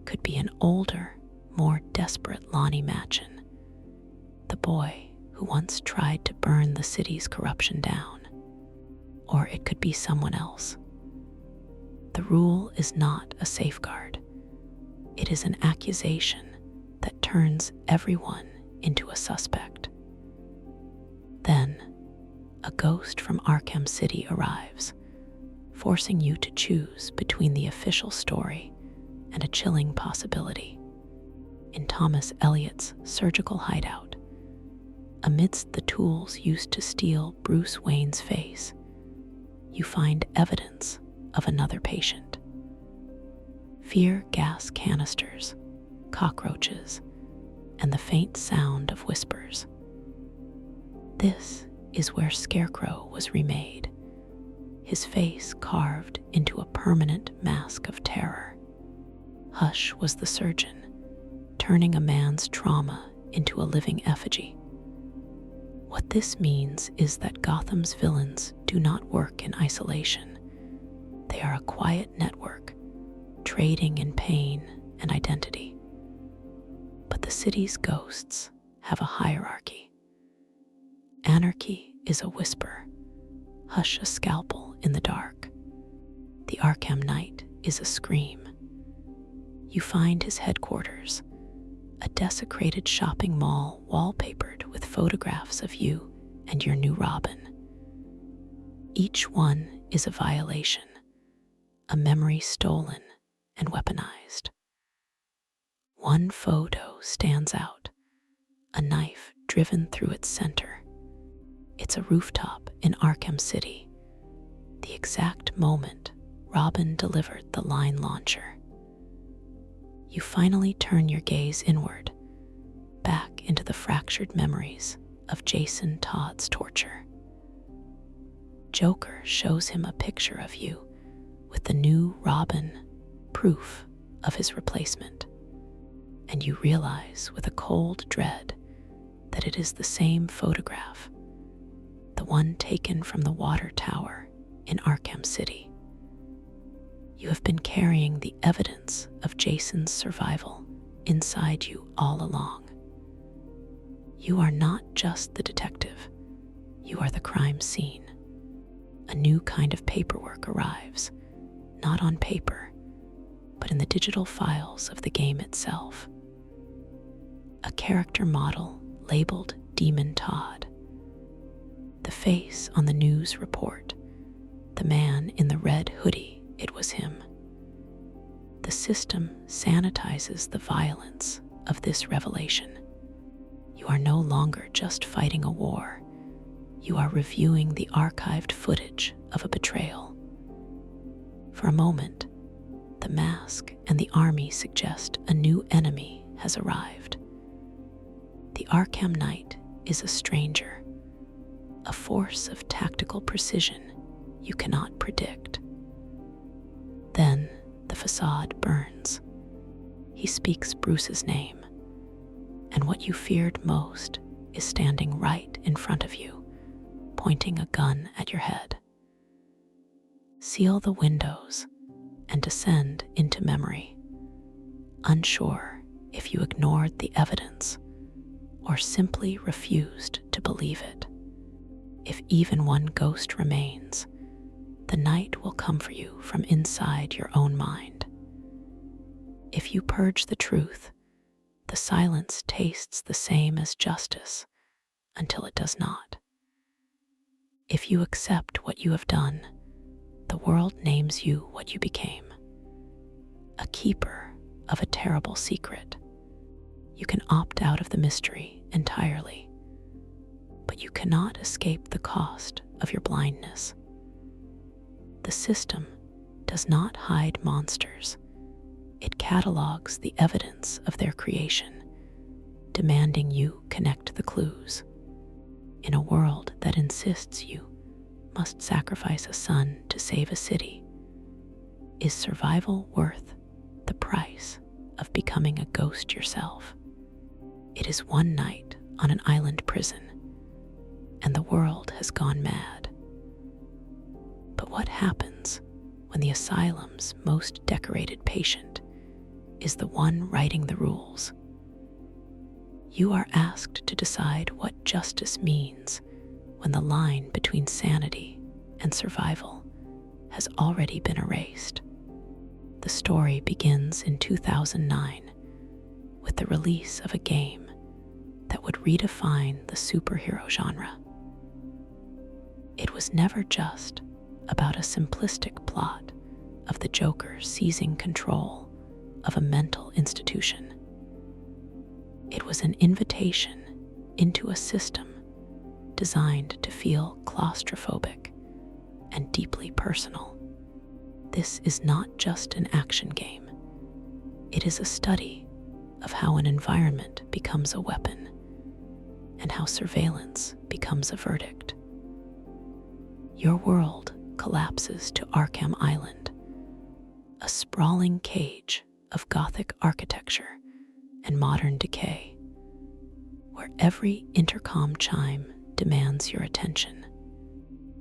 could be an older, more desperate Lonnie Machin, the boy who once tried to burn the city's corruption down. Or it could be someone else. The rule is not a safeguard. It is an accusation that turns everyone into a suspect. Then, a ghost from Arkham City arrives, forcing you to choose between the official story and a chilling possibility. In Thomas Elliott's surgical hideout, amidst the tools used to steal Bruce Wayne's face, you find evidence of another patient. Fear gas canisters, cockroaches, and the faint sound of whispers. This is where Scarecrow was remade, his face carved into a permanent mask of terror. Hush was the surgeon, turning a man's trauma into a living effigy. What this means is that Gotham's villains do not work in isolation. They are a quiet network, trading in pain and identity. But the city's ghosts have a hierarchy. Anarchy is a whisper, Hush a scalpel in the dark. The Arkham Knight is a scream. You find his headquarters, a desecrated shopping mall wallpapered with photographs of you and your new Robin. Each one is a violation, a memory stolen and weaponized. One photo stands out, a knife driven through its center. It's a rooftop in Arkham City, the exact moment Robin delivered the line launcher. You finally turn your gaze inward, back into the fractured memories of Jason Todd's torture. Joker shows him a picture of you with the new Robin, proof of his replacement, and you realize with a cold dread that it is the same photograph, the one taken from the water tower in Arkham City. You have been carrying the evidence of Jason's survival inside you all along. You are not just the detective, You are the crime scene. A new kind of paperwork arrives, not on paper, but in the digital files of the game itself. A character model labeled Demon Todd. The face on the news report, the man in the red hoodie, it was him. The system sanitizes the violence of this revelation. You are no longer just fighting a war. You are reviewing the archived footage of a betrayal. For a moment, the mask and the army suggest a new enemy has arrived. The Arkham Knight is a stranger, a force of tactical precision you cannot predict. Then the facade burns. He speaks Bruce's name, and what you feared most is standing right in front of you, pointing a gun at your head. Seal the windows and descend into memory, unsure if you ignored the evidence or simply refused to believe it. If even one ghost remains, the night will come for you from inside your own mind. If you purge the truth, the silence tastes the same as justice until it does not. If you accept what you have done, the world names you what you became, a keeper of a terrible secret. You can opt out of the mystery entirely, but you cannot escape the cost of your blindness. The system does not hide monsters. It catalogs the evidence of their creation, demanding you connect the clues. In a world that insists you must sacrifice a son to save a city, is survival worth the price of becoming a ghost yourself? It is one night on an island prison, and the world has gone mad. But what happens when the asylum's most decorated patient is the one writing the rules? You are asked to decide what justice means when the line between sanity and survival has already been erased. The story begins in 2009 with the release of a game that would redefine the superhero genre. It was never just about a simplistic plot of the Joker seizing control of a mental institution. It was an invitation into a system designed to feel claustrophobic and deeply personal. This is not just an action game. It is a study of how an environment becomes a weapon and how surveillance becomes a verdict. Your world collapses to Arkham Island, a sprawling cage of Gothic architecture and modern decay, where every intercom chime demands your attention.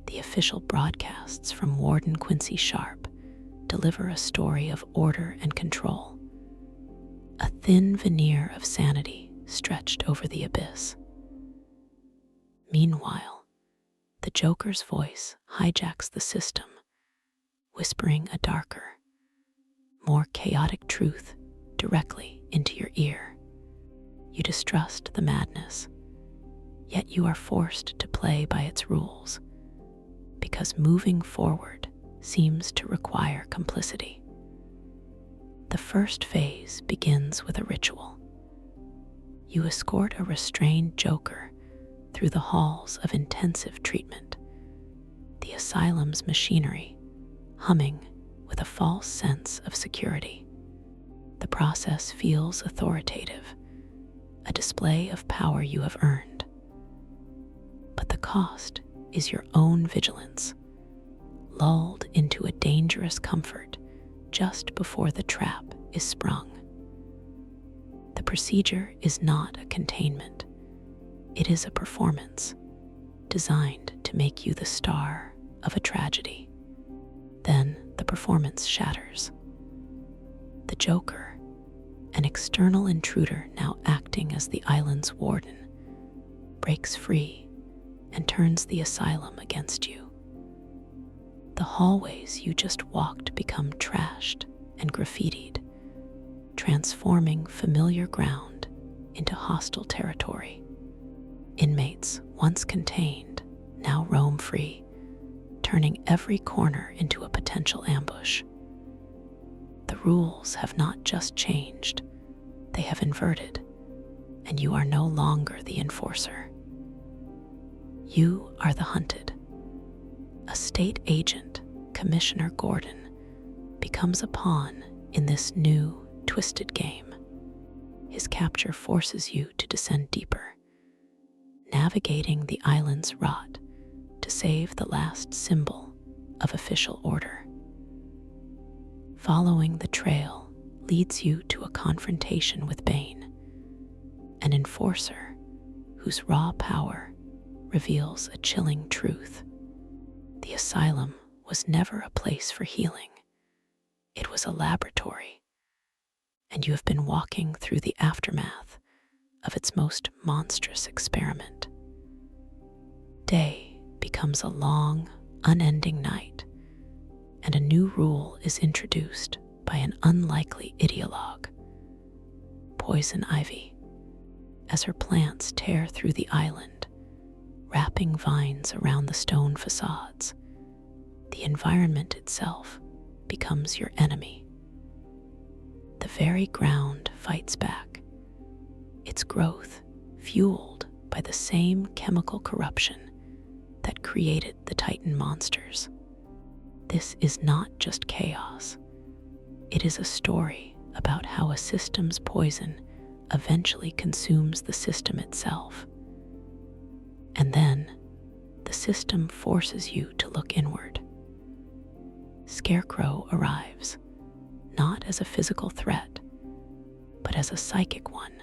The official broadcasts from Warden Quincy Sharp deliver a story of order and control, a thin veneer of sanity stretched over the abyss. Meanwhile, the Joker's voice hijacks the system, whispering a darker, more chaotic truth directly into your ear. You distrust the madness, yet you are forced to play by its rules, because moving forward seems to require complicity. The first phase begins with a ritual. You escort a restrained Joker through the halls of intensive treatment, the asylum's machinery humming with a false sense of security. The process feels authoritative, a display of power you have earned. But the cost is your own vigilance, lulled into a dangerous comfort just before the trap is sprung. The procedure is not a containment. It is a performance designed to make you the star of a tragedy. Then the performance shatters. The Joker, an external intruder now acting as the island's warden, breaks free and turns the asylum against you. The hallways you just walked become trashed and graffitied, transforming familiar ground into hostile territory. Inmates, once contained, now roam free, turning every corner into a potential ambush. The rules have not just changed, they have inverted, and you are no longer the enforcer. You are the hunted. A state agent, Commissioner Gordon, becomes a pawn in this new, twisted game. His capture forces you to descend deeper, navigating the island's rot to save the last symbol of official order. Following the trail leads you to a confrontation with Bane, an enforcer whose raw power reveals a chilling truth. The asylum was never a place for healing. It was a laboratory, and you have been walking through the aftermath of its most monstrous experiment. Day becomes a long, unending night, and a new rule is introduced by an unlikely ideologue, Poison Ivy. As her plants tear through the island, wrapping vines around the stone facades, the environment itself becomes your enemy. The very ground fights back, its growth fueled by the same chemical corruption that created the Titan monsters. This is not just chaos. It is a story about how a system's poison eventually consumes the system itself. And then, the system forces you to look inward. Scarecrow arrives, not as a physical threat, but as a psychic one,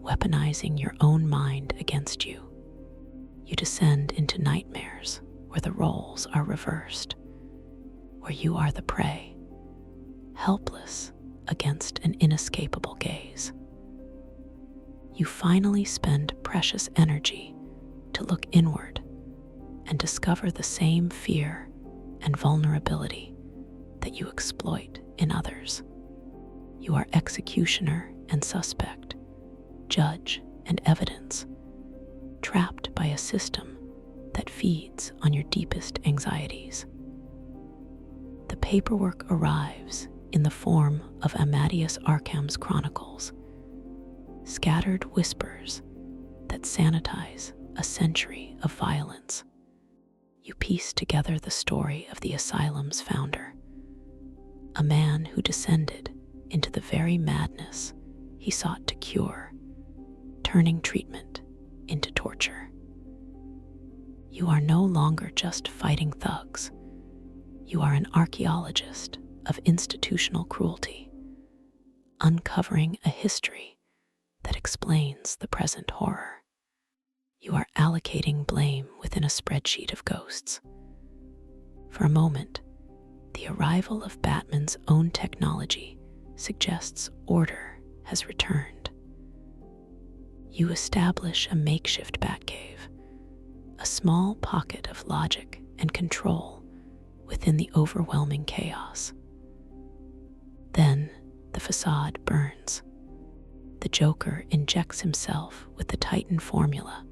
weaponizing your own mind against you. You descend into nightmares where the roles are reversed, where you are the prey, helpless against an inescapable gaze. You finally spend precious energy to look inward and discover the same fear and vulnerability that you exploit in others. You are executioner and suspect, judge and evidence, trapped by a system that feeds on your deepest anxieties. The paperwork arrives in the form of Amadeus Arkham's chronicles, scattered whispers that sanitize a century of violence. You piece together the story of the asylum's founder, a man who descended into the very madness he sought to cure, turning treatment into torture. You are no longer just fighting thugs. You are an archaeologist of institutional cruelty, uncovering a history that explains the present horror. You are allocating blame within a spreadsheet of ghosts. For a moment, the arrival of Batman's own technology suggests order has returned. You establish a makeshift Batcave, a small pocket of logic and control within the overwhelming chaos. Then the facade burns. The Joker injects himself with the Titan formula,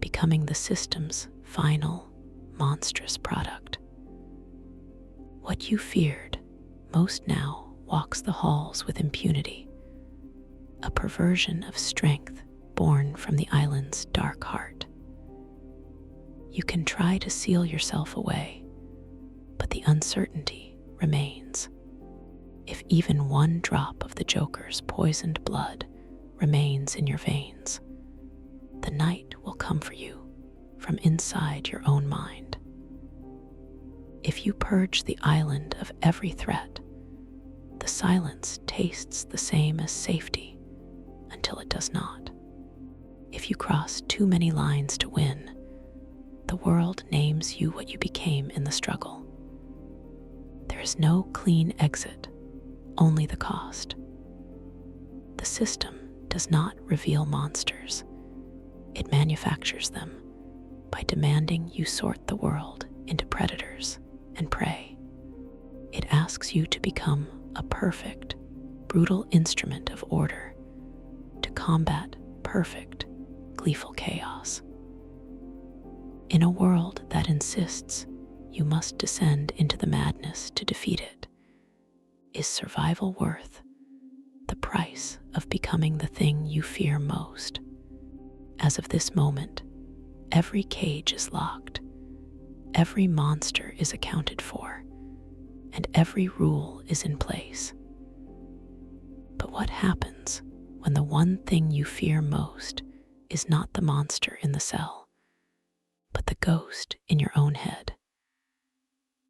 becoming the system's final, monstrous product. What you feared most now walks the halls with impunity, a perversion of strength born from the island's dark heart. You can try to seal yourself away, but the uncertainty remains. If even one drop of the Joker's poisoned blood remains in your veins, the night will come for you from inside your own mind. If you purge the island of every threat, the silence tastes the same as safety until it does not. If you cross too many lines to win, the world names you what you became in the struggle. There is no clean exit, only the cost. The system does not reveal monsters. It manufactures them, by demanding you sort the world into predators and prey. It asks you to become a perfect, brutal instrument of order to combat perfect, gleeful chaos. In a world that insists you must descend into the madness to defeat it, is survival worth the price of becoming the thing you fear most? As of this moment, every cage is locked, every monster is accounted for, and every rule is in place. But what happens when the one thing you fear most is not the monster in the cell, but the ghost in your own head?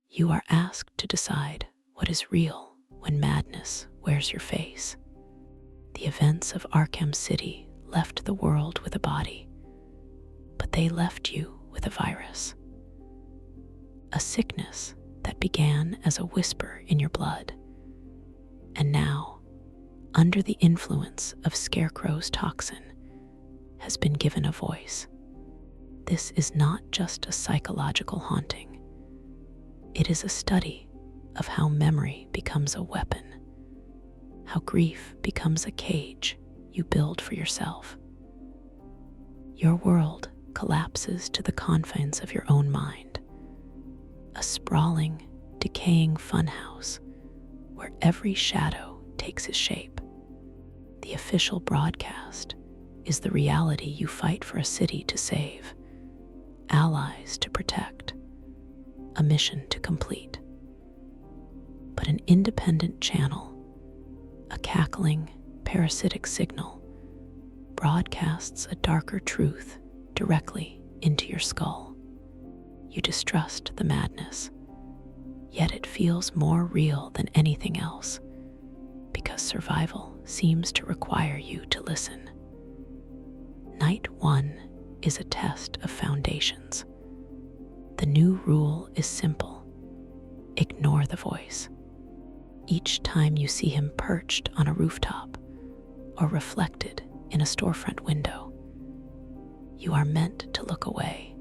You are asked to decide what is real when madness wears your face. The events of Arkham City left the world with a body, but they left you with a virus. A sickness that began as a whisper in your blood, and now, under the influence of Scarecrow's toxin, has been given a voice. This is not just a psychological haunting. It is a study of how memory becomes a weapon, how grief becomes a cage you build for yourself. Your world collapses to the confines of your own mind, a sprawling, decaying funhouse where every shadow takes its shape. The official broadcast is the reality you fight for a city to save, allies to protect, a mission to complete. But an independent channel, a cackling, parasitic signal, broadcasts a darker truth directly into your skull. You distrust the madness, yet it feels more real than anything else, because survival seems to require you to listen. Night 1 is a test of foundations. The new rule is simple: ignore the voice. Each time you see him perched on a rooftop or reflected in a storefront window, you are meant to look away,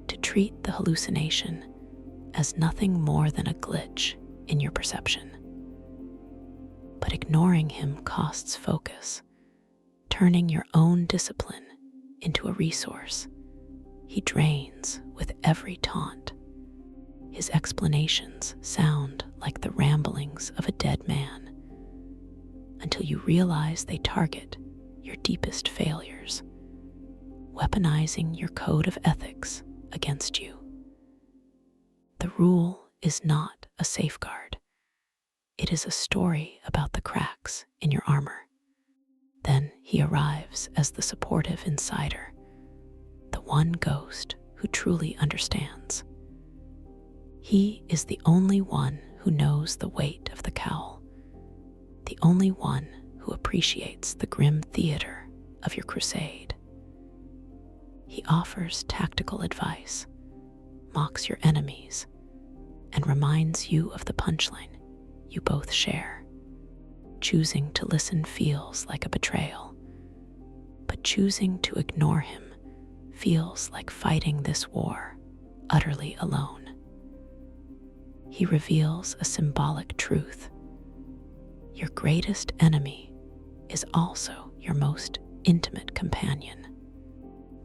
to treat the hallucination as nothing more than a glitch in your perception. But ignoring him costs focus, turning your own discipline into a resource he drains with every taunt. His explanations sound like the ramblings of a dead man, until you realize they target your deepest failures, weaponizing your code of ethics against you. The rule is not a safeguard. It is a story about the cracks in your armor. Then he arrives as the supportive insider, the one ghost who truly understands. He is the only one who knows the weight of the cowl, the only one who appreciates the grim theater of your crusade. He offers tactical advice, mocks your enemies, and reminds you of the punchline you both share. Choosing to listen feels like a betrayal, but choosing to ignore him feels like fighting this war utterly alone. He reveals a symbolic truth. Your greatest enemy is also your most intimate companion.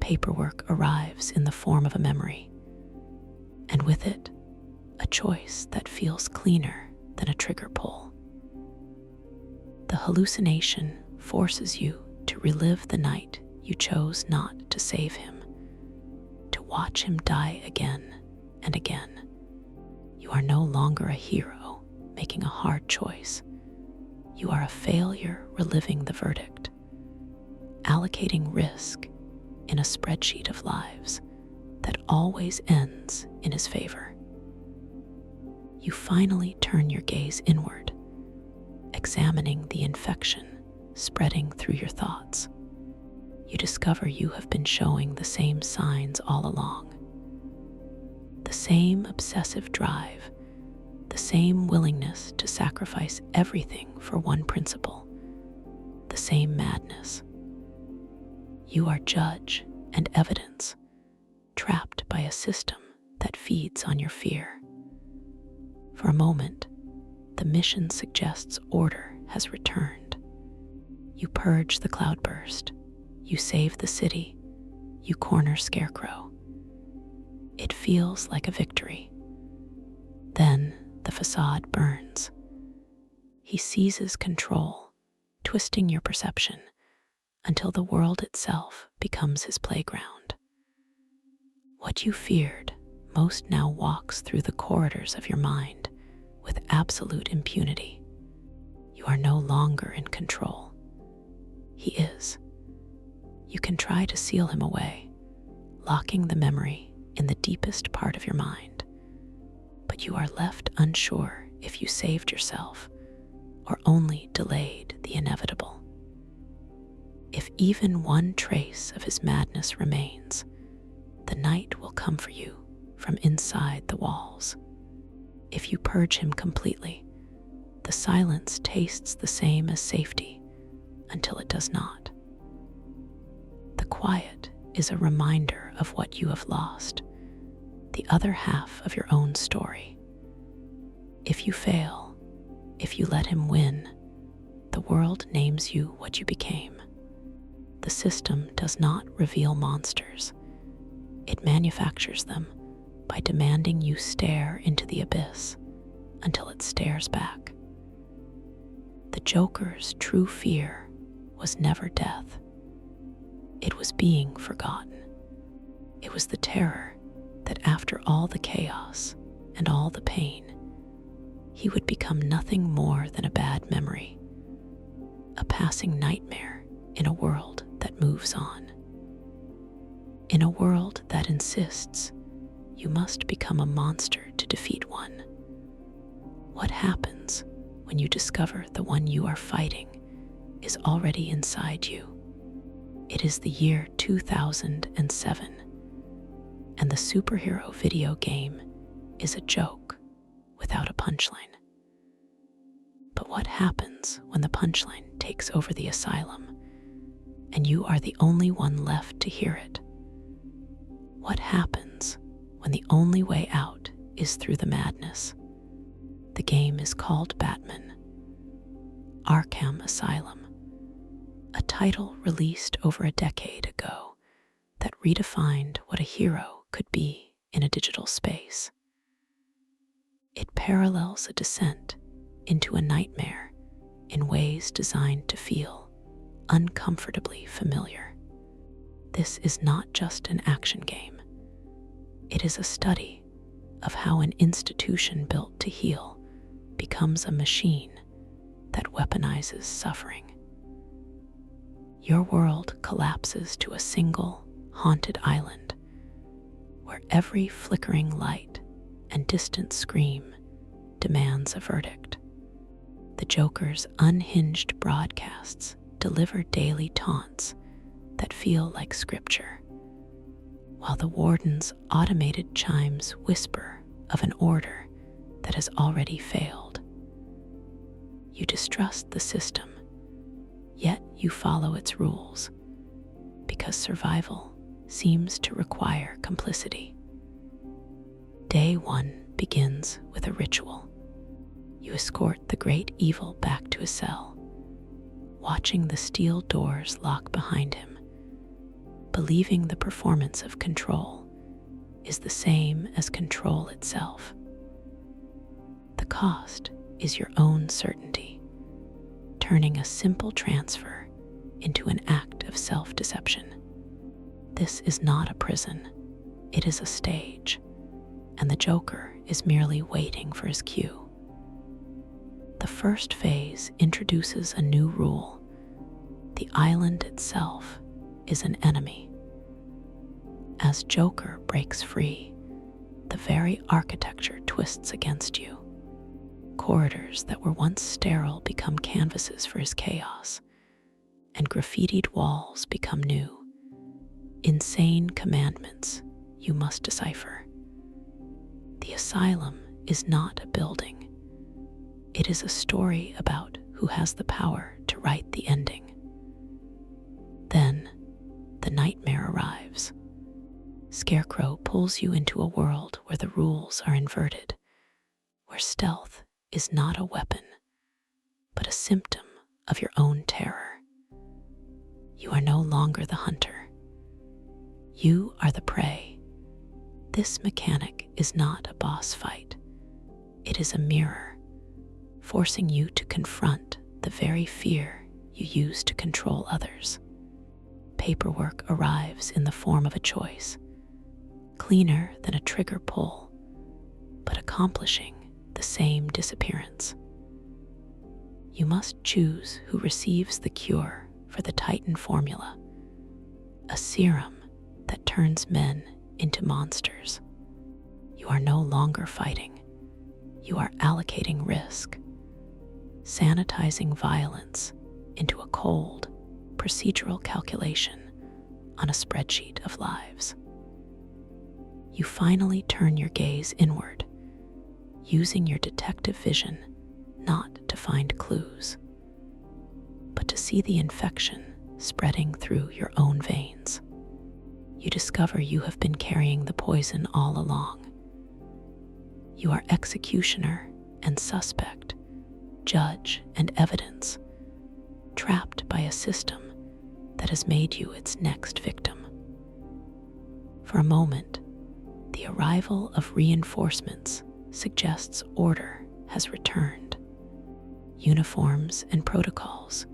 Paperwork arrives in the form of a memory, and with it, a choice that feels cleaner than a trigger pull. The hallucination forces you to relive the night you chose not to save him, to watch him die again and again. You are no longer a hero making a hard choice. You are a failure reliving the verdict, allocating risk in a spreadsheet of lives that always ends in his favor. You finally turn your gaze inward, examining the infection spreading through your thoughts. You discover you have been showing the same signs all along. The same obsessive drive, the same willingness to sacrifice everything for one principle, the same madness. You are judge and evidence, trapped by a system that feeds on your fear. For a moment, the mission suggests order has returned. You purge the cloudburst, you save the city, you corner Scarecrow. It feels like a victory. Then the facade burns. He seizes control, twisting your perception until the world itself becomes his playground. What you feared most now walks through the corridors of your mind with absolute impunity. You are no longer in control. He is. You can try to seal him away, locking the memory in the deepest part of your mind. But you are left unsure if you saved yourself or only delayed the inevitable. If even one trace of his madness remains, the night will come for you from inside the walls. If you purge him completely, the silence tastes the same as safety until it does not. The quiet is a reminder of what you have lost, the other half of your own story. If you fail, if you let him win, the world names you what you became. The system does not reveal monsters. It manufactures them by demanding you stare into the abyss until it stares back. The Joker's true fear was never death. It was being forgotten. It was the terror that after all the chaos and all the pain, he would become nothing more than a bad memory, a passing nightmare in a world that moves on. In a world that insists you must become a monster to defeat one. What happens when you discover the one you are fighting is already inside you? It is the year 2007, and the superhero video game is a joke without a punchline. But what happens when the punchline takes over the asylum, and you are the only one left to hear it? What happens when the only way out is through the madness? The game is called Batman: Arkham Asylum, a title released over a decade ago that redefined what a hero could be in a digital space. It parallels a descent into a nightmare in ways designed to feel uncomfortably familiar. This is not just an action game. It is a study of how an institution built to heal becomes a machine that weaponizes suffering. Your world collapses to a single, haunted island where every flickering light and distant scream demands a verdict. The Joker's unhinged broadcasts deliver daily taunts that feel like scripture, while the warden's automated chimes whisper of an order that has already failed. You distrust the system, yet you follow its rules, because survival seems to require complicity. Day 1 begins with a ritual. You escort the great evil back to his cell, watching the steel doors lock behind him, believing the performance of control is the same as control itself. The cost is your own certainty, turning a simple transfer into an act of self-deception. This is not a prison, it is a stage, and the Joker is merely waiting for his cue. The first phase introduces a new rule. The island itself is an enemy. As Joker breaks free, the very architecture twists against you. Corridors that were once sterile become canvases for his chaos, and graffitied walls become new, insane commandments you must decipher. The asylum is not a building. It is a story about who has the power to write the ending. Then, the nightmare arrives. Scarecrow pulls you into a world where the rules are inverted, where stealth is not a weapon, but a symptom of your own terror. You are no longer the hunter. You are the prey. This mechanic is not a boss fight. It is a mirror, forcing you to confront the very fear you use to control others. Paperwork arrives in the form of a choice, cleaner than a trigger pull, but accomplishing the same disappearance. You must choose who receives the cure for the Titan formula, a serum that turns men into monsters. You are no longer fighting. You are allocating risk, sanitizing violence into a cold, procedural calculation on a spreadsheet of lives. You finally turn your gaze inward, using your detective vision not to find clues, but to see the infection spreading through your own veins. You discover you have been carrying the poison all along. You are executioner and suspect, judge and evidence, trapped by a system that has made you its next victim. For a moment, the arrival of reinforcements suggests order has returned. Uniforms and protocols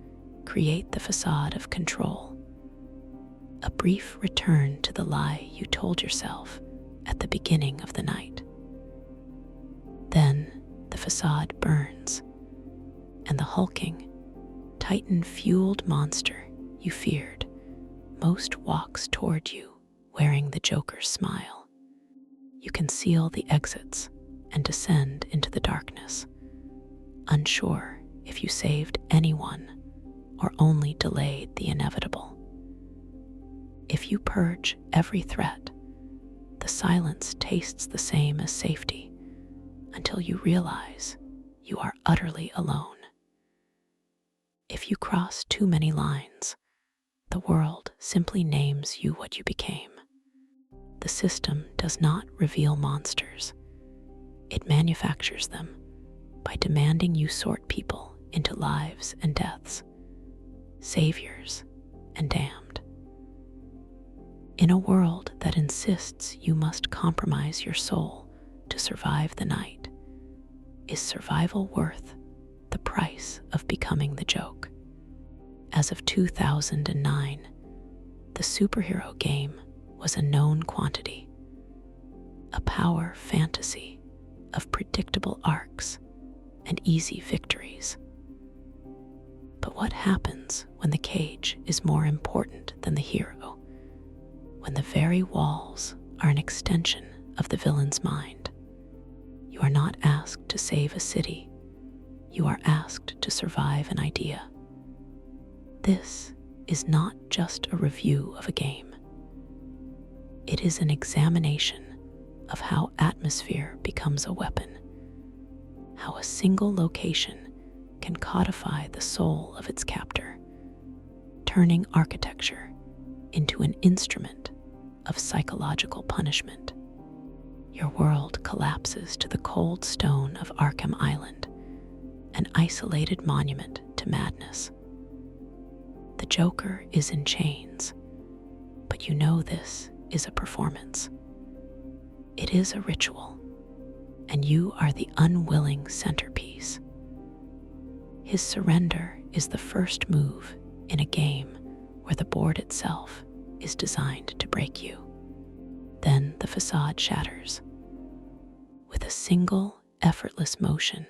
create the facade of control. A brief return to the lie you told yourself at the beginning of the night. Then the facade burns, and the hulking, Titan-fueled monster you feared most walks toward you wearing the Joker's smile. You conceal the exits and descend into the darkness, unsure if you saved anyone or only delayed the inevitable. If you purge every threat, the silence tastes the same as safety until you realize you are utterly alone. If you cross too many lines, the world simply names you what you became. The system does not reveal monsters. It manufactures them by demanding you sort people into lives and deaths, saviors and damned. In a world that insists you must compromise your soul to survive the night, is survival worth the price of becoming the joke? As of 2009, the superhero game was a known quantity, a power fantasy of predictable arcs and easy victories. But what happens when the cage is more important than the hero? When the very walls are an extension of the villain's mind? You are not asked to save a city. You are asked to survive an idea. This is not just a review of a game. It is an examination of how atmosphere becomes a weapon, how a single location can codify the soul of its captor, turning architecture into an instrument of psychological punishment. Your world collapses to the cold stone of Arkham Island, an isolated monument to madness. The Joker is in chains, but you know this is a performance. It is a ritual, and you are the unwilling centerpiece. His surrender is the first move in a game where the board itself is designed to break you. Then the facade shatters. With a single, effortless motion,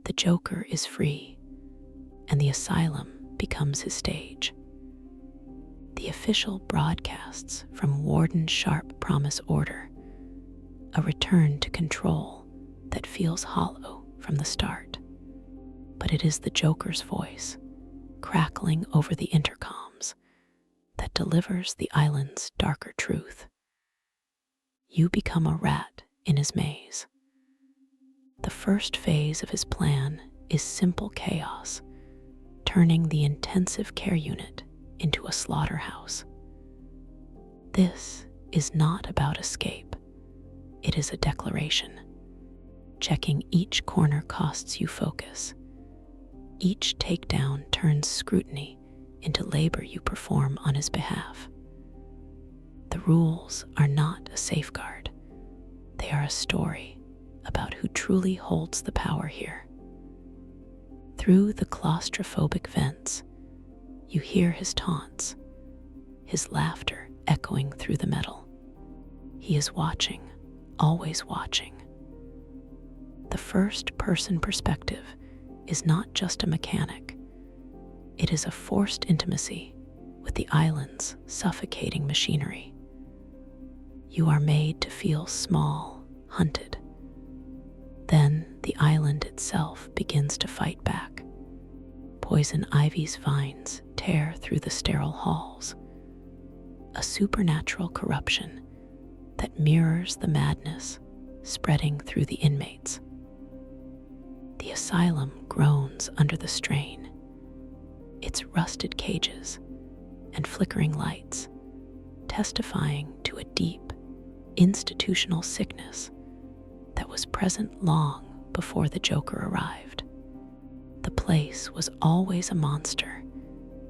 the Joker is free, and the Asylum becomes his stage. The official broadcasts from Warden Sharp promise order, a return to control that feels hollow from the start. But it is the Joker's voice, crackling over the intercoms, that delivers the island's darker truth. You become a rat in his maze. The first phase of his plan is simple chaos, turning the intensive care unit into a slaughterhouse. This is not about escape. It is a declaration. Checking each corner costs you focus. Each takedown turns scrutiny into labor you perform on his behalf. The rules are not a safeguard. They are a story about who truly holds the power here. Through the claustrophobic vents, you hear his taunts, his laughter echoing through the metal. He is watching, always watching. The first-person perspective is not just a mechanic. It is a forced intimacy with the island's suffocating machinery. You are made to feel small, hunted. Then the island itself begins to fight back. Poison ivy's vines tear through the sterile halls. A supernatural corruption that mirrors the madness spreading through the inmates. The asylum groans under the strain. Its rusted cages and flickering lights testifying to a deep institutional sickness that was present long before the Joker arrived. The place was always a monster.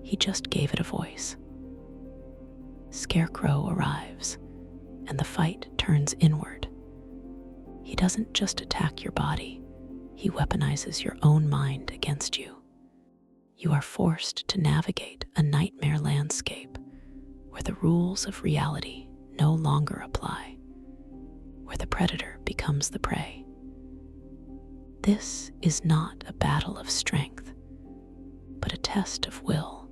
He just gave it a voice. Scarecrow arrives, and the fight turns inward. He doesn't just attack your body, he weaponizes your own mind against you. You are forced to navigate a nightmare landscape where the rules of reality no longer apply, where the predator becomes the prey. This is not a battle of strength, but a test of will,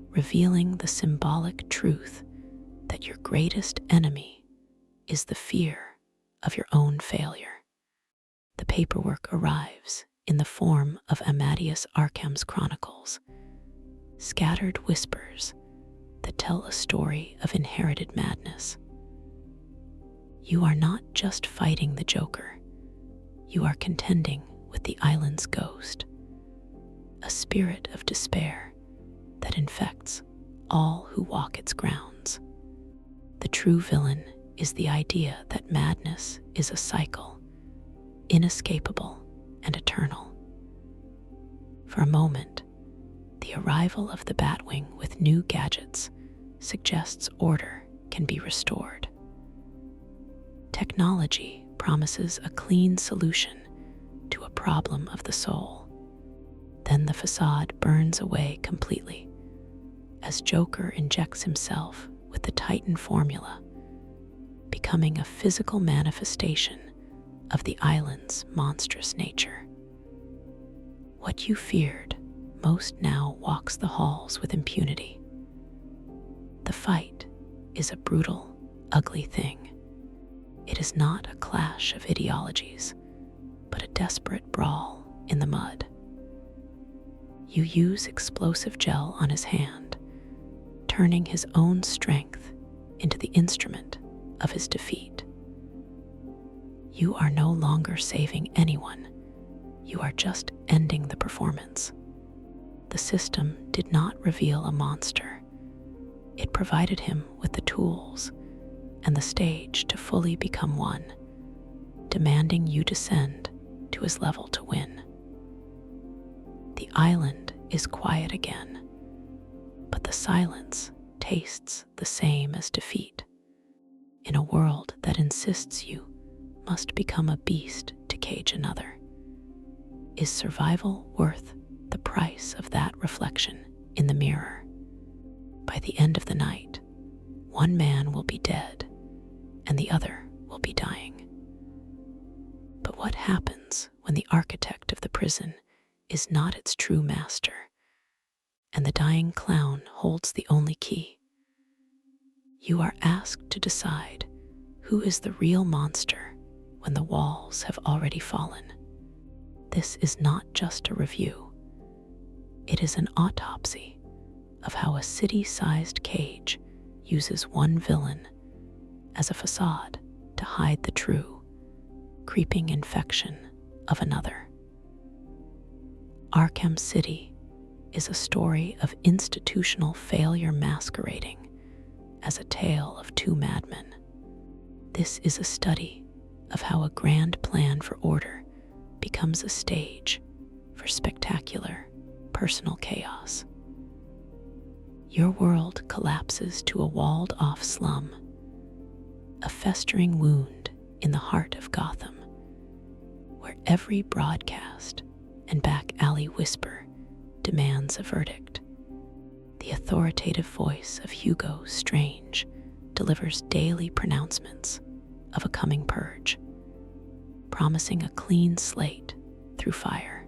revealing the symbolic truth that your greatest enemy is the fear of your own failure. The paperwork arrives in the form of Amadeus Arkham's chronicles, scattered whispers that tell a story of inherited madness. You are not just fighting the Joker, you are contending with the island's ghost, a spirit of despair that infects all who walk its grounds. The true villain is the idea that madness is a cycle, inescapable and eternal. For a moment, the arrival of the Batwing with new gadgets suggests order can be restored. Technology promises a clean solution to a problem of the soul. Then the facade burns away completely as Joker injects himself with the Titan formula, becoming a physical manifestation of the island's monstrous nature. What you feared most now walks the halls with impunity. The fight is a brutal, ugly thing. It is not a clash of ideologies, but a desperate brawl in the mud. You use explosive gel on his hand, turning his own strength into the instrument of his defeat. You are no longer saving anyone. You are just ending the performance. The system did not reveal a monster. It provided him with the tools and the stage to fully become one, demanding you descend to his level to win. The island is quiet again, but the silence tastes the same as defeat. In a world that insists you must become a beast to cage another, is survival worth the price of that reflection in the mirror? By the end of the night, one man will be dead and the other will be dying. But what happens when the architect of the prison is not its true master, and the dying clown holds the only key? You are asked to decide who is the real monster when the walls have already fallen. This is not just a review. It is an autopsy of how a city-sized cage uses one villain as a facade to hide the true, creeping infection of another. Arkham City is a story of institutional failure masquerading as a tale of two madmen. This is a study of how a grand plan for order becomes a stage for spectacular personal chaos. Your world collapses to a walled-off slum, a festering wound in the heart of Gotham, where every broadcast and back-alley whisper demands a verdict. The authoritative voice of Hugo Strange delivers daily pronouncements of a coming purge, promising a clean slate through fire.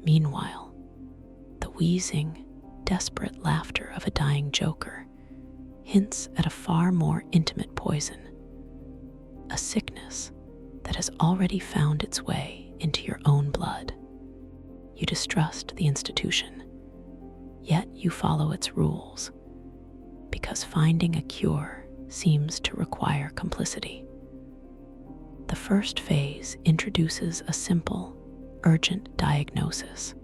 Meanwhile, the wheezing, desperate laughter of a dying Joker hints at a far more intimate poison, a sickness that has already found its way into your own blood. You distrust the institution, yet you follow its rules, because finding a cure seems to require complicity. The first phase introduces a simple, urgent diagnosis.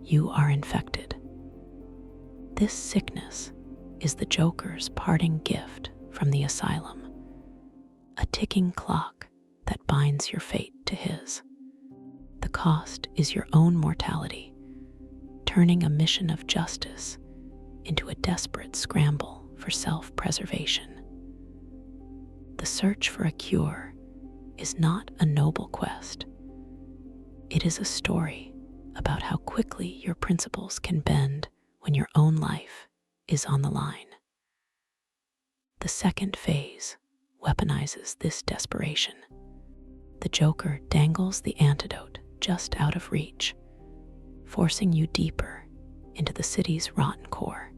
You are infected. This sickness is the Joker's parting gift from the Asylum, a ticking clock that binds your fate to his. The cost is your own mortality, turning a mission of justice into a desperate scramble for self-preservation. The search for a cure is not a noble quest. It is a story about how quickly your principles can bend when your own life is on the line. The second phase weaponizes this desperation. The Joker dangles the antidote just out of reach, forcing you deeper into the city's rotten core.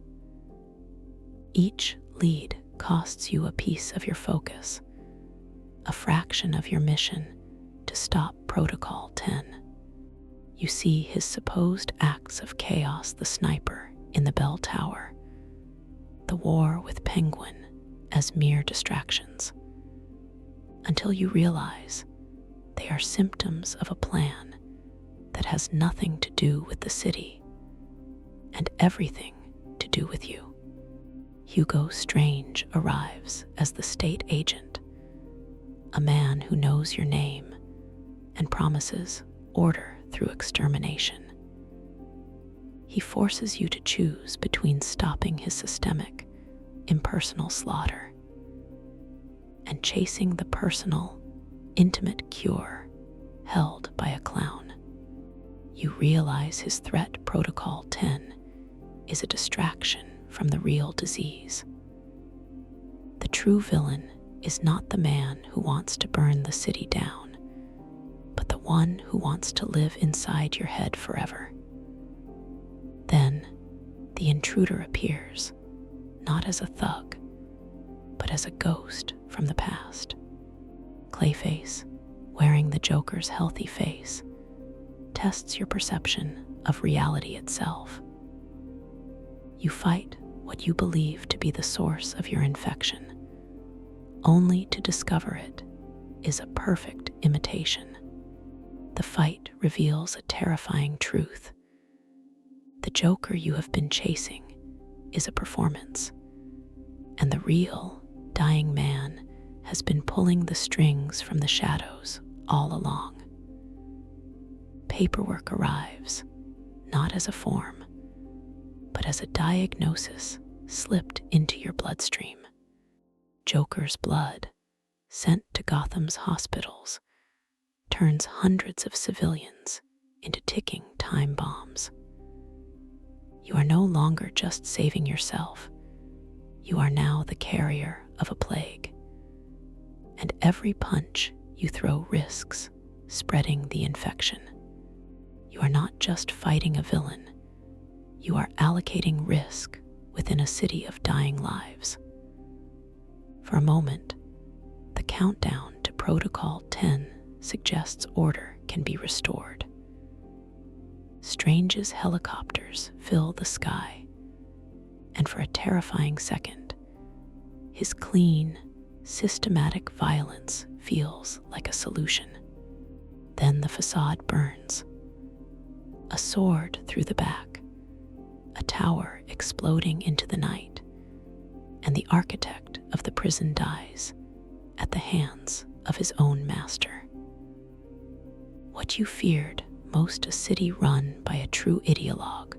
Each lead costs you a piece of your focus, a fraction of your mission to stop Protocol 10. You see his supposed acts of chaos, the sniper in the bell tower, the war with Penguin, as mere distractions, until you realize they are symptoms of a plan that has nothing to do with the city and everything to do with you. Hugo Strange arrives as the state agent, a man who knows your name and promises order through extermination. He forces you to choose between stopping his systemic, impersonal slaughter and chasing the personal, intimate cure held by a clown. You realize his threat, Protocol 10, is a distraction from the real disease. The true villain is not the man who wants to burn the city down, but the one who wants to live inside your head forever. Then, the intruder appears, not as a thug, but as a ghost from the past. Clayface, wearing the Joker's healthy face, tests your perception of reality itself. You fight what you believe to be the source of your infection, only to discover it is a perfect imitation. The fight reveals a terrifying truth. The Joker you have been chasing is a performance, and the real, dying man has been pulling the strings from the shadows all along. Paperwork arrives, not as a form, but as a diagnosis slipped into your bloodstream. Joker's blood, sent to Gotham's hospitals, turns hundreds of civilians into ticking time bombs. You are no longer just saving yourself. You are now the carrier of a plague. And every punch you throw risks spreading the infection. You are not just fighting a villain. You are allocating risk within a city of dying lives. For a moment, the countdown to Protocol 10 suggests order can be restored. Strange's helicopters fill the sky, and for a terrifying second, his clean, systematic violence feels like a solution. Then the facade burns. A sword through the back, a tower exploding into the night, and the architect of the prison dies at the hands of his own master. What you feared most, a city run by a true ideologue,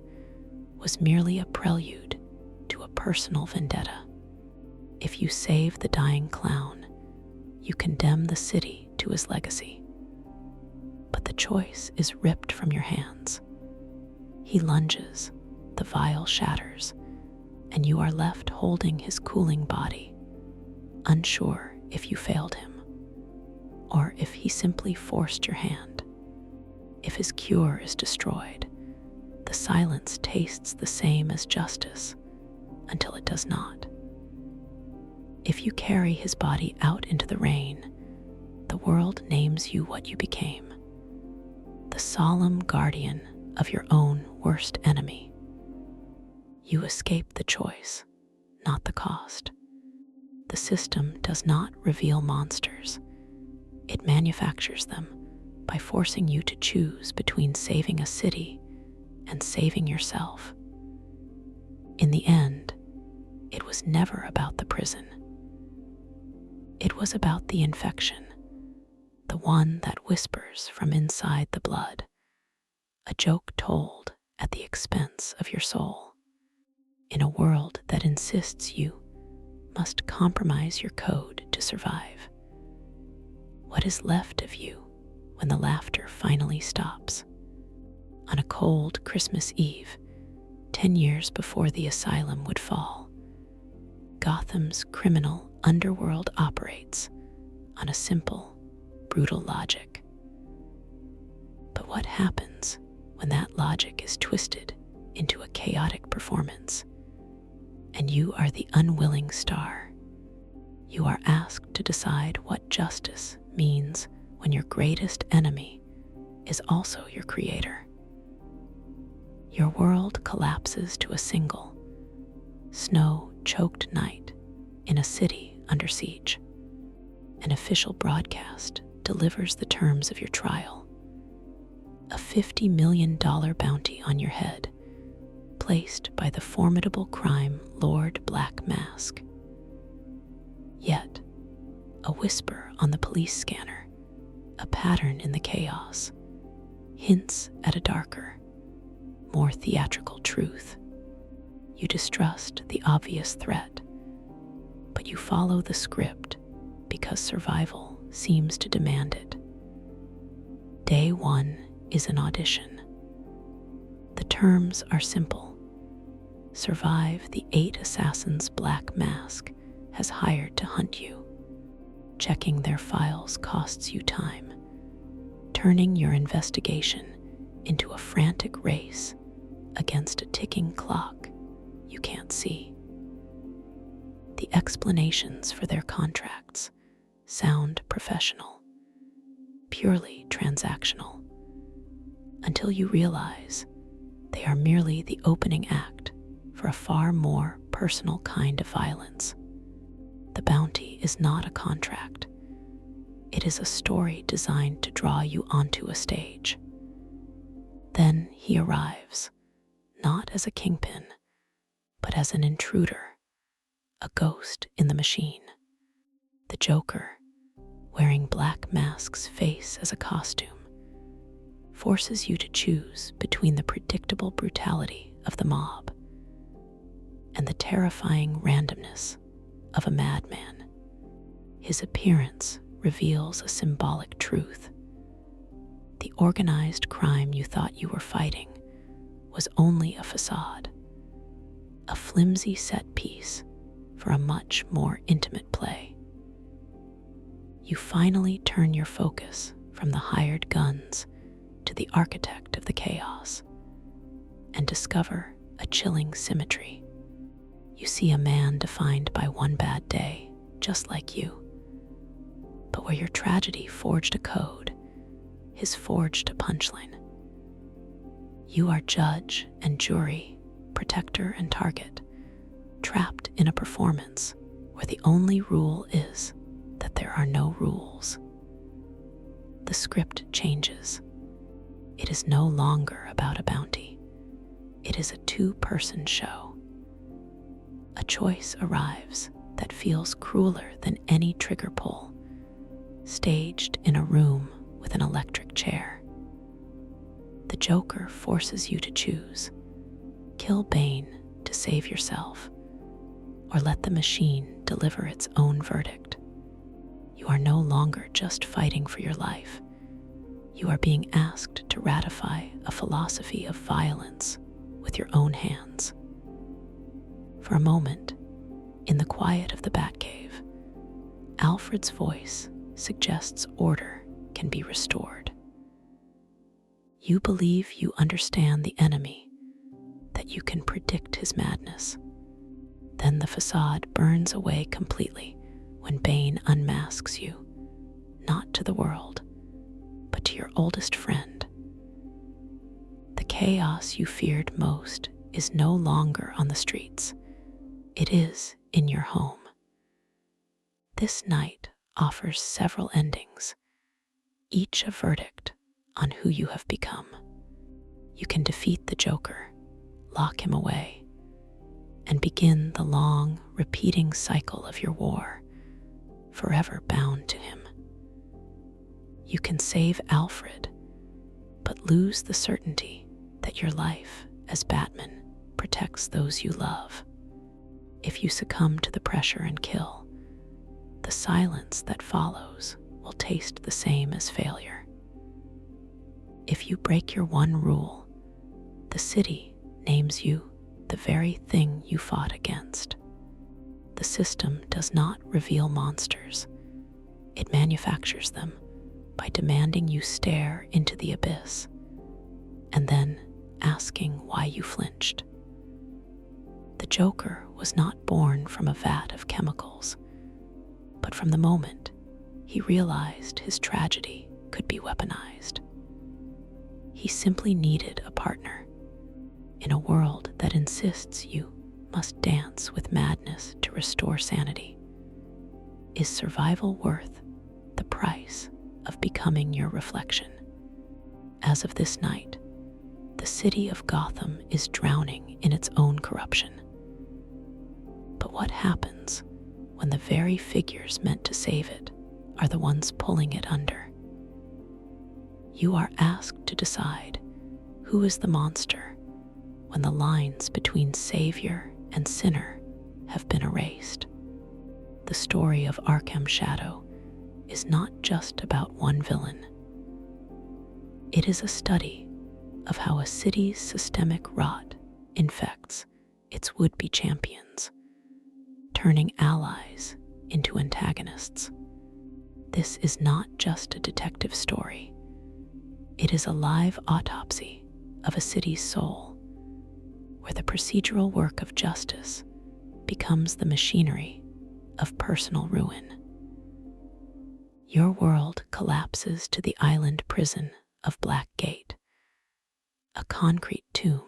was merely a prelude to a personal vendetta. If you save the dying clown, you condemn the city to his legacy. But the choice is ripped from your hands. He lunges, the vial shatters, and you are left holding his cooling body, unsure if you failed him, or if he simply forced your hand. If his cure is destroyed, the silence tastes the same as justice until it does not. If you carry his body out into the rain, the world names you what you became: the solemn guardian of your own worst enemy. You escape the choice, not the cost. The system does not reveal monsters. It manufactures them by forcing you to choose between saving a city and saving yourself. In the end, it was never about the prison. It was about the infection, the one that whispers from inside the blood, a joke told at the expense of your soul. In a world that insists you must compromise your code to survive, what is left of you when the laughter finally stops? On a cold Christmas Eve, 10 years before the asylum would fall, Gotham's criminal underworld operates on a simple, brutal logic. But what happens when that logic is twisted into a chaotic performance, and you are the unwilling star? You are asked to decide what justice means when your greatest enemy is also your creator. Your world collapses to a single, snow-choked night in a city under siege. An official broadcast delivers the terms of your trial: a $50 million bounty on your head, placed by the formidable crime lord Black Mask. Yet, a whisper on the police scanner, a pattern in the chaos, hints at a darker, more theatrical truth. You distrust the obvious threat, but you follow the script because survival seems to demand it. Day 1 is an audition. The terms are simple: survive the 8 assassins Black Mask has hired to hunt you. Checking their files costs you time, turning your investigation into a frantic race against a ticking clock you can't see. The explanations for their contracts sound professional, purely transactional, until you realize they are merely the opening act for a far more personal kind of violence. The bounty is not a contract. It is a story designed to draw you onto a stage. Then he arrives, not as a kingpin, but as an intruder, a ghost in the machine. The Joker, wearing Black Mask's face as a costume, forces you to choose between the predictable brutality of the mob and the terrifying randomness of a madman. His appearance reveals a symbolic truth. The organized crime you thought you were fighting was only a facade, a flimsy set piece for a much more intimate play. You finally turn your focus from the hired guns to the architect of the chaos and discover a chilling symmetry. You see a man defined by one bad day, just like you, but where your tragedy forged a code, his forged a punchline. You are judge and jury, protector and target, trapped in a performance where the only rule is that there are no rules. The script changes. It is no longer about a bounty. It is a two-person show. A choice arrives that feels crueler than any trigger pull, staged in a room with an electric chair. The Joker forces you to choose: kill Bane to save yourself, or let the machine deliver its own verdict. You are no longer just fighting for your life. You are being asked to ratify a philosophy of violence with your own hands. For a moment, in the quiet of the Batcave, Alfred's voice suggests order can be restored. You believe you understand the enemy, that you can predict his madness. Then the facade burns away completely when Bane unmasks you, not to the world, but to your oldest friend. The chaos you feared most is no longer on the streets. It is in your home. This night offers several endings, each a verdict on who you have become. You can defeat the Joker, lock him away, and begin the long, repeating cycle of your war, forever bound to him. You can save Alfred, but lose the certainty that your life as Batman protects those you love. If you succumb to the pressure and kill, the silence that follows will taste the same as failure. If you break your one rule, the city names you the very thing you fought against. The system does not reveal monsters. It manufactures them by demanding you stare into the abyss and then asking why you flinched. The Joker was not born from a vat of chemicals, but from the moment he realized his tragedy could be weaponized. He simply needed a partner in a world that insists you must dance with madness to restore sanity. Is survival worth the price of becoming your reflection? As of this night, the city of Gotham is drowning in its own corruption. But what happens when the very figures meant to save it are the ones pulling it under? You are asked to decide who is the monster when the lines between savior and sinner have been erased. The story of Arkham Shadow is not just about one villain. It is a study of how a city's systemic rot infects its would-be champions, turning allies into antagonists. This is not just a detective story. It is a live autopsy of a city's soul, where the procedural work of justice becomes the machinery of personal ruin. Your world collapses to the island prison of Blackgate, a concrete tomb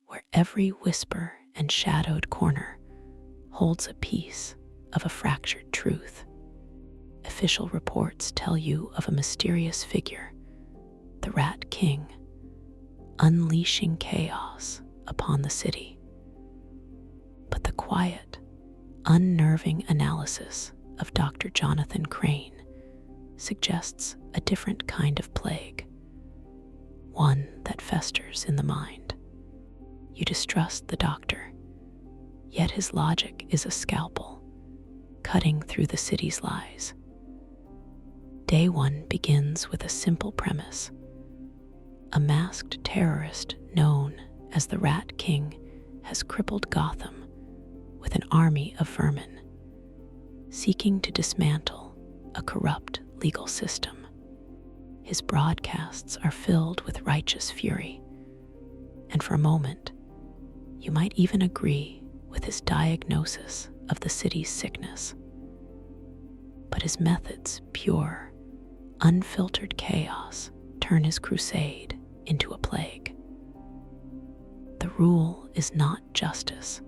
where every whisper and shadowed corner holds a piece of a fractured truth. Official reports tell you of a mysterious figure, the Rat King, unleashing chaos upon the city. But the quiet, unnerving analysis of Dr. Jonathan Crane suggests a different kind of plague, one that festers in the mind. You distrust the doctor, yet his logic is a scalpel, cutting through the city's lies. Day one begins with a simple premise. A masked terrorist known as the Rat King has crippled Gotham with an army of vermin, seeking to dismantle a corrupt legal system. His broadcasts are filled with righteous fury, and for a moment, you might even agree with his diagnosis of the city's sickness. But his methods, pure, unfiltered chaos, turn his crusade into a plague. The rule is not justice.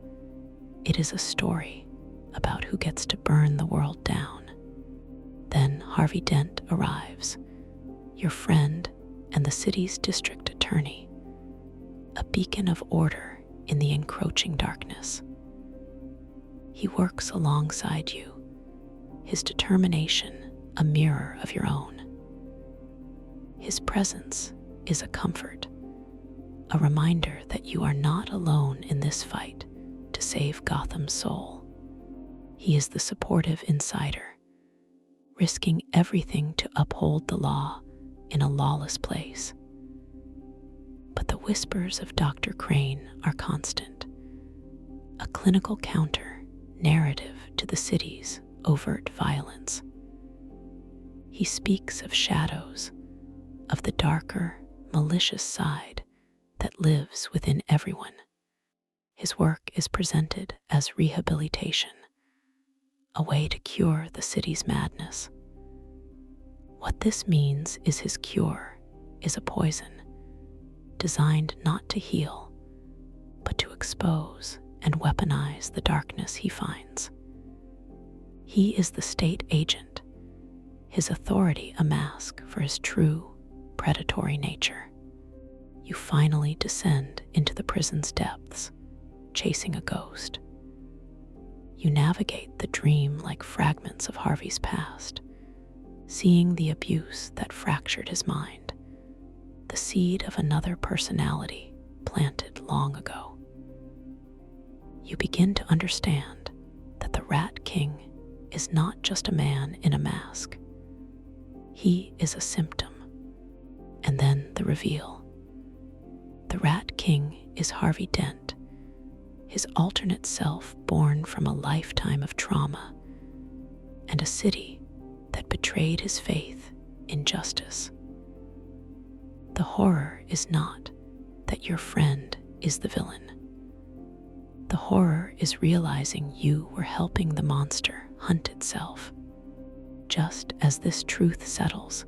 It is a story about who gets to burn the world down. Then Harvey Dent arrives, your friend and the city's district attorney, a beacon of order in the encroaching darkness. He works alongside you, his determination a mirror of your own. His presence is a comfort, a reminder that you are not alone in this fight to save Gotham's soul. He is the supportive insider, risking everything to uphold the law in a lawless place. But the whispers of Dr. Crane are constant, a clinical counter narrative to the city's overt violence. He speaks of shadows, of the darker, malicious side that lives within everyone. His work is presented as rehabilitation, a way to cure the city's madness. What this means is his cure is a poison, designed not to heal, but to expose and weaponize the darkness he finds. He is the state agent, his authority a mask for his true, predatory nature. You finally descend into the prison's depths, chasing a ghost. You navigate the dream like fragments of Harvey's past, seeing the abuse that fractured his mind, the seed of another personality planted long ago. You begin to understand that the Rat King is not just a man in a mask. He is a symptom. And then the reveal. The Rat King is Harvey Dent, his alternate self born from a lifetime of trauma and a city that betrayed his faith in justice. The horror is not that your friend is the villain. The horror is realizing you were helping the monster hunt itself. Just as this truth settles,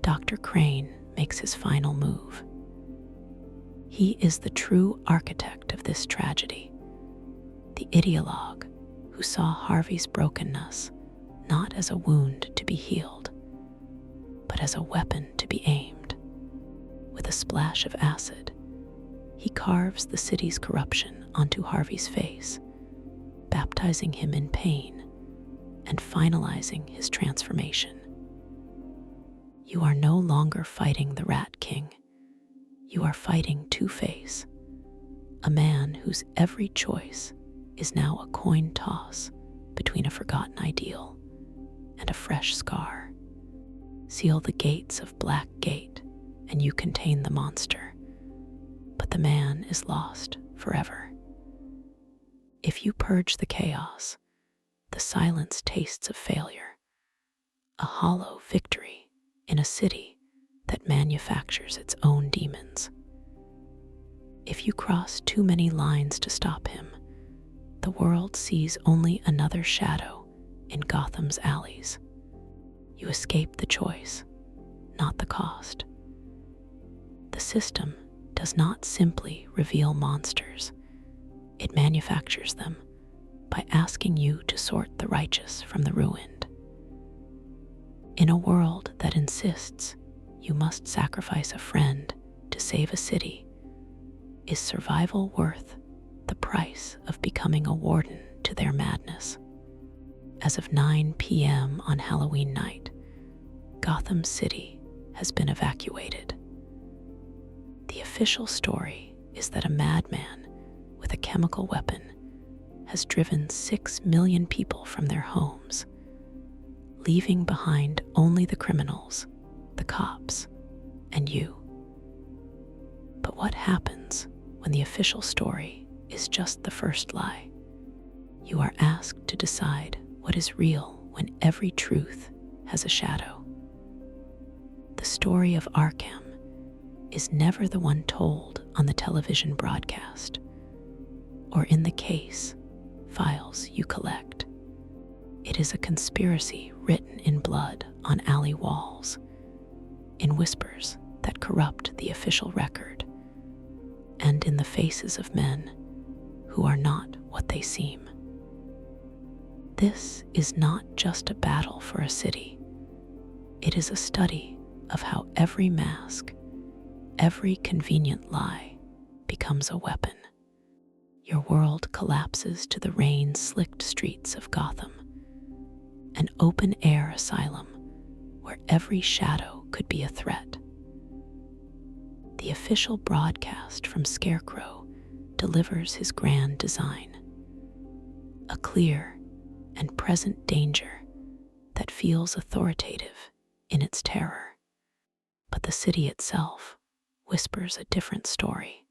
Dr. Crane makes his final move. He is the true architect of this tragedy, the ideologue who saw Harvey's brokenness not as a wound to be healed, but as a weapon to be aimed. With a splash of acid, he carves the city's corruption onto Harvey's face, baptizing him in pain and finalizing his transformation. You are no longer fighting the Rat King. You are fighting Two-Face, a man whose every choice is now a coin toss between a forgotten ideal and a fresh scar. Seal the gates of Black Gate, and you contain the monster, but the man is lost forever. If you purge the chaos, the silence tastes of failure, a hollow victory in a city that manufactures its own demons. If you cross too many lines to stop him, the world sees only another shadow in Gotham's alleys. You escape the choice, not the cost. The system does not simply reveal monsters. It manufactures them by asking you to sort the righteous from the ruined. In a world that insists you must sacrifice a friend to save a city, is survival worth the price of becoming a warden to their madness? As of 9 p.m. on Halloween night, Gotham City has been evacuated. The official story is that a madman with a chemical weapon has driven 6 million people from their homes, leaving behind only the criminals, the cops, and you. But what happens when the official story is just the first lie? You are asked to decide what is real when every truth has a shadow. The story of Arkham is never the one told on the television broadcast or in the case files you collect. It is a conspiracy written in blood on alley walls, in whispers that corrupt the official record, and in the faces of men who are not what they seem. This is not just a battle for a city. It is a study of how every mask, every convenient lie becomes a weapon. your world collapses to the rain-slicked streets of Gotham, an open-air asylum where every shadow could be a threat. The official broadcast from Scarecrow delivers his grand design, a clear and present danger that feels authoritative in its terror. But the city itself whispers a different story,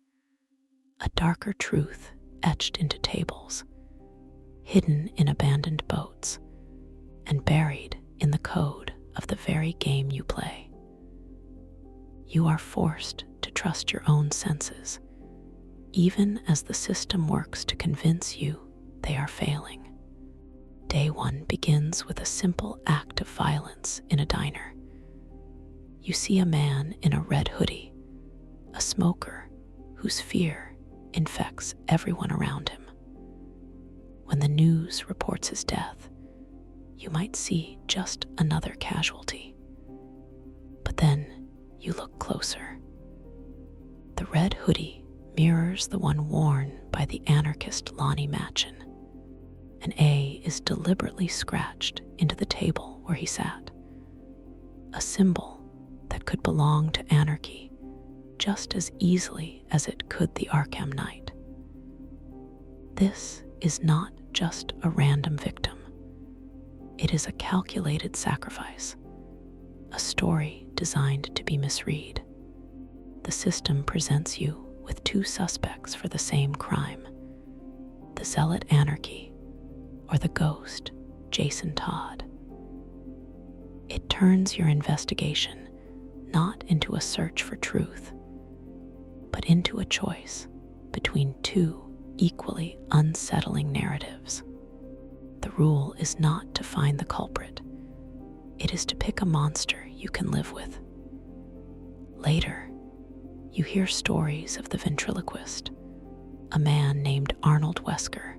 a darker truth etched into tables, hidden in abandoned boats, and buried in the code of the very game you play. You are forced to trust your own senses, even as the system works to convince you they are failing. Day one begins with a simple act of violence in a diner. You see a man in a red hoodie, a smoker whose fear infects everyone around him. When the news reports his death, you might see just another casualty. But then you look closer. The red hoodie mirrors the one worn by the anarchist Lonnie Machin. An A is deliberately scratched into the table where he sat, a symbol that could belong to anarchy just as easily as it could the Arkham Knight. This is not just a random victim. It is a calculated sacrifice, a story designed to be misread. The system presents you with two suspects for the same crime: the zealot Anarchy or the ghost Jason Todd. It turns your investigation not into a search for truth, but into a choice between two equally unsettling narratives. The rule is not to find the culprit. It is to pick a monster you can live with. Later, you hear stories of the ventriloquist, a man named Arnold Wesker,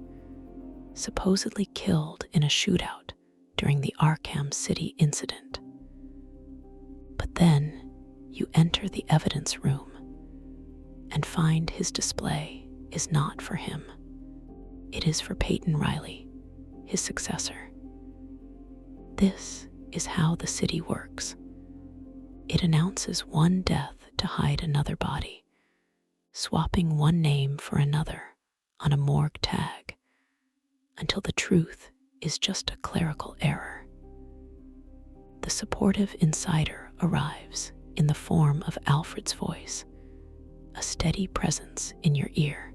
supposedly killed in a shootout during the Arkham City incident. But then you enter the evidence room and find his display is not for him. It is for Peyton Riley, his successor. This is how the city works. It announces one death to hide another body, swapping one name for another on a morgue tag, until the truth is just a clerical error. The supportive insider arrives in the form of Alfred's voice, a steady presence in your ear.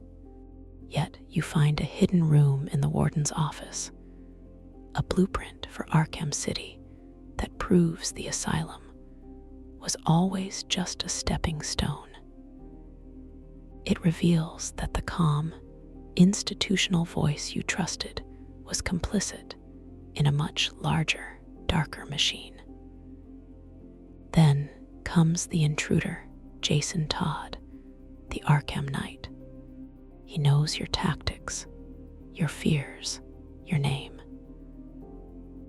Yet you find a hidden room in the warden's office, a blueprint for Arkham City that proves the asylum was always just a stepping stone. It reveals that the calm, institutional voice you trusted was complicit in a much larger, darker machine. Then comes the intruder, Jason Todd, the Arkham Knight. He knows your tactics, your fears, your name.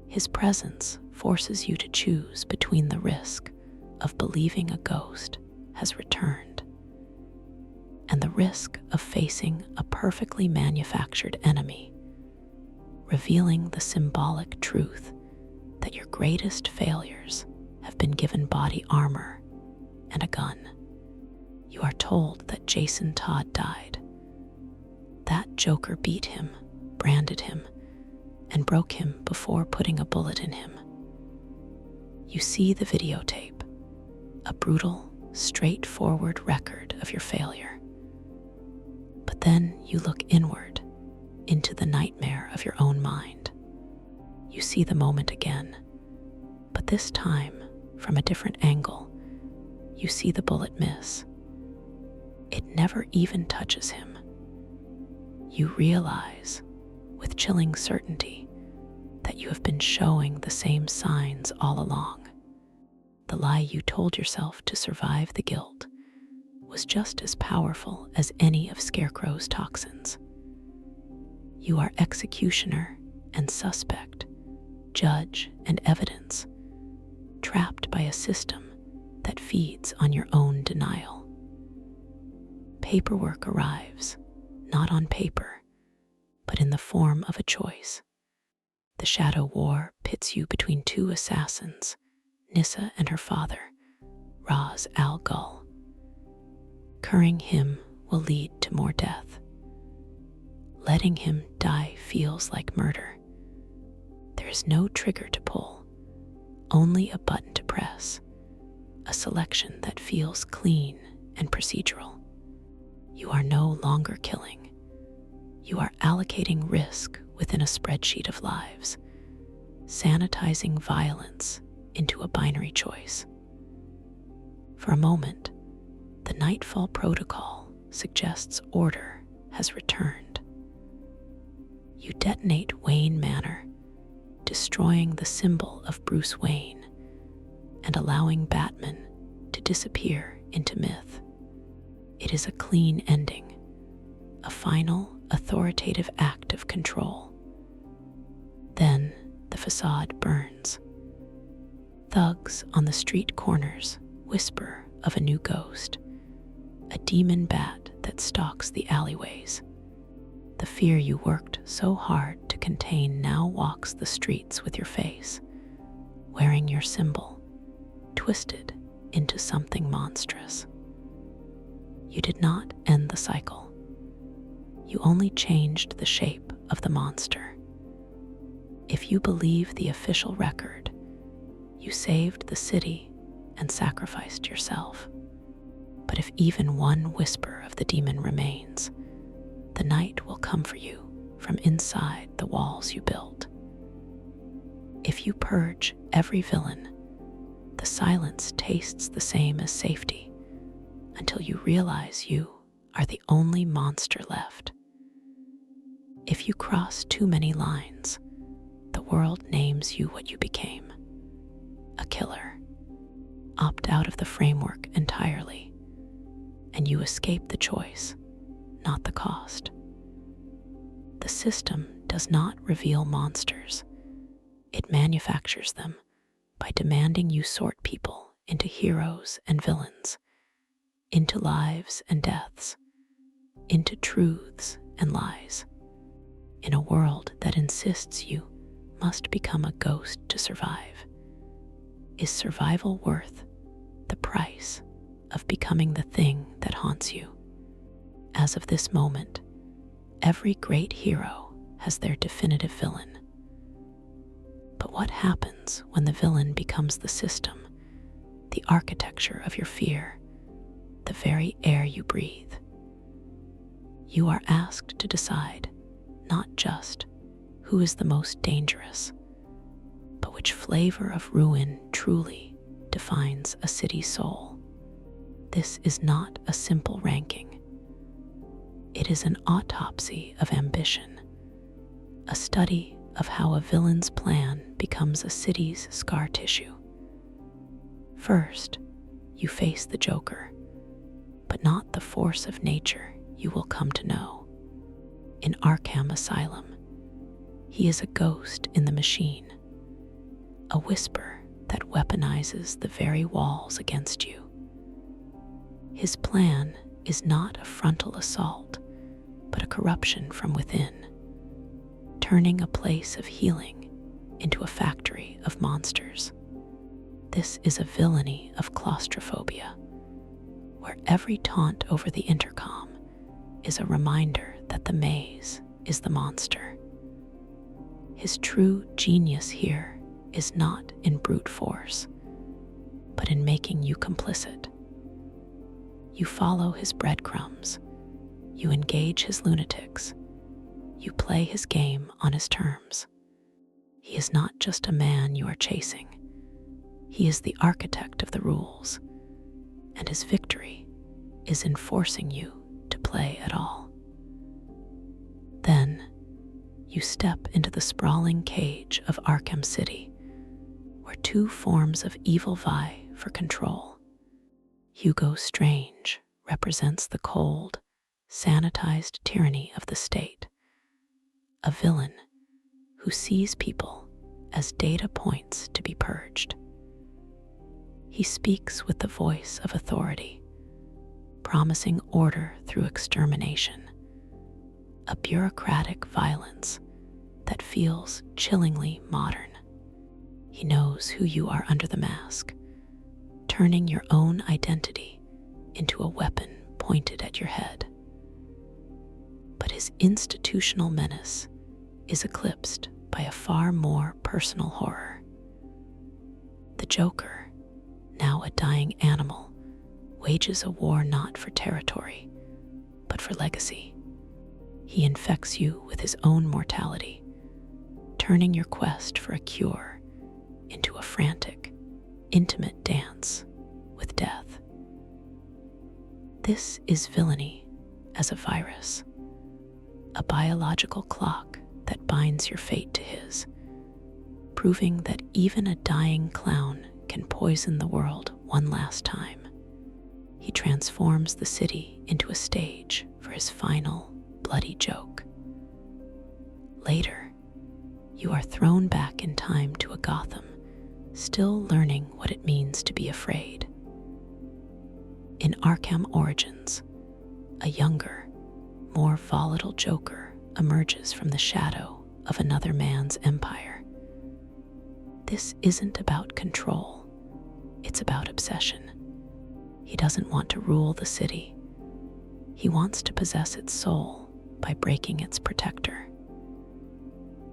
His presence forces you to choose between the risk of believing a ghost has returned and the risk of facing a perfectly manufactured enemy, revealing the symbolic truth that your greatest failures have been given body armor and a gun. You are told that Jason Todd died. That Joker beat him, branded him, and broke him before putting a bullet in him. You see the videotape, a brutal, straightforward record of your failure. But then you look inward, into the nightmare of your own mind. You see the moment again, but this time, from a different angle, you see the bullet miss. It never even touches him. You realize, with chilling certainty, that you have been showing the same signs all along. The lie you told yourself to survive the guilt was just as powerful as any of Scarecrow's toxins. You are executioner and suspect, judge and evidence, trapped by a system that feeds on your own denial. Paperwork arrives, not on paper, but in the form of a choice. The Shadow War pits you between two assassins, Nissa and her father, Ra's al Ghul. Curring him will lead to more death. Letting him die feels like murder. There is no trigger to pull, only a button to press, a selection that feels clean and procedural. You are no longer killing. You are allocating risk within a spreadsheet of lives, sanitizing violence into a binary choice. For a moment, the Nightfall Protocol suggests order has returned. You detonate Wayne Manor, destroying the symbol of Bruce Wayne and allowing Batman to disappear into myth. It is a clean ending, a final, authoritative act of control. Then the facade burns. Thugs on the street corners whisper of a new ghost, a demon bat that stalks the alleyways. The fear you worked so hard to contain now walks the streets with your face, wearing your symbol, twisted into something monstrous. You did not end the cycle. You only changed the shape of the monster. If you believe the official record, you saved the city and sacrificed yourself. But if even one whisper of the demon remains, the night will come for you from inside the walls you built. If you purge every villain, the silence tastes the same as safety until you realize you are the only monster left. If you cross too many lines, the world names you what you became: a killer. Opt out of the framework entirely, and you escape the choice, not the cost. The system does not reveal monsters. It manufactures them by demanding you sort people into heroes and villains, into lives and deaths, into truths and lies. In a world that insists you must become a ghost to survive, is survival worth the price of becoming the thing that haunts you? As of this moment, every great hero has their definitive villain. But what happens when the villain becomes the system, the architecture of your fear, the very air you breathe? You are asked to decide not just who is the most dangerous, but which flavor of ruin truly defines a city's soul. This is not a simple ranking. It is an autopsy of ambition, a study of how a villain's plan becomes a city's scar tissue. First, you face the Joker, but not the force of nature you will come to know. In Arkham Asylum, he is a ghost in the machine, a whisper that weaponizes the very walls against you. His plan is not a frontal assault, but a corruption from within, turning a place of healing into a factory of monsters. This is a villainy of claustrophobia, where every taunt over the intercom is a reminder that the maze is the monster. His true genius here is not in brute force, but in making you complicit. You follow his breadcrumbs, you engage his lunatics, you play his game on his terms. He is not just a man you are chasing. He is the architect of the rules, and his victory is in forcing you to play at all. Then, you step into the sprawling cage of Arkham City, where two forms of evil vie for control. Hugo Strange represents the cold, sanitized tyranny of the state, a villain who sees people as data points to be purged. He speaks with the voice of authority, promising order through extermination, a bureaucratic violence that feels chillingly modern. He knows who you are under the mask, turning your own identity into a weapon pointed at your head. But his institutional menace is eclipsed by a far more personal horror. The Joker, now a dying animal, wages a war not for territory, but for legacy. He infects you with his own mortality, turning your quest for a cure into a frantic, intimate dance with death. This is villainy as a virus, a biological clock that binds your fate to his, proving that even a dying clown can poison the world one last time. He transforms the city into a stage for his final bloody joke. Later, you are thrown back in time to a Gotham still learning what it means to be afraid. In Arkham Origins, a younger, more volatile Joker emerges from the shadow of another man's empire. This isn't about control, it's about obsession. He doesn't want to rule the city. He wants to possess its soul by breaking its protector.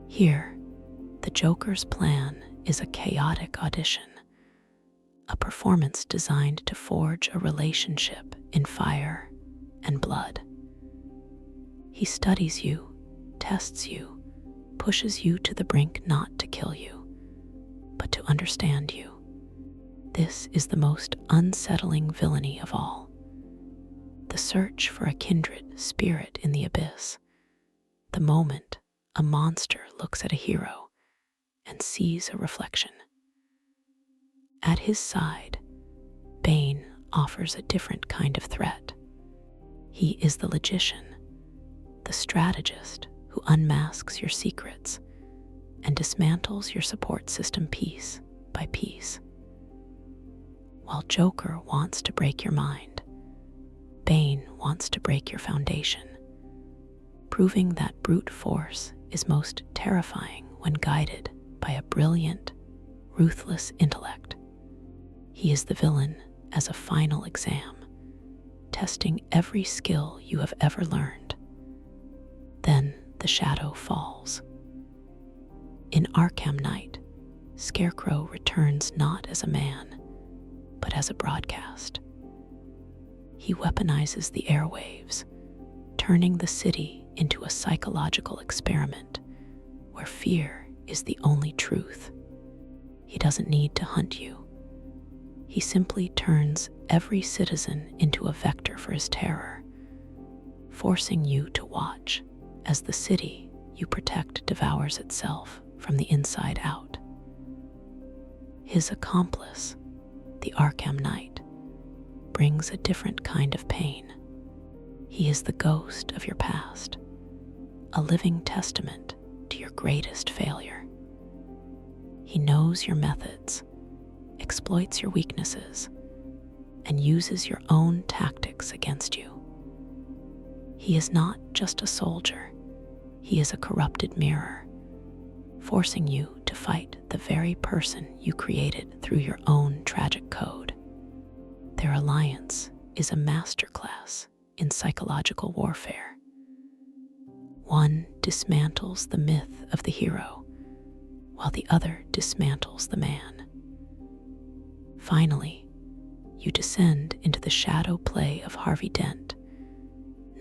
Here, the Joker's plan is a chaotic audition, a performance designed to forge a relationship in fire and blood. He studies you, tests you, pushes you to the brink not to kill you, but to understand you. This is the most unsettling villainy of all. The search for a kindred spirit in the abyss. The moment a monster looks at a hero and sees a reflection. At his side, Bane offers a different kind of threat. He is the logician, the strategist who unmasks your secrets and dismantles your support system piece by piece. While Joker wants to break your mind, Bane wants to break your foundation, proving that brute force is most terrifying when guided by a brilliant, ruthless intellect. He is the villain as a final exam, testing every skill you have ever learned. Then the shadow falls. In Arkham Knight, Scarecrow returns not as a man, but as a broadcast. He weaponizes the airwaves, turning the city into a psychological experiment where fear is the only truth. He doesn't need to hunt you. He simply turns every citizen into a vector for his terror, forcing you to watch as the city you protect devours itself from the inside out. His accomplice, the Arkham Knight, brings a different kind of pain. He is the ghost of your past, a living testament to your greatest failure. He knows your methods, exploits your weaknesses, and uses your own tactics against you. He is not just a soldier, he is a corrupted mirror, forcing you to fight the very person you created through your own tragic code. Their alliance is a masterclass in psychological warfare. One dismantles the myth of the hero, while the other dismantles the man. Finally, you descend into the shadow play of Harvey Dent,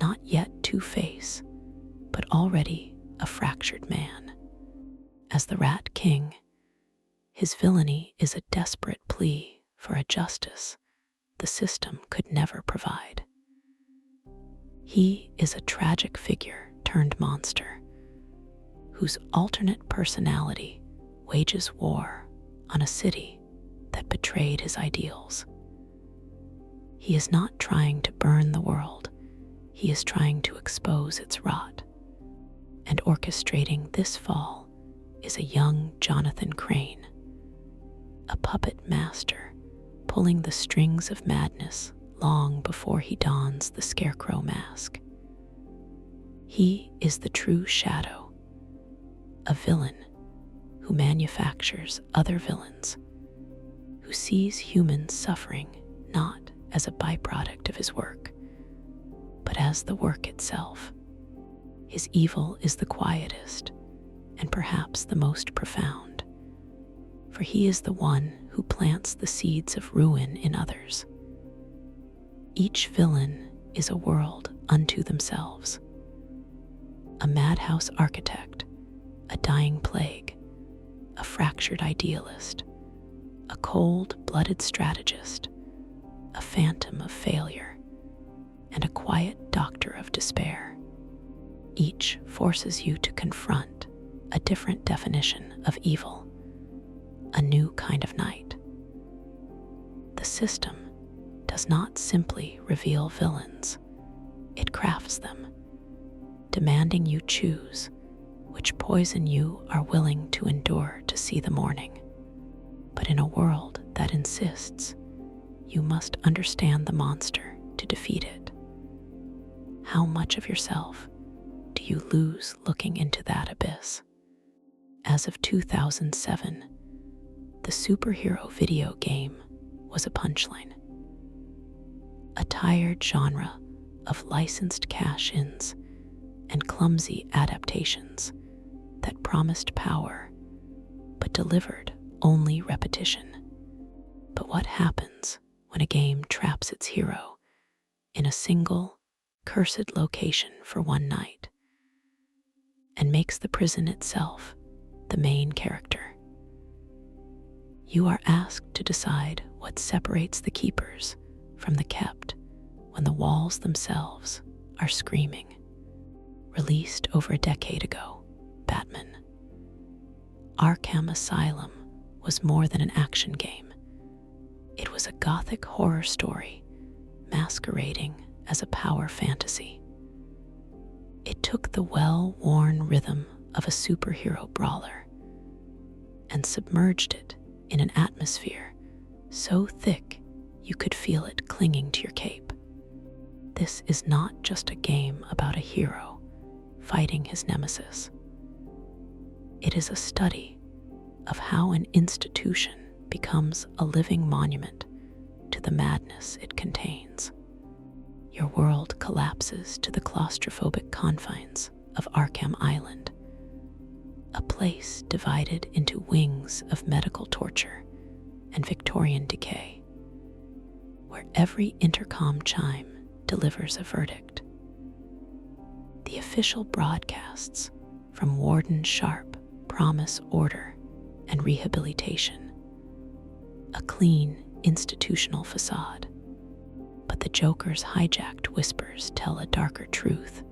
not yet Two-Face, but already a fractured man. As the Rat King, his villainy is a desperate plea for a justice the system could never provide. He is a tragic figure turned monster, whose alternate personality wages war on a city that betrayed his ideals. He is not trying to burn the world, he is trying to expose its rot. And orchestrating this fall is a young Jonathan Crane, a puppet master pulling the strings of madness long before he dons the Scarecrow mask. He is the true shadow, a villain who manufactures other villains, who sees humans suffering not as a byproduct of his work, but as the work itself. His evil is the quietest and perhaps the most profound, for he is the one who plants the seeds of ruin in others. Each villain is a world unto themselves, a madhouse architect, a dying plague, a fractured idealist, a cold-blooded strategist, a phantom of failure, and a quiet doctor of despair. Each forces you to confront a different definition of evil, a new kind of night. The system does not simply reveal villains, it crafts them, demanding you choose which poison you are willing to endure to see the morning. But in a world that insists, you must understand the monster to defeat it. How much of yourself do you lose looking into that abyss? As of 2007, the superhero video game was a punchline, a tired genre of licensed cash-ins and clumsy adaptations that promised power but delivered only repetition. But what happens when a game traps its hero in a single, cursed location for one night and makes the prison itself the main character? You are asked to decide what separates the keepers from the kept when the walls themselves are screaming. Released over a decade ago, Batman. Arkham Asylum was more than an action game. It was a gothic horror story masquerading as a power fantasy. It took the well-worn rhythm of a superhero brawler and submerged it in an atmosphere so thick you could feel it clinging to your cape. This is not just a game about a hero fighting his nemesis. It is a study of how an institution becomes a living monument to the madness it contains. Your world collapses to the claustrophobic confines of Arkham Island, a place divided into wings of medical torture and Victorian decay, where every intercom chime delivers a verdict. The official broadcasts from Warden Sharp promise order and rehabilitation, a clean institutional facade. But the Joker's hijacked whispers tell a darker truth,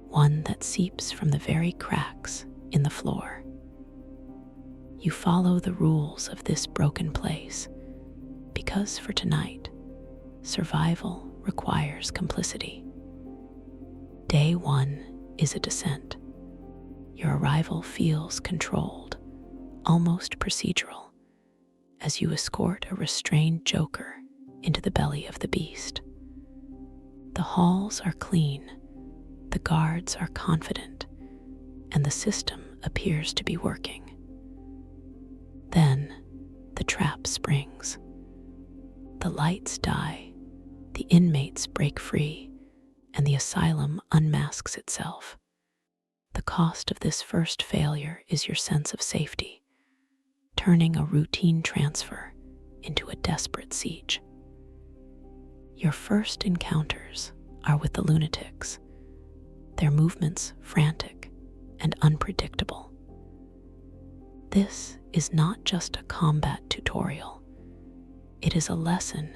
one that seeps from the very cracks in the floor. You follow the rules of this broken place because for tonight, survival requires complicity. Day one is a descent. Your arrival feels controlled, almost procedural, as you escort a restrained Joker into the belly of the beast. The halls are clean, the guards are confident, and the system appears to be working. Then the trap springs. The lights die, the inmates break free, and the asylum unmasks itself. The cost of this first failure is your sense of safety, turning a routine transfer into a desperate siege. Your first encounters are with the lunatics, their movements frantic and unpredictable. This is not just a combat tutorial. It is a lesson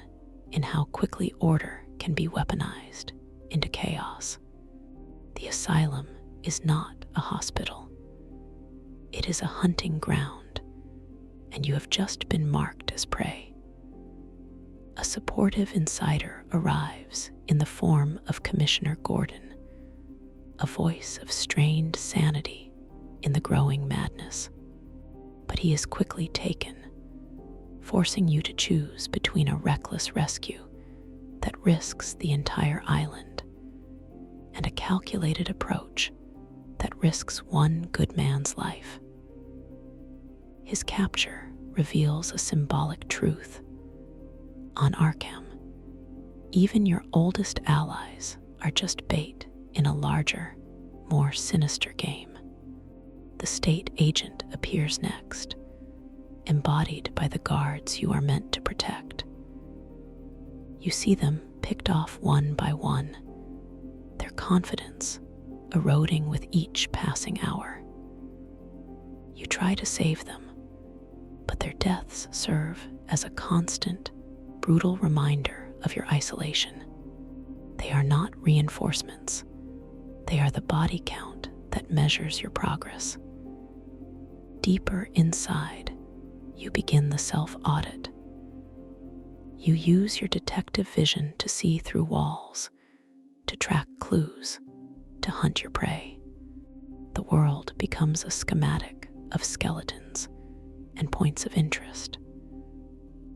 in how quickly order can be weaponized into chaos. The asylum is not a hospital. It is a hunting ground, and you have just been marked as prey. A supportive insider arrives in the form of Commissioner Gordon, a voice of strained sanity in the growing madness. But he is quickly taken, forcing you to choose between a reckless rescue that risks the entire island and a calculated approach that risks one good man's life. His capture reveals a symbolic truth. On Arkham, even your oldest allies are just bait in a larger, more sinister game. The state agent appears next, embodied by the guards you are meant to protect. You see them picked off one by one, their confidence eroding with each passing hour. You try to save them, but their deaths serve as a constant, brutal reminder of your isolation. They are not reinforcements. They are the body count that measures your progress. Deeper inside, you begin the self-audit. You use your detective vision to see through walls, to track clues, to hunt your prey. The world becomes a schematic of skeletons and points of interest,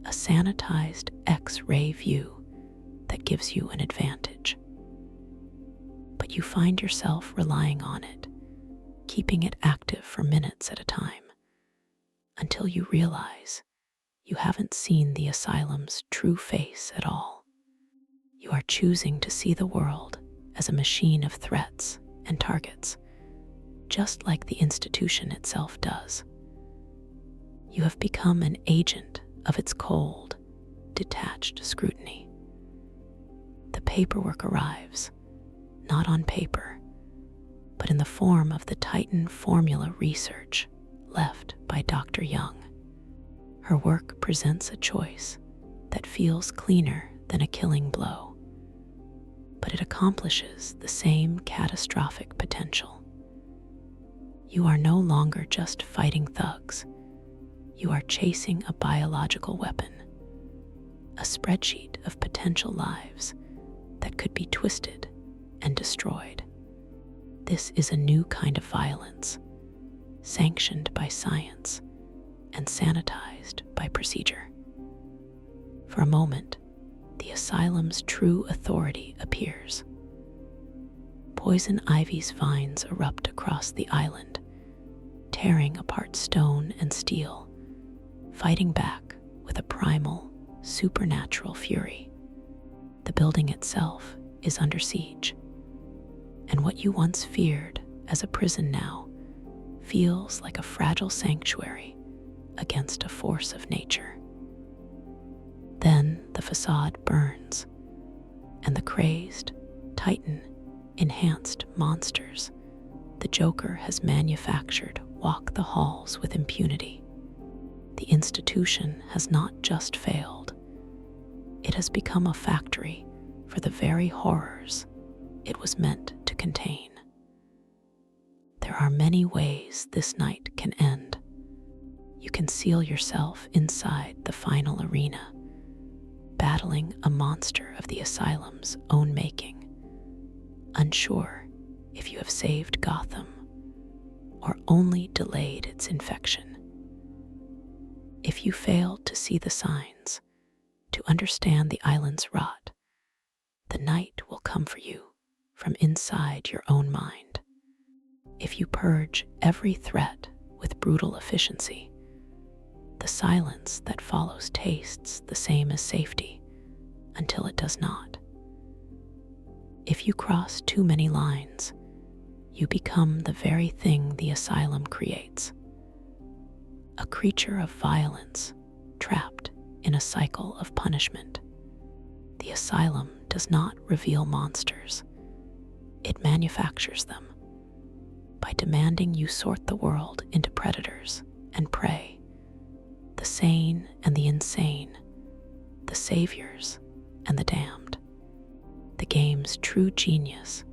a sanitized X-ray view that gives you an advantage. But you find yourself relying on it, keeping it active for minutes at a time, until you realize you haven't seen the asylum's true face at all. You are choosing to see the world as a machine of threats and targets, just like the institution itself does. You have become an agent of its cold, detached scrutiny. The paperwork arrives, not on paper, but in the form of the Titan formula research left by Dr. Young. Her work presents a choice that feels cleaner than a killing blow, but it accomplishes the same catastrophic potential. You are no longer just fighting thugs. You are chasing a biological weapon, a spreadsheet of potential lives that could be twisted and destroyed. This is a new kind of violence, sanctioned by science and sanitized by procedure. For a moment, the asylum's true authority appears. Poison ivy's vines erupt across the island, tearing apart stone and steel, fighting back with a primal, supernatural fury. The building itself is under siege, and what you once feared as a prison now feels like a fragile sanctuary against a force of nature. Then the facade burns, and the crazed, Titan-enhanced monsters the Joker has manufactured walk the halls with impunity. The institution has not just failed, it has become a factory for the very horrors it was meant to contain. There are many ways this night can end. You can seal yourself inside the final arena, battling a monster of the asylum's own making, unsure if you have saved Gotham or only delayed its infection. If you fail to see the signs, to understand the island's rot, the night will come for you from inside your own mind. If you purge every threat with brutal efficiency, the silence that follows tastes the same as safety until it does not. If you cross too many lines, you become the very thing the asylum creates, a creature of violence trapped in a cycle of punishment. The asylum does not reveal monsters, it manufactures them by demanding you sort the world into predators and prey, the sane and the insane, the saviors and the damned. The game's true genius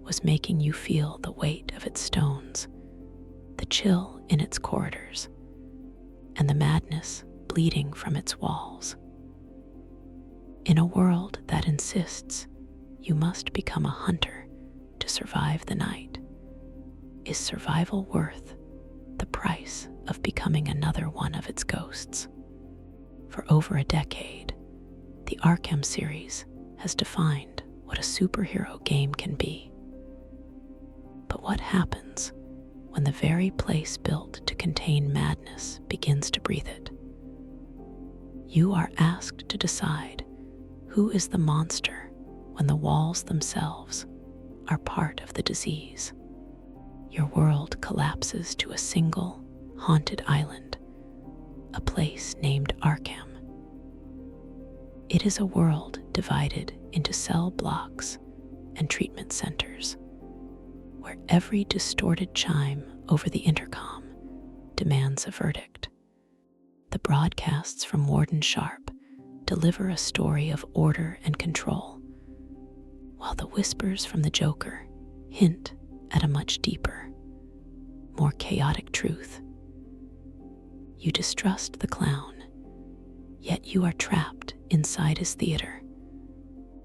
was making you feel the weight of its stones, the chill in its corridors, and the madness bleeding from its walls. In a world that insists you must become a hunter to survive the night, is survival worth the price of becoming another one of its ghosts? For over a decade, the Arkham series has defined what a superhero game can be. But what happens when the very place built to contain madness begins to breathe it? You are asked to decide who is the monster when the walls themselves are part of the disease. Your world collapses to a single, haunted island, a place named Arkham. It is a world divided into cell blocks and treatment centers, where every distorted chime over the intercom demands a verdict. The broadcasts from Warden Sharp deliver a story of order and control, while the whispers from the Joker hint at a much deeper, more chaotic truth. You distrust the clown, yet you are trapped inside his theater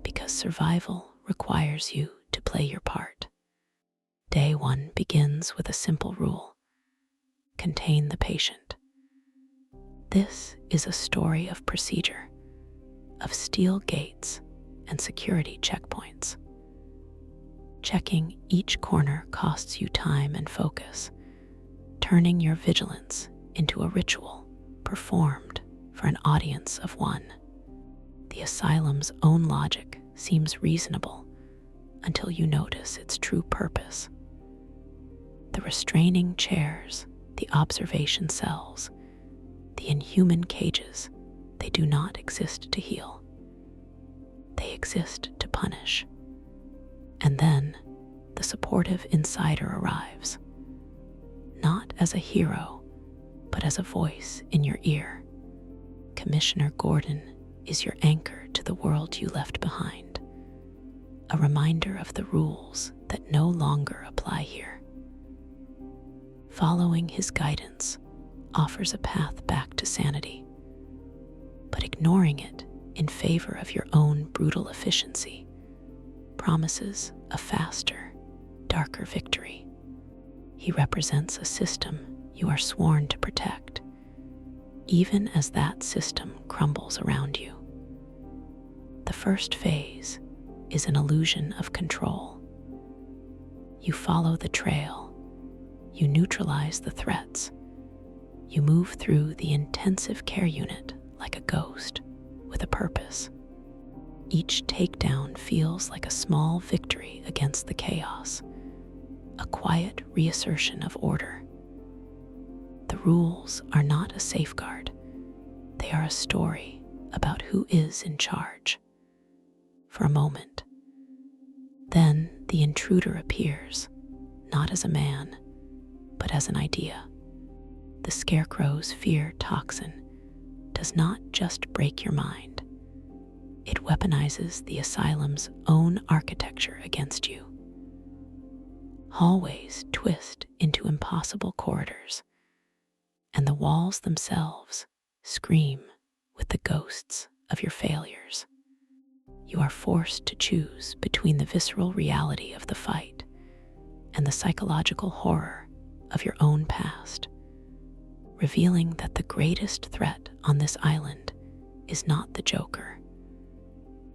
because survival requires you to play your part. Day one begins with a simple rule: contain the patient. This is a story of procedure, of steel gates and security checkpoints. Checking each corner costs you time and focus, turning your vigilance into a ritual performed for an audience of one. The asylum's own logic seems reasonable until you notice its true purpose. The restraining chairs, the observation cells, the inhuman cages, they do not exist to heal. They exist to punish. And then the supportive insider arrives, not as a hero, but as a voice in your ear. Commissioner Gordon is your anchor to the world you left behind, a reminder of the rules that no longer apply here. Following his guidance offers a path back to sanity, but ignoring it in favor of your own brutal efficiency promises a faster, darker victory. He represents a system you are sworn to protect, even as that system crumbles around you. The first phase is an illusion of control. You follow the trail, you neutralize the threats, you move through the intensive care unit like a ghost with a purpose. Each takedown feels like a small victory against the chaos, a quiet reassertion of order. The rules are not a safeguard, they are a story about who is in charge. For a moment, then the intruder appears, not as a man, but as an idea. The Scarecrow's fear toxin does not just break your mind, it weaponizes the asylum's own architecture against you. Hallways twist into impossible corridors, and the walls themselves scream with the ghosts of your failures. You are forced to choose between the visceral reality of the fight and the psychological horror of your own past, revealing that the greatest threat on this island is not the Joker,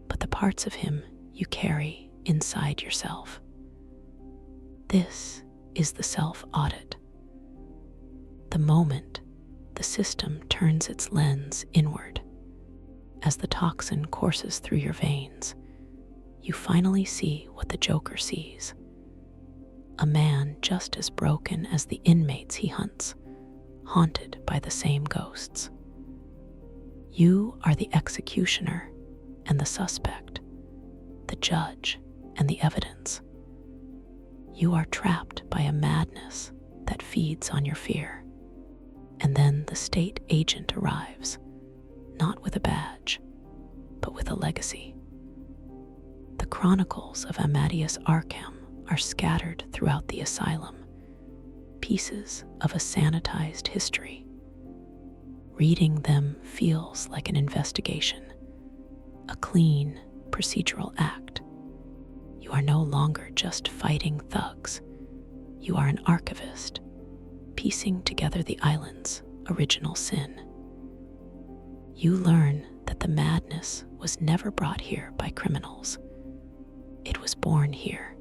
but the parts of him you carry inside yourself. This is the self-audit. The moment the system turns its lens inward, as the toxin courses through your veins, you finally see what the Joker sees. A man just as broken as the inmates he hunts, haunted by the same ghosts. You are the executioner and the suspect, the judge and the evidence. You are trapped by a madness that feeds on your fear. And then the state agent arrives, not with a badge, but with a legacy. The chronicles of Amadeus Arkham are scattered throughout the asylum, pieces of a sanitized history. Reading them feels like an investigation, a clean, procedural act. You are no longer just fighting thugs. You are an archivist, piecing together the island's original sin. You learn that the madness was never brought here by criminals. It was born here,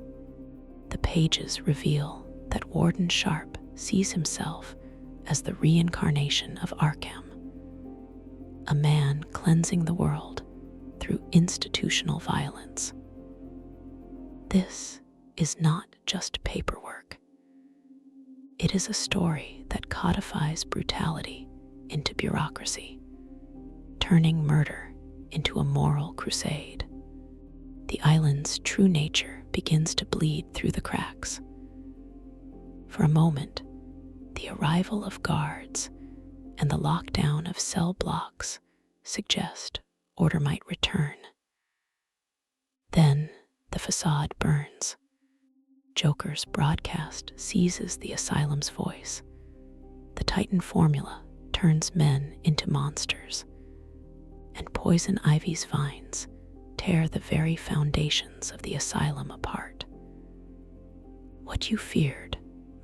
The pages reveal that Warden Sharp sees himself as the reincarnation of Arkham, a man cleansing the world through institutional violence. This is not just paperwork. It is a story that codifies brutality into bureaucracy, turning murder into a moral crusade. The island's true nature begins to bleed through the cracks. For a moment, the arrival of guards and the lockdown of cell blocks suggest order might return. Then the facade burns. Joker's broadcast seizes the Asylum's voice. The Titan formula turns men into monsters, and Poison Ivy's vines tear the very foundations of the Asylum apart. What you feared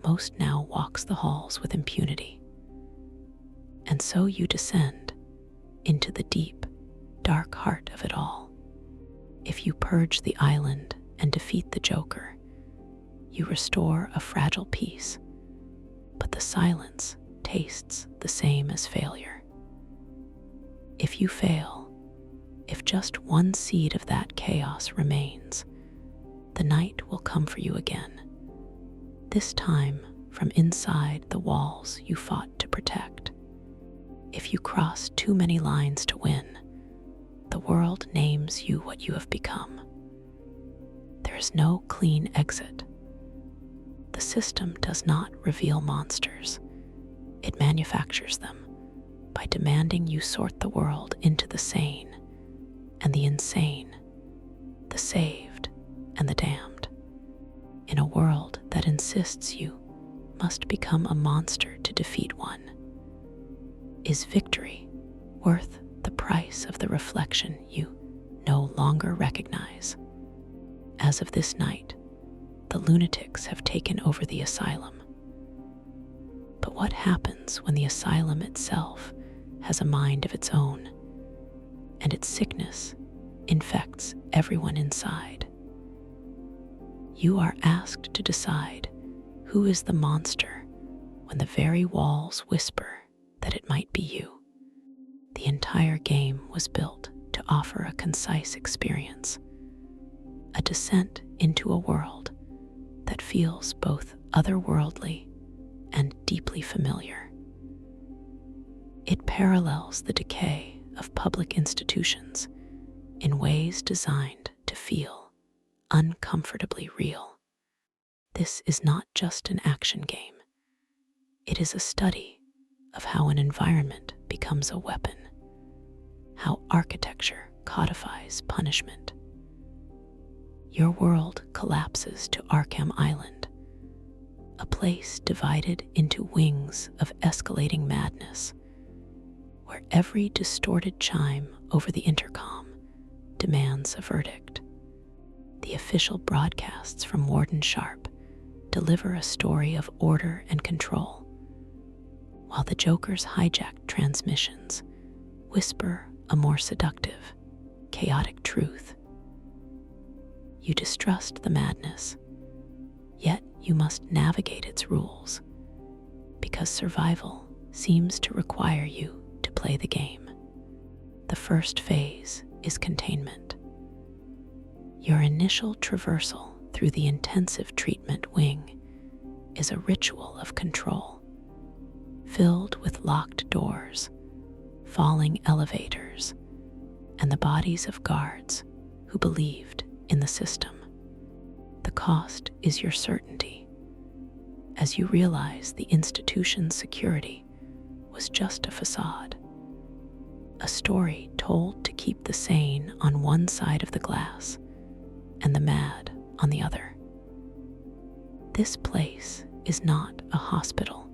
most now walks the halls with impunity. And so you descend into the deep, dark heart of it all. If you purge the island and defeat the Joker, you restore a fragile peace, but the silence tastes the same as failure. If you fail, if just one seed of that chaos remains, the night will come for you again, this time from inside the walls you fought to protect. If you cross too many lines to win, the world names you what you have become. There is no clean exit. The system does not reveal monsters. It manufactures them by demanding you sort the world into the sane and the insane, the saved and the damned. In a world that insists you must become a monster to defeat one, is victory worth the price of the reflection you no longer recognize? As of this night, the lunatics have taken over the Asylum. But what happens when the Asylum itself has a mind of its own, and its sickness infects everyone inside? You are asked to decide who is the monster when the very walls whisper that it might be you. The entire game was built to offer a concise experience, a descent into a world that feels both otherworldly and deeply familiar. It parallels the decay of public institutions in ways designed to feel uncomfortably real. This is not just an action game. It is a study of how an environment becomes a weapon, how architecture codifies punishment. Your world collapses to Arkham Island, a place divided into wings of escalating madness, where every distorted chime over the intercom demands a verdict. The official broadcasts from Warden Sharp deliver a story of order and control, while the Joker's hijacked transmissions whisper a more seductive, chaotic truth. You distrust the madness, yet you must navigate its rules, because survival seems to require you to play the game. The first phase is containment. Your initial traversal through the intensive treatment wing is a ritual of control, filled with locked doors, falling elevators, and the bodies of guards who believed in the system. The cost is your certainty, as you realize the institution's security was just a facade, a story told to keep the sane on one side of the glass and the mad on the other. This place is not a hospital.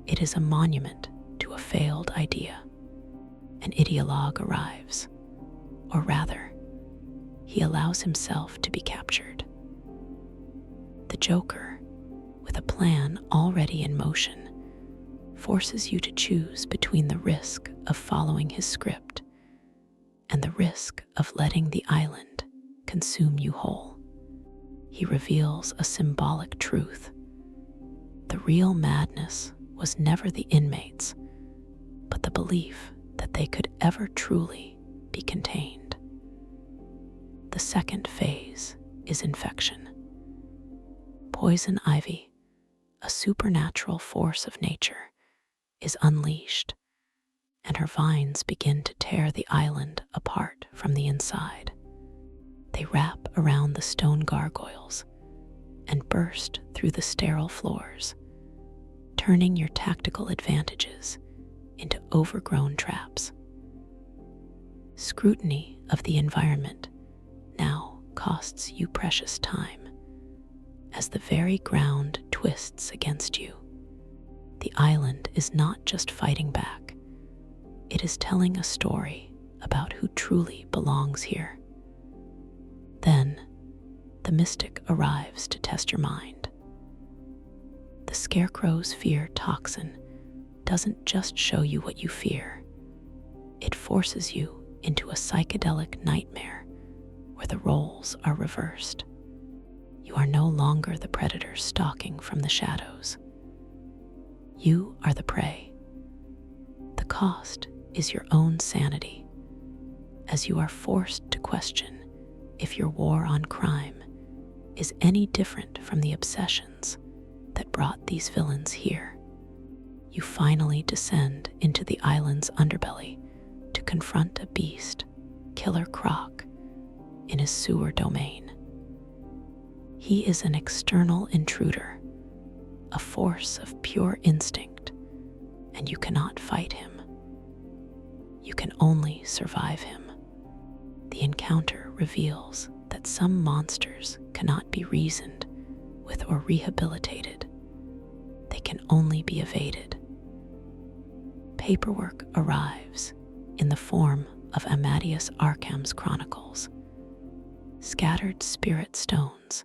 It is a monument to a failed idea. An ideologue arrives, or rather, he allows himself to be captured. The Joker, with a plan already in motion, forces you to choose between the risk of following his script and the risk of letting the island consume you whole. he reveals a symbolic truth. The real madness was never the inmates, but the belief that they could ever truly be contained. The second phase is infection. Poison ivy, a supernatural force of nature, is unleashed, and her vines begin to tear the island apart from the inside. They wrap around the stone gargoyles and burst through the sterile floors, turning your tactical advantages into overgrown traps. Scrutiny of the environment now costs you precious time, as the very ground twists against you. The island is not just fighting back, it is telling a story about who truly belongs here. Then, the mystic arrives to test your mind. The scarecrow's fear toxin doesn't just show you what you fear, it forces you into a psychedelic nightmare where the roles are reversed. You are no longer the predator stalking from the shadows. You are the prey. The cost is your own sanity, as you are forced to question if your war on crime is any different from the obsessions that brought these villains here. You finally descend into the island's underbelly to confront a beast, Killer Croc, in his sewer domain. He is an external intruder, a force of pure instinct, and you cannot fight him. You can only survive him. The encounter reveals that some monsters cannot be reasoned with or rehabilitated. They can only be evaded. Paperwork arrives in the form of Amadeus Arkham's chronicles, scattered spirit stones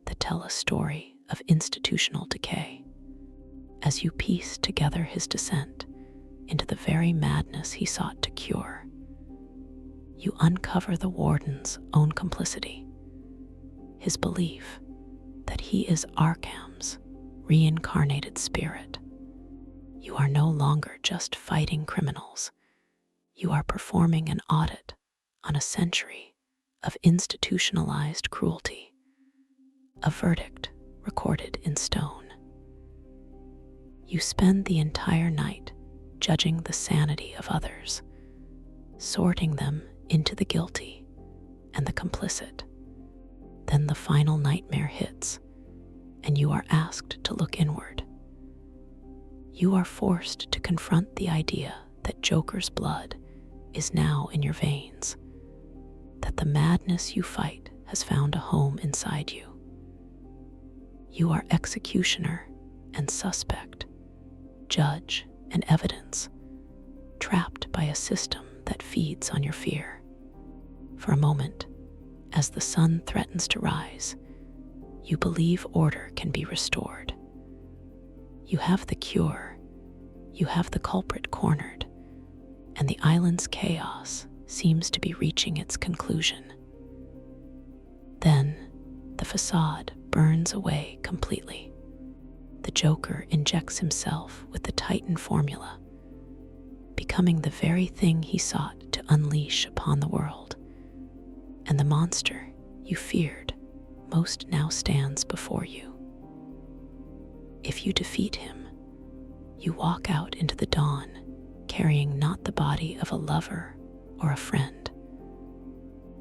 that tell a story of institutional decay. As you piece together his descent into the very madness he sought to cure, you uncover the warden's own complicity, his belief that he is Arkham's reincarnated spirit. You are no longer just fighting criminals. You are performing an audit on a century of institutionalized cruelty, a verdict recorded in stone. You spend the entire night judging the sanity of others, sorting them into the guilty and the complicit. Then the final nightmare hits, and you are asked to look inward. You are forced to confront the idea that Joker's blood is now in your veins, that the madness you fight has found a home inside you. You are executioner and suspect, judge and evidence, trapped by a system that feeds on your fear. For a moment, as the sun threatens to rise, you believe order can be restored. You have the cure, you have the culprit cornered, and the island's chaos seems to be reaching its conclusion. Then, the facade burns away completely. The Joker injects himself with the Titan formula, becoming the very thing he sought to unleash upon the world. And the monster you feared most now stands before you. If you defeat him, you walk out into the dawn carrying not the body of a lover or a friend,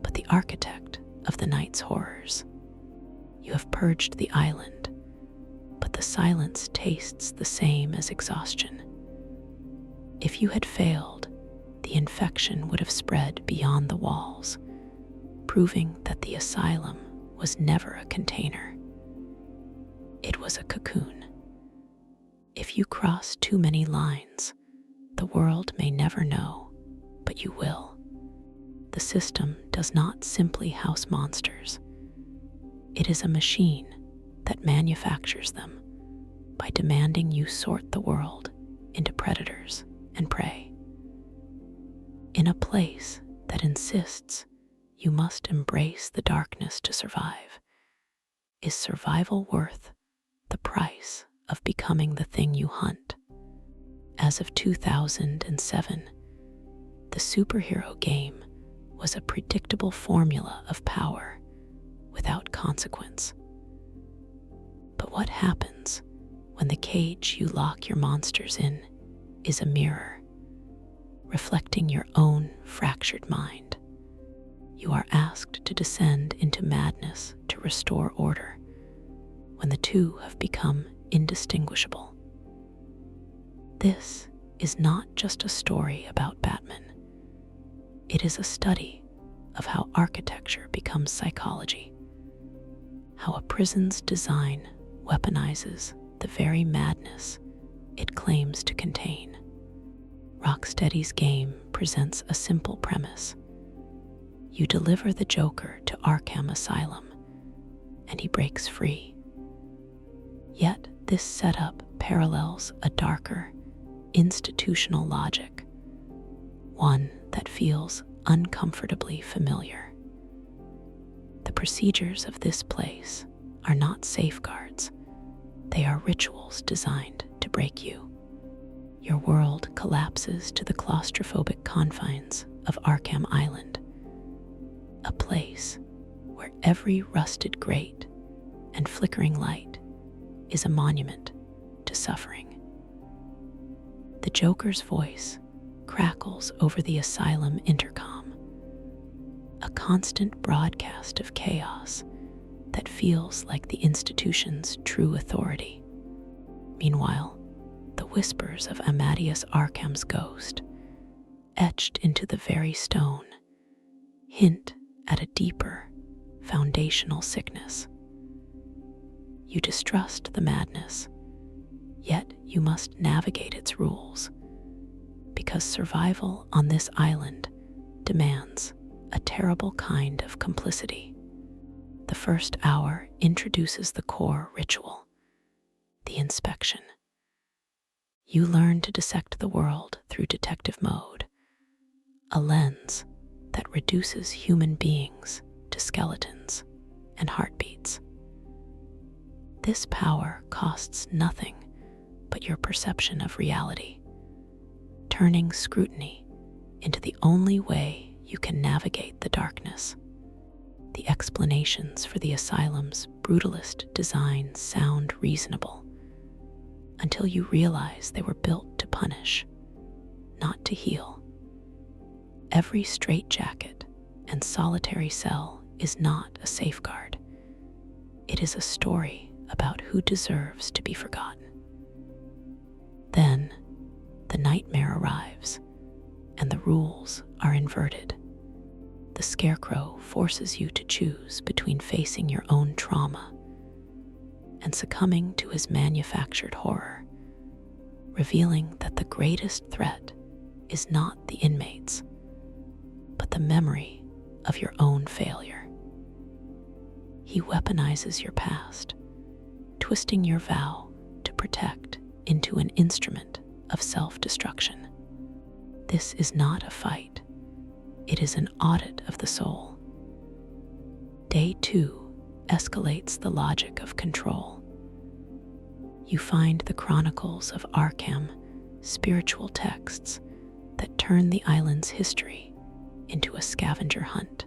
but the architect of the night's horrors. You have purged the island, but the silence tastes the same as exhaustion. If you had failed, the infection would have spread beyond the walls, proving that the asylum was never a container. It was a cocoon. If you cross too many lines, the world may never know, but you will. The system does not simply house monsters. It is a machine that manufactures them by demanding you sort the world into predators and prey. In a place that insists you must embrace the darkness to survive, Is survival worth the price of becoming the thing you hunt? As of 2007, the superhero game was a predictable formula of power without consequence. But what happens when the cage you lock your monsters in is a mirror, reflecting your own fractured mind? You are asked to descend into madness to restore order when the two have become indistinguishable. This is not just a story about Batman. It is a study of how architecture becomes psychology, how a prison's design weaponizes the very madness it claims to contain. Rocksteady's game presents a simple premise. You deliver the Joker to Arkham Asylum, and he breaks free. Yet this setup parallels a darker, institutional logic, one that feels uncomfortably familiar. The procedures of this place are not safeguards. They are rituals designed to break you. Your world collapses to the claustrophobic confines of Arkham Island, a place where every rusted grate and flickering light is a monument to suffering. The Joker's voice crackles over the Asylum intercom, a constant broadcast of chaos that feels like the institution's true authority. Meanwhile, the whispers of Amadeus Arkham's ghost, etched into the very stone, hint at a deeper, foundational sickness. You distrust the madness, yet you must navigate its rules, because survival on this island demands a terrible kind of complicity. The first hour introduces the core ritual, the inspection. You learn to dissect the world through detective mode, a lens that reduces human beings to skeletons and heartbeats. This power costs nothing but your perception of reality, turning scrutiny into the only way you can navigate the darkness. The explanations for the Asylum's brutalist design sound reasonable until you realize they were built to punish, not to heal. Every straitjacket and solitary cell is not a safeguard. It is a story about who deserves to be forgotten. Then, the nightmare arrives, and the rules are inverted. The Scarecrow forces you to choose between facing your own trauma and succumbing to his manufactured horror, revealing that the greatest threat is not the inmates, but the memory of your own failure. He weaponizes your past, twisting your vow to protect into an instrument of self-destruction. This is not a fight. It is an audit of the soul. Day 2 escalates the logic of control. You find the chronicles of Arkham, spiritual texts that turn the island's history into a scavenger hunt.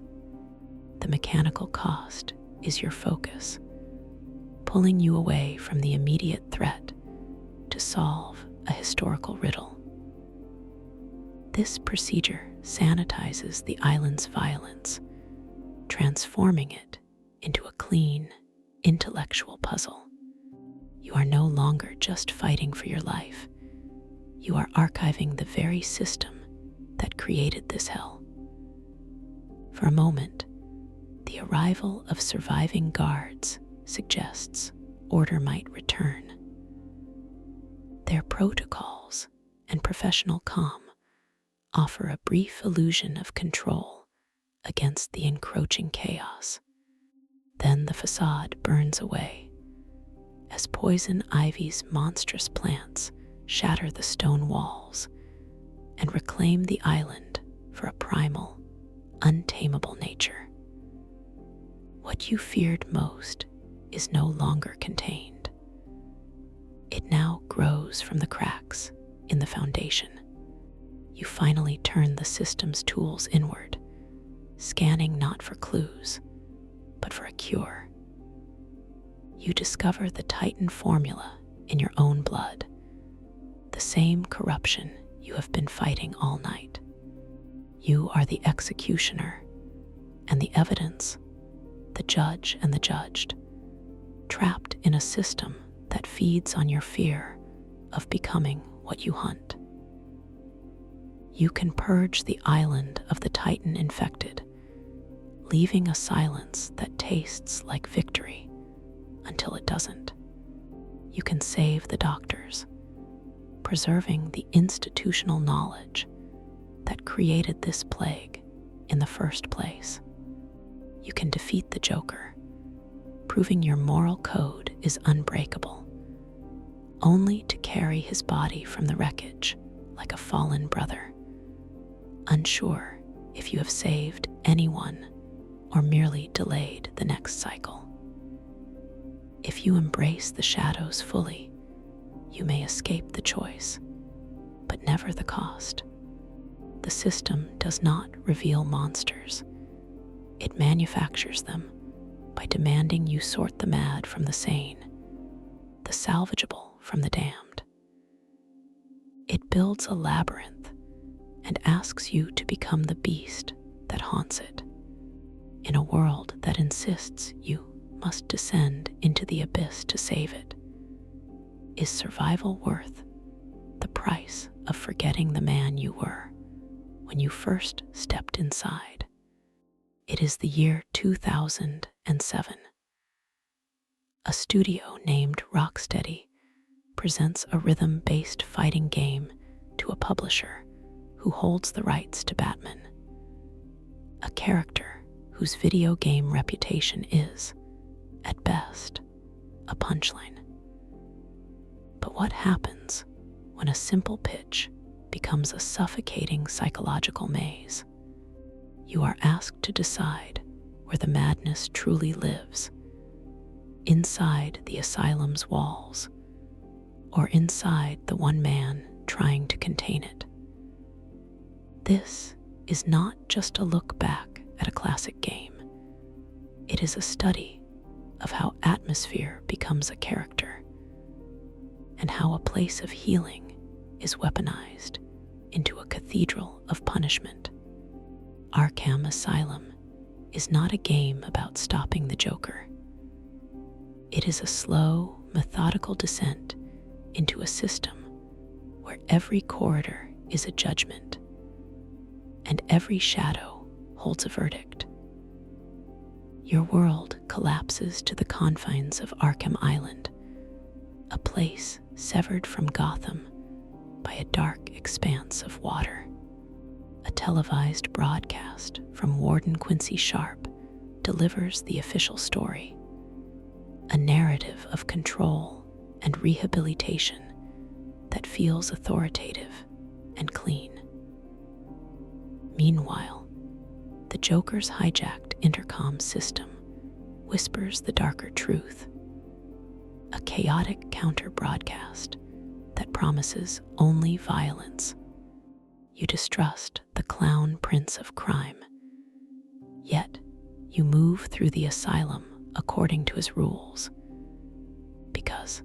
The mechanical cost is your focus, pulling you away from the immediate threat to solve a historical riddle. This procedure sanitizes the island's violence, transforming it into a clean, intellectual puzzle. You are no longer just fighting for your life. You are archiving the very system that created this hell. For a moment, the arrival of surviving guards suggests order might return. Their protocols and professional calm offer a brief illusion of control against the encroaching chaos. Then the facade burns away as poison ivy's monstrous plants shatter the stone walls and reclaim the island for a primal, untamable nature. What you feared most is no longer contained. It now grows from the cracks in the foundation. You finally turn the system's tools inward, scanning not for clues, but for a cure. You discover the Titan formula in your own blood, the same corruption you have been fighting all night. You are the executioner, and the evidence, the judge and the judged, trapped in a system that feeds on your fear of becoming what you hunt. You can purge the island of the Titan infected, leaving a silence that tastes like victory until it doesn't. You can save the doctors, preserving the institutional knowledge that created this plague in the first place. You can defeat the Joker, proving your moral code is unbreakable, only to carry his body from the wreckage like a fallen brother, unsure if you have saved anyone or merely delayed the next cycle. If you embrace the shadows fully, you may escape the choice, but never the cost. The system does not reveal monsters. It manufactures them by demanding you sort the mad from the sane, the salvageable from the damned. It builds a labyrinth and asks you to become the beast that haunts it, in a world that insists you must descend into the abyss to save it. Is survival worth the price of forgetting the man you were when you first stepped inside? It is the year 2007. A studio named Rocksteady presents a rhythm-based fighting game to a publisher who holds the rights to Batman, a character whose video game reputation is, at best, a punchline. But what happens when a simple pitch becomes a suffocating psychological maze? You are asked to decide where the madness truly lives, inside the asylum's walls, or inside the one man trying to contain it. This is not just a look back at a classic game. It is a study of how atmosphere becomes a character, and how a place of healing is weaponized into a cathedral of punishment. Arkham Asylum is not a game about stopping the Joker. It is a slow, methodical descent into a system where every corridor is a judgment, and every shadow holds a verdict. Your world collapses to the confines of Arkham Island, a place severed from Gotham by a dark expanse of water. A televised broadcast from Warden Quincy Sharp delivers the official story, a narrative of control and rehabilitation that feels authoritative and clean. Meanwhile, the Joker's hijacked intercom system whispers the darker truth, a chaotic counter-broadcast that promises only violence. You distrust the clown prince of crime, yet you move through the asylum according to his rules, because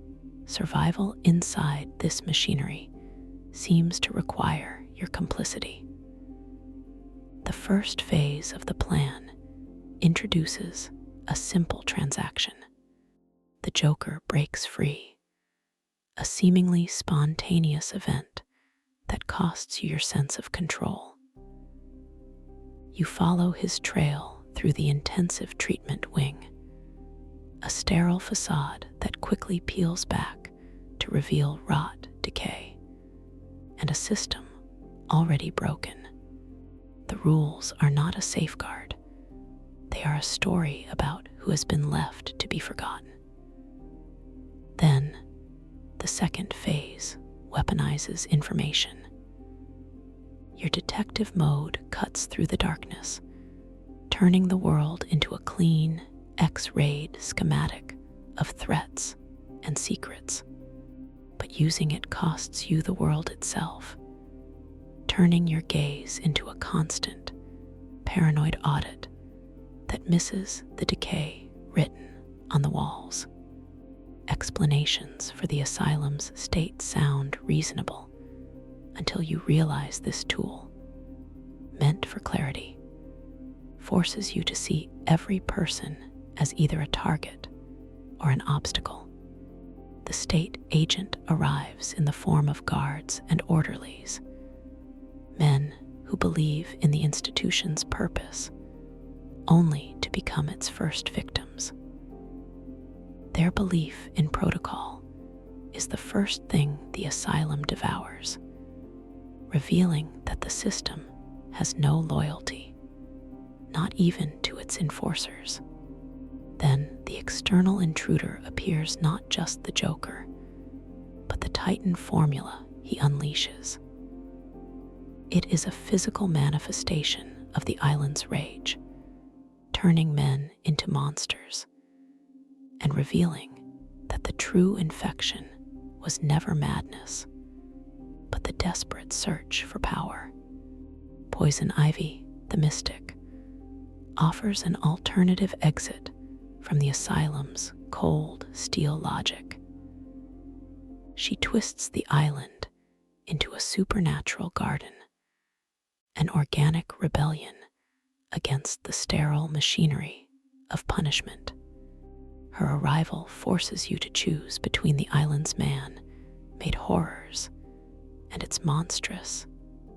survival inside this machinery seems to require your complicity. The first phase of the plan introduces a simple transaction. The Joker breaks free, a seemingly spontaneous event that costs you your sense of control. You follow his trail through the intensive treatment wing, a sterile facade that quickly peels back to reveal rot, decay, and a system already broken. The rules are not a safeguard. They are a story about who has been left to be forgotten. Then, the second phase weaponizes information. Your detective mode cuts through the darkness, turning the world into a clean, X-rayed schematic of threats and secrets, but using it costs you the world itself, turning your gaze into a constant, paranoid audit that misses the decay written on the walls. Explanations for the asylum's state sound reasonable until you realize this tool, meant for clarity, forces you to see every person as either a target or an obstacle. The state agent arrives in the form of guards and orderlies, men who believe in the institution's purpose, only to become its first victims. Their belief in protocol is the first thing the asylum devours, revealing that the system has no loyalty, not even to its enforcers. Then the external intruder appears not just the Joker, but the Titan formula he unleashes. It is a physical manifestation of the island's rage, turning men into monsters and revealing that the true infection was never madness, but the desperate search for power. Poison Ivy, the mystic, offers an alternative exit from the asylum's cold steel logic. She twists the island into a supernatural garden, an organic rebellion against the sterile machinery of punishment. Her arrival forces you to choose between the island's man-made horrors and its monstrous,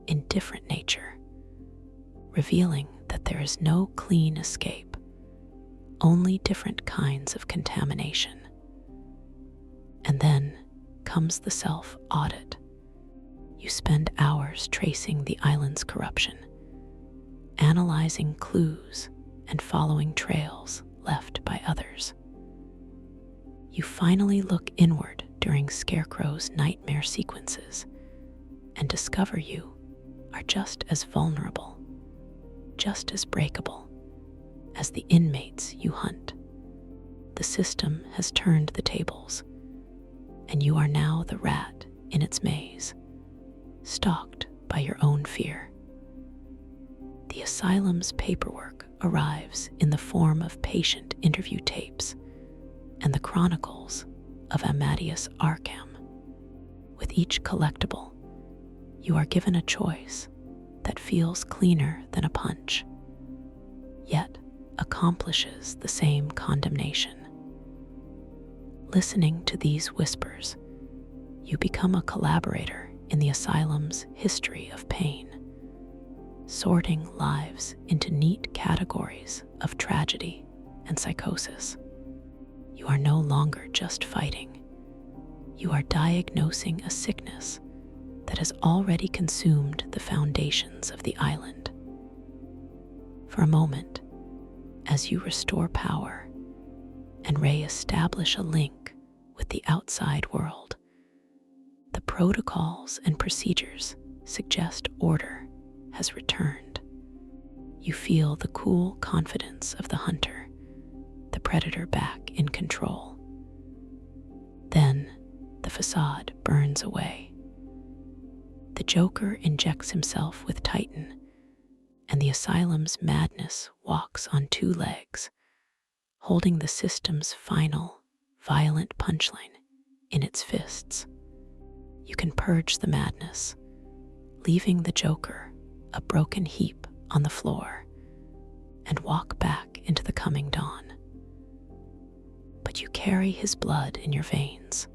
indifferent nature, revealing that there is no clean escape, only different kinds of contamination. And then comes the self-audit. You spend hours tracing the island's corruption, analyzing clues and following trails left by others. You finally look inward during Scarecrow's nightmare sequences and discover you are just as vulnerable, just as breakable as the inmates you hunt. The system has turned the tables, and you are now the rat in its maze, stalked by your own fear. The asylum's paperwork arrives in the form of patient interview tapes and the chronicles of Amadeus Arkham. With each collectible, you are given a choice that feels cleaner than a punch, yet accomplishes the same condemnation. Listening to these whispers, you become a collaborator in the asylum's history of pain, sorting lives into neat categories of tragedy and psychosis. You are no longer just fighting. You are diagnosing a sickness that has already consumed the foundations of the island. For a moment, as you restore power and re-establish a link with the outside world, the protocols and procedures suggest order has returned. You feel the cool confidence of the hunter, the predator back in control. Then the facade burns away. The Joker injects himself with Titan, and the asylum's madness walks on two legs, holding the system's final, violent punchline in its fists. You can purge the madness, leaving the Joker a broken heap on the floor, and walk back into the coming dawn. But you carry his blood in your veins,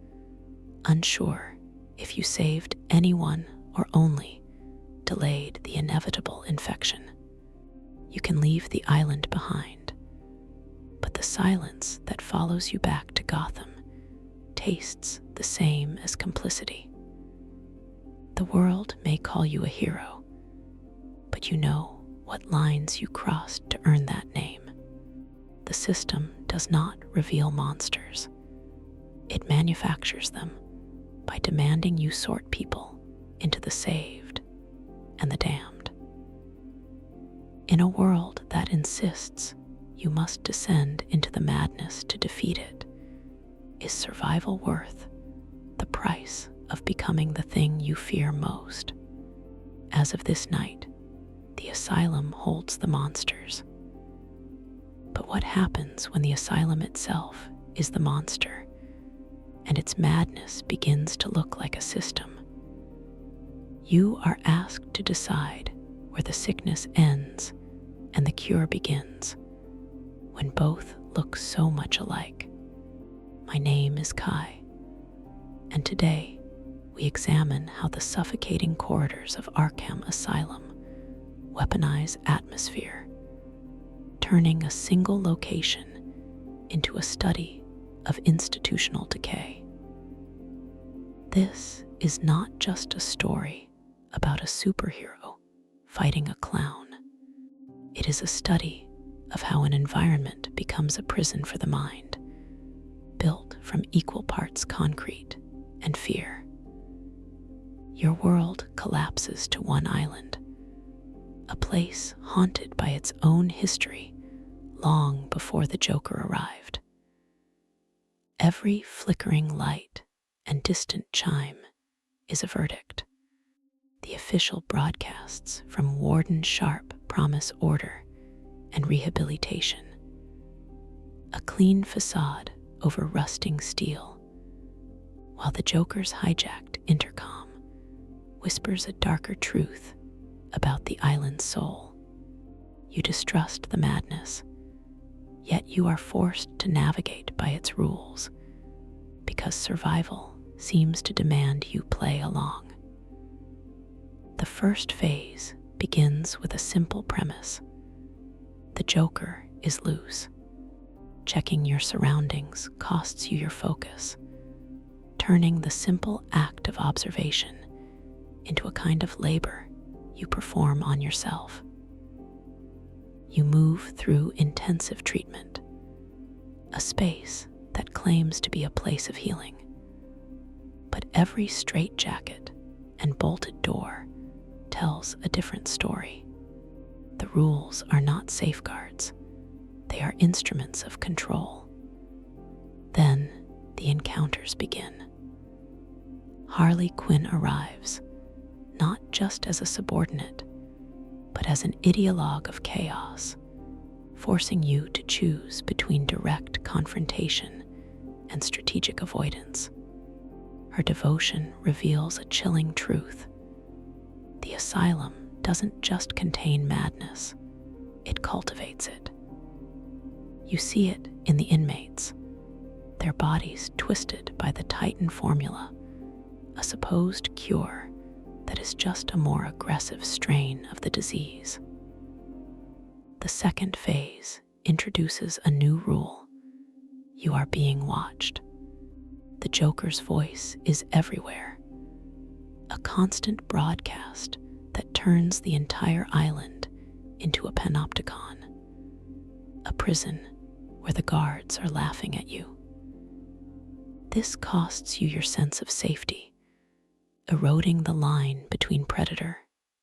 unsure if you saved anyone or only delayed the inevitable infection. You can leave the island behind, but the silence that follows you back to Gotham tastes the same as complicity. The world may call you a hero, but you know what lines you crossed to earn that name. The system does not reveal monsters. It manufactures them by demanding you sort people into the saved and the damned. In a world that insists you must descend into the madness to defeat it, Is survival worth the price of becoming the thing you fear most? As of this night, the asylum holds the monsters. But what happens when the asylum itself is the monster, and its madness begins to look like a system? You are asked to decide where the sickness ends and the cure begins, when both look so much alike. My name is Kai, and today we examine how the suffocating corridors of Arkham Asylum weaponize atmosphere, turning a single location into a study of institutional decay. This is not just a story about a superhero fighting a clown. It is a study of how an environment becomes a prison for the mind, built from equal parts concrete and fear. Your world collapses to one island, a place haunted by its own history long before the Joker arrived. Every flickering light and distant chime is a verdict. The official broadcasts from Warden Sharp promise order and rehabilitation. A clean facade over rusting steel, while the Joker's hijacked intercom whispers a darker truth about the island's soul. You distrust the madness, yet you are forced to navigate by its rules, because survival seems to demand you play along. The first phase begins with a simple premise. The Joker is loose. Checking your surroundings costs you your focus, turning the simple act of observation into a kind of labor you perform on yourself. You move through intensive treatment, a space that claims to be a place of healing. But every straitjacket and bolted door tells a different story. The rules are not safeguards. They are instruments of control. Then the encounters begin. Harley Quinn arrives, not just as a subordinate, but as an ideologue of chaos, forcing you to choose between direct confrontation and strategic avoidance. Her devotion reveals a chilling truth. The asylum doesn't just contain madness, it cultivates it. You see it in the inmates, their bodies twisted by the Titan formula, a supposed cure that is just a more aggressive strain of the disease. The second phase introduces a new rule. You are being watched. The Joker's voice is everywhere, a constant broadcast that turns the entire island into a panopticon, a prison where the guards are laughing at you. This costs you your sense of safety, eroding the line between predator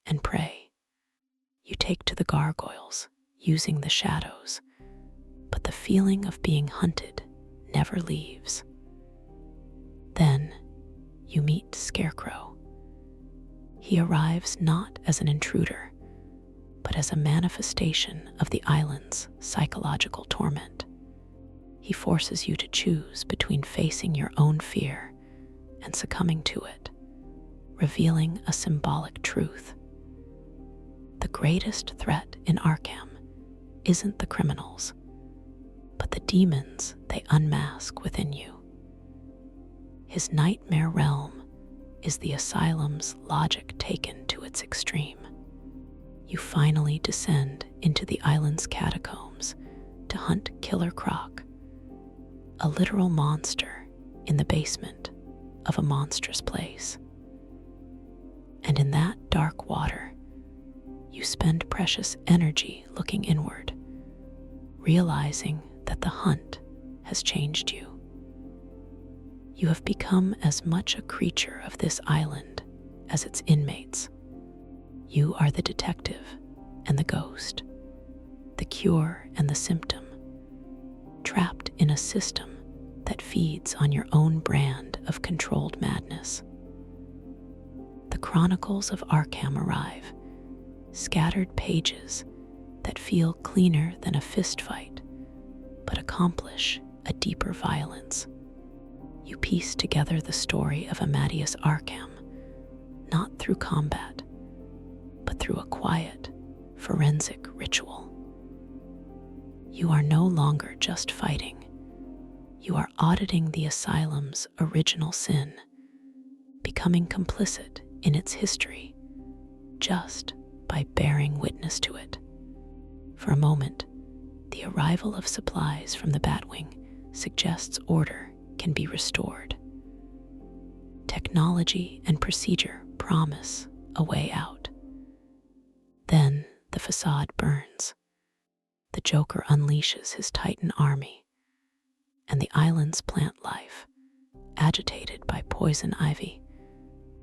and prey. You take to the gargoyles, using the shadows, but the feeling of being hunted never leaves. Then you meet Scarecrow. He arrives not as an intruder, but as a manifestation of the island's psychological torment. He forces you to choose between facing your own fear and succumbing to it, revealing a symbolic truth. The greatest threat in Arkham isn't the criminals, but the demons they unmask within you. His nightmare realm is the asylum's logic taken to its extreme. You finally descend into the island's catacombs to hunt Killer Croc, a literal monster in the basement of a monstrous place. And in that dark water, you spend precious energy looking inward, realizing that the hunt has changed you. You have become as much a creature of this island as its inmates. You are the detective and the ghost, the cure and the symptom, trapped in a system that feeds on your own brand of controlled madness. The chronicles of Arkham arrive, scattered pages that feel cleaner than a fistfight, but accomplish a deeper violence. You piece together the story of Amadeus Arkham, not through combat, but through a quiet, forensic ritual. You are no longer just fighting. You are auditing the Asylum's original sin, becoming complicit in its history just by bearing witness to it. For a moment, the arrival of supplies from the Batwing suggests order can be restored. Technology and procedure promise a way out. Then the facade burns. The Joker unleashes his Titan army, and the island's plant life, agitated by poison ivy,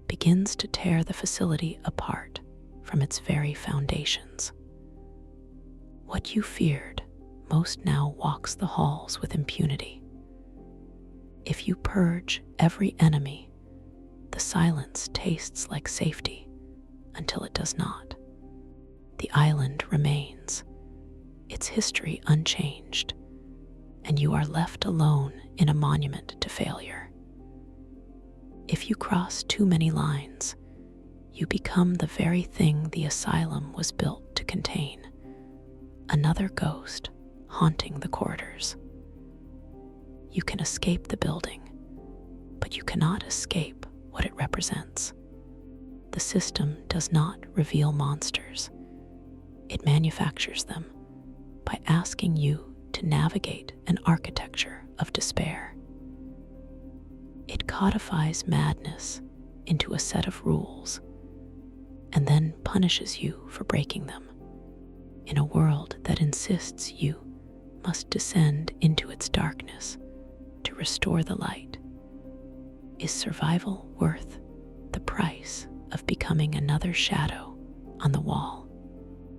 begins to tear the facility apart from its very foundations. What you feared most now walks the halls with impunity. If you purge every enemy, the silence tastes like safety until it does not. The island remains, its history unchanged, and you are left alone in a monument to failure. If you cross too many lines, you become the very thing the asylum was built to contain, another ghost haunting the corridors. You can escape the building, but you cannot escape what it represents. The system does not reveal monsters. It manufactures them by asking you to navigate an architecture of despair. It codifies madness into a set of rules and then punishes you for breaking them. In a world that insists you must descend into its darkness to restore the light, is survival worth the price of becoming another shadow on the wall?